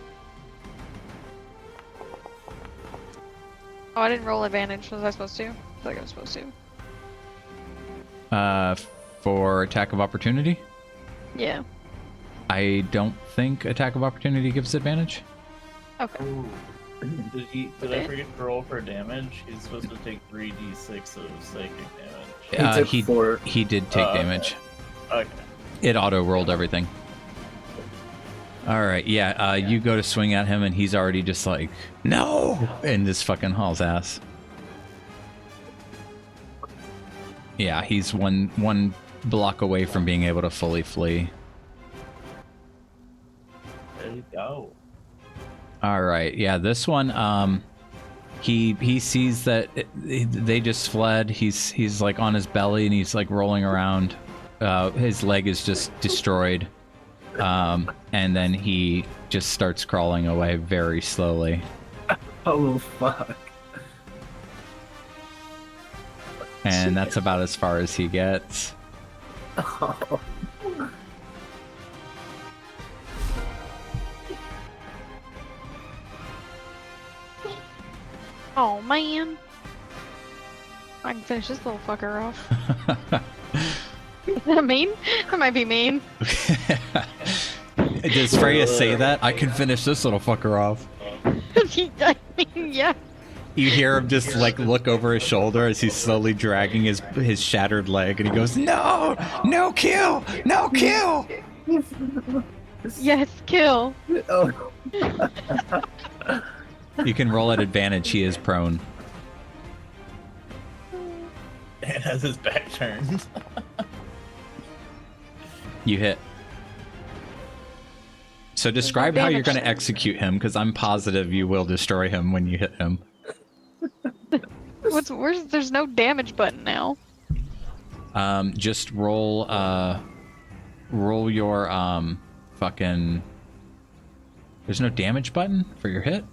Oh, I didn't roll advantage. Was I supposed to? I feel like I was supposed to. For attack of opportunity? Yeah. I don't think attack of opportunity gives advantage. Okay. Did I forget to roll for damage? He's supposed to take 3d6 of psychic damage. He took 4. He did take damage. Okay. It auto rolled everything. All right, yeah. You go to swing at him, and he's already just like, no, and just fucking hauls ass. Yeah, he's one block away from being able to fully flee. There you go. All right, yeah. This one, he sees that they just fled. He's like on his belly, and he's like rolling around. His leg is just destroyed. And then he just starts crawling away very slowly. Oh, fuck. And that's about as far as he gets. Oh. Oh man. I can finish this little fucker off. Is that mean? That might be mean. Does Freya say that? I can finish this little fucker off. I mean, yeah. You hear him just like look over his shoulder as he's slowly dragging his shattered leg, and he goes, "No, no kill, no kill." Yes, kill. Oh. You can roll at advantage. He is prone. And has his back turned. You hit. So describe how you're going to execute him, because I'm positive you will destroy him when you hit him. There's no damage button now. Just roll your fucking. There's no damage button for your hit.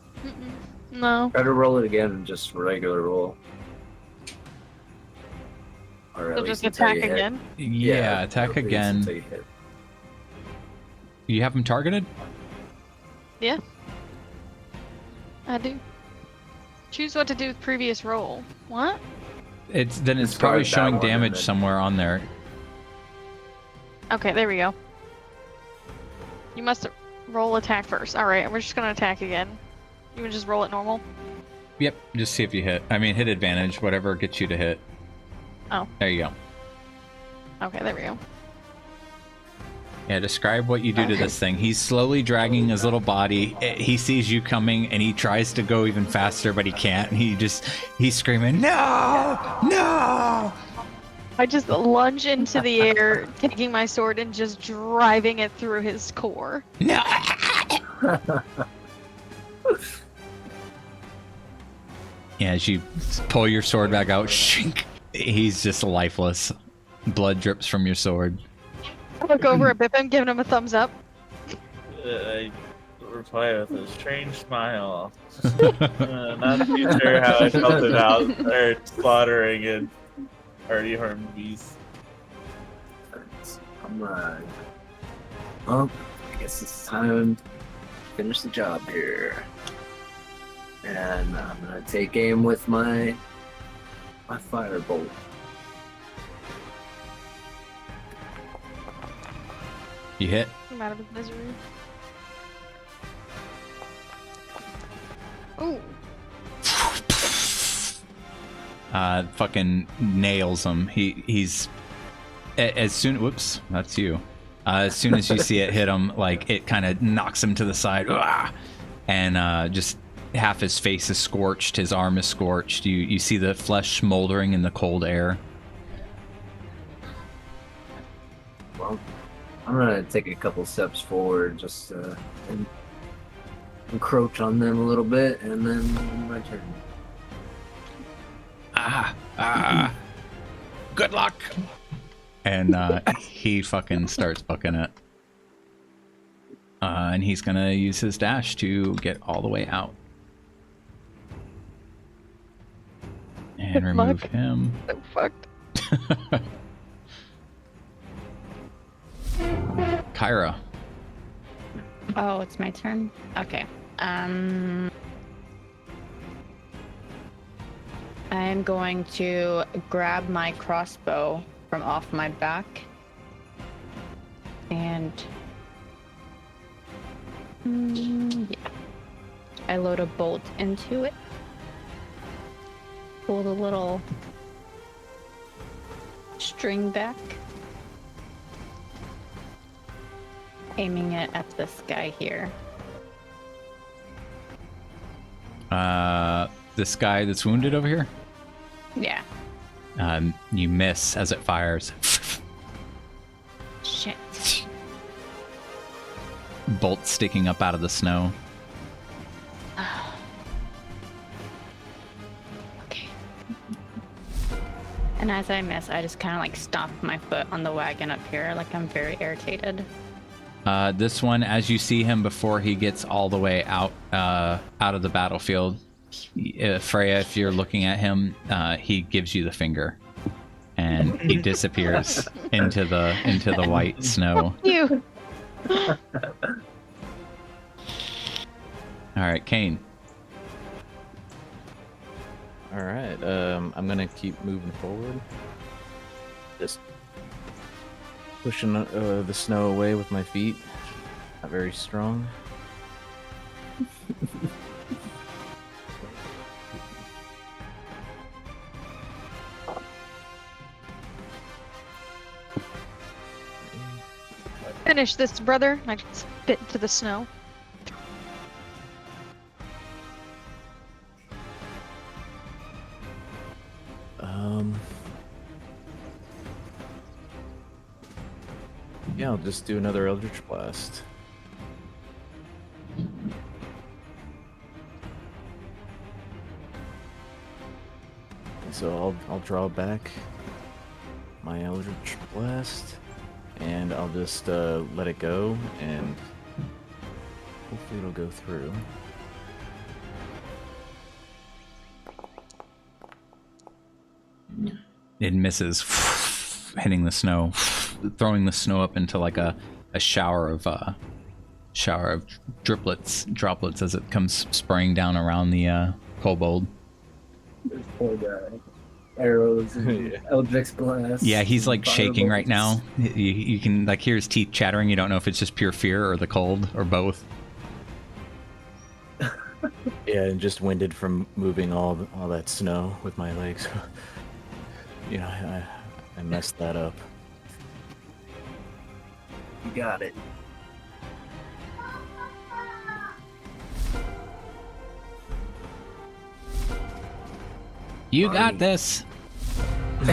No. Try to roll it again, just regular roll. Or at You'll least just until attack you hit. again. Yeah, attack at least again. until you hit. You have him targeted? Yeah. I do. Choose what to do with previous roll. What? It's It's probably that showing one, and damage then- somewhere on there. Okay, there we go. You must roll attack first. Alright, we're just gonna attack again. You can just roll it normal. Yep, just see if you hit. I mean, hit advantage, whatever gets you to hit. Oh. There you go. Okay, there we go. Yeah, describe what you do to this thing. He's slowly dragging his little body. He sees you coming, and he tries to go even faster, but he can't. And he's screaming, "No! No!" I just lunge into the air, taking my sword and just driving it through his core. No! Yeah, as you pull your sword back out, shink, he's just lifeless. Blood drips from your sword. I look over at Bippin, giving him a thumbs up. I reply with a strange smile. Not too sure how I felt about slaughtering a already harmed beast. Come on. Well, I guess it's time to finish the job here. And I'm gonna take aim with my firebolt. You hit. I'm out of his misery. Ooh. Fucking nails him. He's as soon. Whoops, that's you. As soon as you see it hit him, like it kind of knocks him to the side, and just half his face is scorched, his arm is scorched. You see the flesh smoldering in the cold air. Well, I'm gonna take a couple steps forward, just encroach on them a little bit, and then my turn. Good luck. And he fucking starts booking it. And he's gonna use his dash to get all the way out. And Good remove luck. him. I'm fucked. Kyra. Oh, it's my turn? Okay. I'm going to grab my crossbow from off my back. And... yeah. I load a bolt into it. Pull the little string back. Aiming it at this guy here. This guy that's wounded over here? Yeah. You miss as it fires. Shit. Bolt sticking up out of the snow. Okay. And as I miss, I just kind of like stomp my foot on the wagon up here, like I'm very irritated. This one, as you see him before he gets all the way out of the battlefield, Freya, if you're looking at him, he gives you the finger, and he disappears into the white snow. You. All right, Kane. All right. I'm gonna keep moving forward. Just pushing the snow away with my feet. Not very strong. Finish this, brother. I spit into the snow. Yeah, I'll just do another Eldritch Blast. So I'll draw back my Eldritch Blast, and I'll just let it go, and hopefully it'll go through. It misses, hitting the snow, throwing the snow up into like a shower of droplets as it comes spraying down around the kobold. This poor guy. Arrows and Eldritch Blast. Yeah, he's like shaking right firebolts. now. You can like hear his teeth chattering. You don't know if it's just pure fear or the cold or both. Yeah, and just winded from moving all that snow with my legs. You know, I messed that up. You got it. You got this. All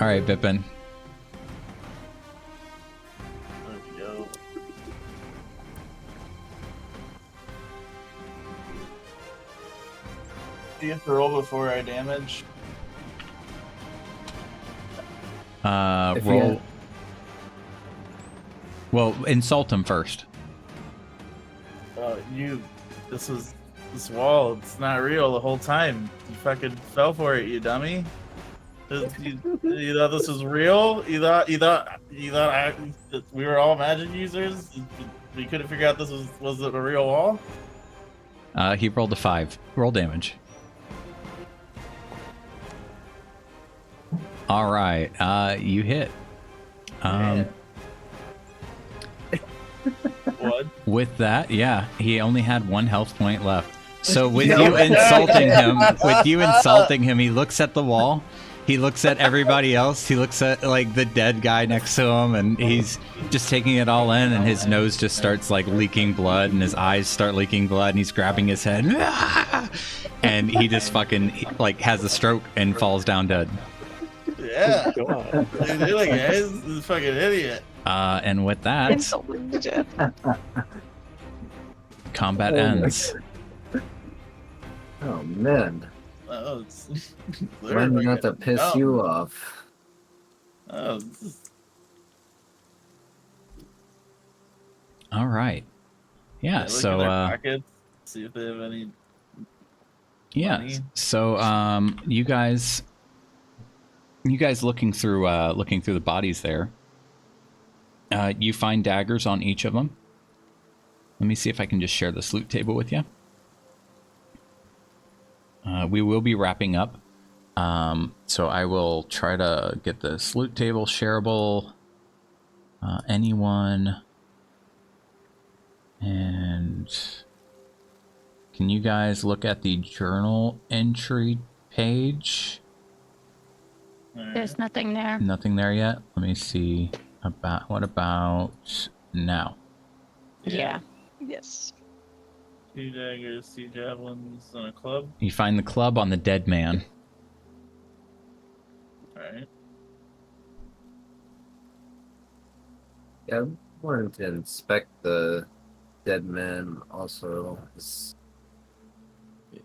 right, Bippin. There we go. Do you have to roll before I damage? If you Roll. had- Well, insult him first. This wall, it's not real the whole time. You fucking fell for it, you dummy. You thought this was real? You thought that we were all magic users? We couldn't figure out this was it a real wall? He rolled a 5. Roll damage. All right, you hit. What? With that, yeah, he only had 1 health point left. So with you insulting him, he looks at the wall, he looks at everybody else. He looks at like the dead guy next to him, and he's just taking it all in, and his nose just starts like leaking blood, and his eyes start leaking blood, and he's grabbing his head. And he just fucking like has a stroke and falls down dead. Yeah. What are you doing, guys? This is fucking idiot. And with that, Insulting to death. combat ends. Oh man, Oh, it's remind me not to piss you off. Oh, All right. Yeah. look So in their pockets, see if they have any. yeah. Money. So you guys looking through the bodies there. You find daggers on each of them. Let me see if I can just share this loot table with you. We will be wrapping up. So I will try to get this loot table shareable. Anyone. And can you guys look at the journal entry page? There's nothing there. Nothing there yet? Let me see. What about now? Yeah. Yes. 2 daggers, 2 javelins, and a club. You find the club on the dead man. Alright. Yeah, I wanted to inspect the dead man also.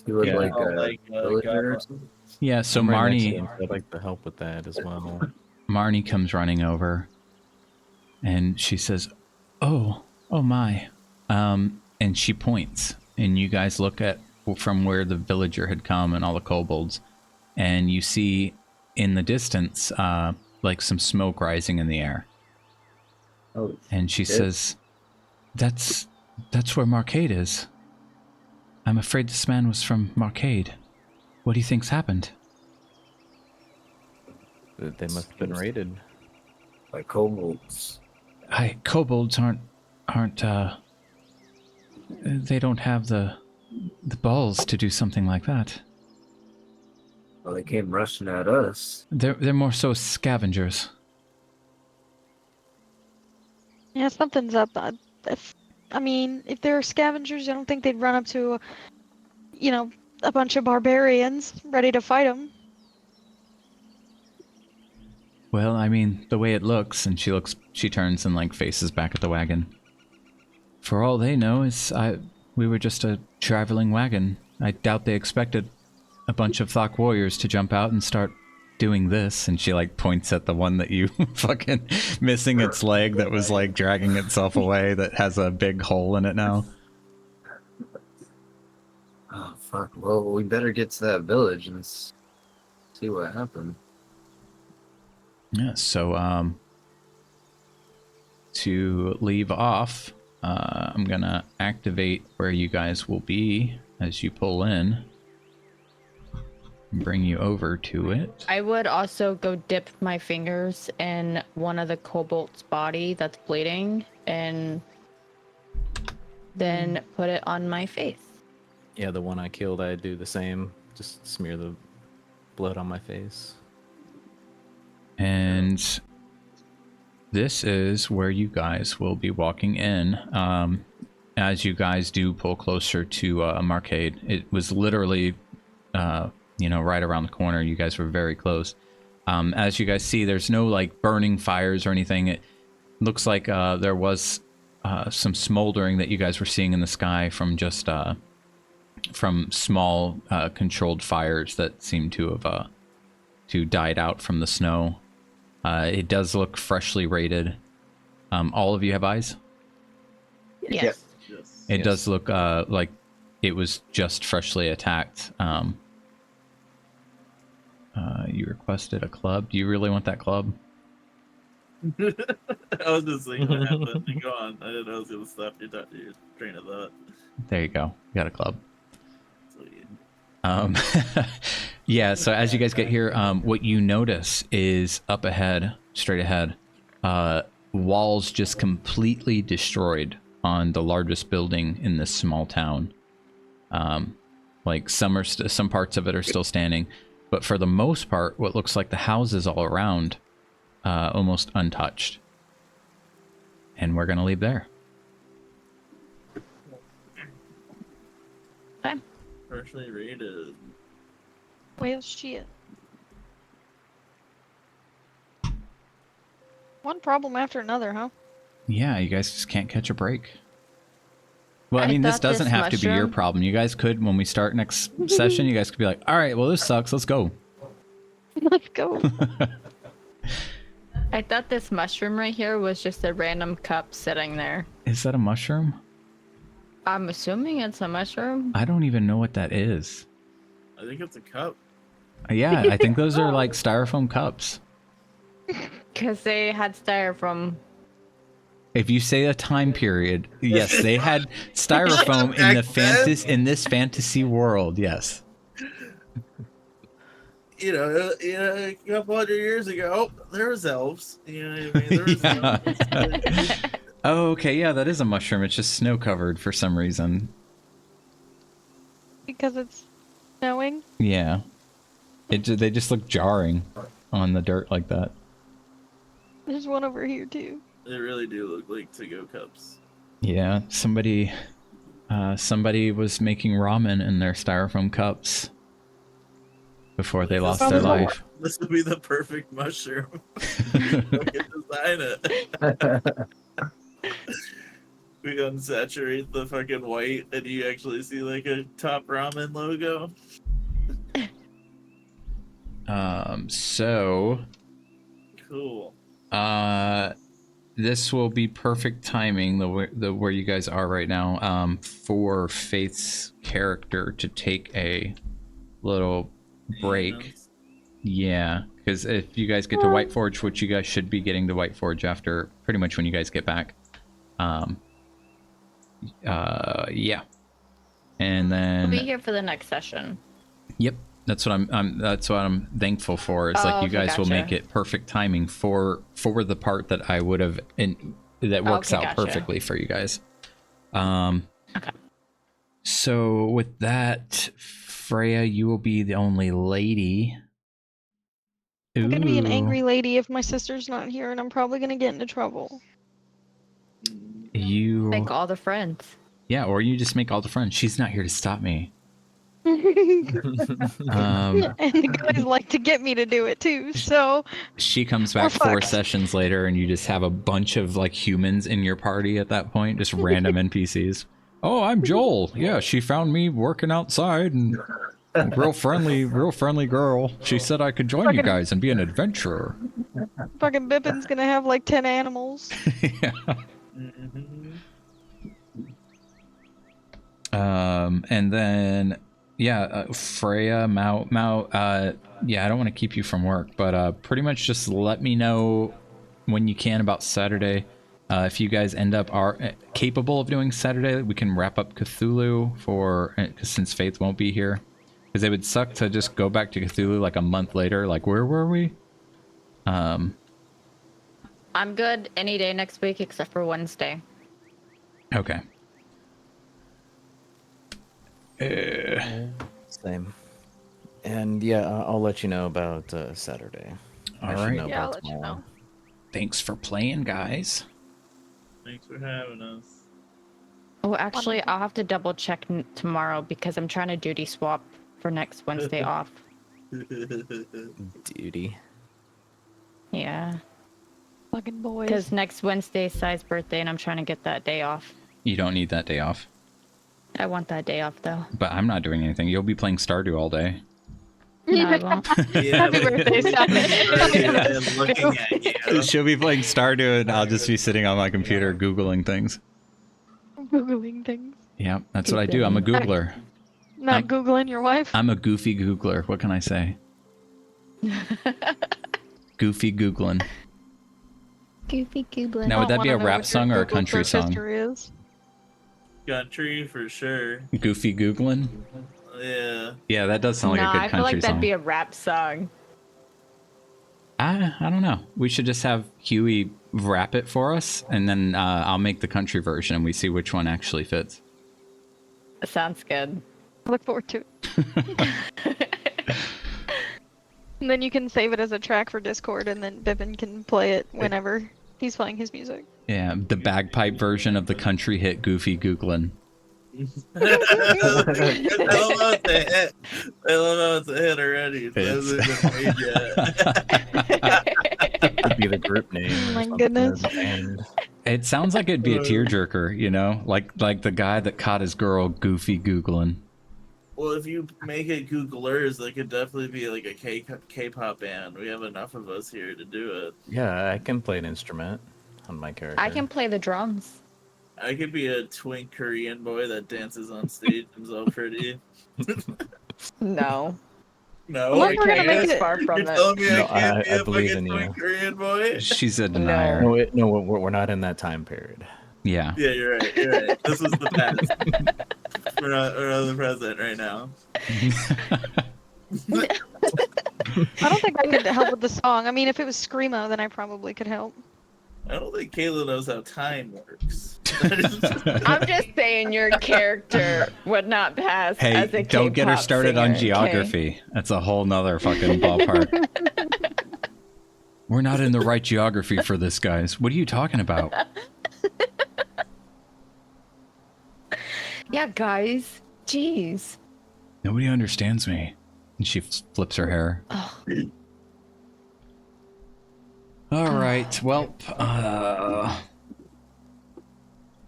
He looked Yeah. like Oh, a like, villager or goblin. something. Yeah, so I'm right next to Marnie him, so I'd like to help with that as well. Marnie comes running over and she says, oh my. And she points, and you guys look at from where the villager had come and all the kobolds, and you see in the distance like some smoke rising in the air. Oh, And she shit. says, that's where Marcade is. I'm afraid this man was from Marcade. What do you think's happened? They must have been raided. By kobolds. Kobolds aren't they don't have the balls to do something like that. Well, they came rushing at us. They're more so scavengers. Yeah, something's up. If they're scavengers, I don't think they'd run up to, a bunch of barbarians ready to fight them. Well, I mean, the way it looks, and she turns and like faces back at the wagon. For all they know, we were just a traveling wagon. I doubt they expected a bunch of Thok warriors to jump out and start doing this. And she like points at the one that you fucking missing its leg that was like dragging itself away that has a big hole in it now. Oh, fuck. Well, we better get to that village and see what happened. Yeah, so to leave off, I'm gonna activate where you guys will be as you pull in and bring you over to it. I would also go dip my fingers in one of the kobold's body that's bleeding and then put it on my face. Yeah, the one I killed, I do the same. Just smear the blood on my face. And this is where you guys will be walking in. As you guys do pull closer to Marcade, it was literally, right around the corner. You guys were very close. As you guys see, there's no like burning fires or anything. It looks like there was some smoldering that you guys were seeing in the sky from just from small controlled fires that seem to have died out from the snow. It does look freshly raided. All of you have eyes? Yes. Yes. It Yes. does look like it was just freshly attacked. You requested a club. Do you really want that club? I was just thinking that happened. Go on. I didn't know I was going to stop your train of thought. There you go. You got a club. Sweet. Yeah, so as you guys get here, what you notice is up ahead, straight ahead, walls just completely destroyed on the largest building in this small town. Like some parts of it are still standing, but for the most part, what looks like the houses all around, almost untouched. And we're gonna leave there. Okay. Partially rated. Well, shit. One problem after another, huh? Yeah, you guys just can't catch a break. Well, I I mean, this thought doesn't this have to be your mushroom- problem. You guys could, when we start next session, you guys could be like, all right, well, this sucks. Let's go. Let's go. I thought this mushroom right here was just a random cup sitting there. Is that a mushroom? I'm assuming it's a mushroom. I don't even know what that is. I think it's a cup. Yeah, I think those are like styrofoam cups. Because they had styrofoam. If you say a time period, yes, they had styrofoam in the in this fantasy world. Yes. A couple hundred years ago, there was elves. You know what I mean? There was elves. Oh, okay. Yeah, that is a mushroom. It's just snow covered for some reason. Because it's snowing. Yeah. They just look jarring on the dirt like that. There's one over here too. They really do look like to-go cups. Yeah, somebody was making ramen in their styrofoam cups before they lost their life. This would be the perfect mushroom. Fucking design it. We unsaturate the fucking white, and you actually see like a Top Ramen logo. So Cool. this will be perfect timing, the where you guys are right now, for Faith's character to take a little break. Yeah, because if you guys get to White Forge, which you guys should be getting to White Forge after pretty much when you guys get back. Yeah. And then I'll be here for the next session. Yep. That's what I'm thankful for. Is like you okay, guys will gotcha. make it perfect timing for the part that I would have that works Okay, out gotcha. perfectly for you guys. Okay. So with that, Freya, you will be the only lady. I'm gonna be an Ooh. angry lady if my sister's not here, and I'm probably gonna get into trouble. You Thank all the friends. Yeah, or you just make all the friends. She's not here to stop me. And the guys like to get me to do it too, so She comes We're back 4 fucked. sessions later, and you just have a bunch of like humans in your party at that point, just random NPCs. Oh, I'm Joel. Yeah, she found me working outside, and real friendly girl. She said I could join you Fucking- guys and be an adventurer. fucking Bippin's gonna have like 10 animals. Yeah. And then Freya, Mao, yeah, I don't want to keep you from work, but pretty much just let me know when you can about Saturday. If you guys end up are capable of doing Saturday, we can wrap up Cthulhu since Faith won't be here, because it would suck to just go back to Cthulhu like a month later. Like, where were we? I'm good any day next week except for Wednesday. Okay. Same. And yeah, I'll let you know about Saturday. All I should right. know Yeah, I'll about let you tomorrow. know. Thanks for playing, guys. Thanks for having us. Oh, actually, I'll have to double check tomorrow because I'm trying to duty swap for next Wednesday off. Duty. Yeah. Fucking boys. Because next Wednesday is Sai's birthday and I'm trying to get that day off. You don't need that day off. I want that day off though. But I'm not doing anything. You'll be playing Stardew all day. No, I won't. Yeah, Happy birthday, and looking at you. She'll be playing Stardew, and I'll just be sitting on my computer Googling things. Googling things. Yeah, that's what I do. I'm a Googler. Not Googling your wife. I'm a goofy Googler. What can I say? Goofy Googling. Goofy goobling. Now, would that be a Wanna know rap what your song or a Google country search song? history is? Country for sure. Goofy Googling? Yeah. Yeah, that does sound like a Nah, good I feel country like that'd song. be a rap song. I don't know. We should just have Huey rap it for us, and then I'll make the country version, and we see which one actually fits. Sounds good. I look forward to it. And then you can save it as a track for Discord, and then Bippin can play it whenever he's playing his music. Yeah, the bagpipe version of the country hit Goofy Googlin'. I don't know if they hit. I don't know if it's a hit already. It hasn't been made yet. Could be the group name. Oh or my something, goodness. And It sounds like it'd be a tearjerker, you know? Like the guy that caught his girl Goofy Googlin'. Well, if you make it Googlers, that could definitely be like a K-pop band. We have enough of us here to do it. yeah, I can play an instrument on my character. I can play the drums. I could be a twink Korean boy that dances on stage and is all pretty. No. No, Unless I we're gonna can't. make it- far from You're it. telling me No, I can't I be a believe fucking in twink you. Korean boy? She's a denier. No, we're not in that time period. Yeah. Yeah, you're right. You're right. This is the past. we're on the present right now. I don't think I could help with the song. I mean, if it was Screamo, then I probably could help. I don't think Kayla knows how time works. I'm just saying your character would not pass as a Hey, don't get her K-pop started on singer, okay? geography. That's a whole nother fucking ballpark. We're not in the right geography for this, guys. What are you talking about? Yeah, guys. Jeez. Nobody understands me. And she flips her hair. All right. Well,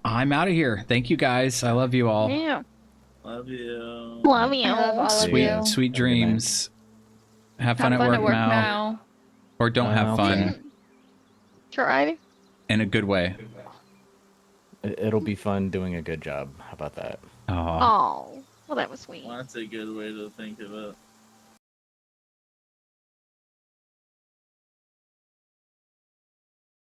I'm out of here. Thank you, guys. I love you all. Yeah. Love you. Love you. I love all of Sweet, you. sweet Have a good night. dreams. Have Have fun at work, now. Or don't have Well, fun Try. in a good way. It'll be fun doing a good job. How about that? Oh. Oh, well, that was sweet. Well, that's a good way to think of it.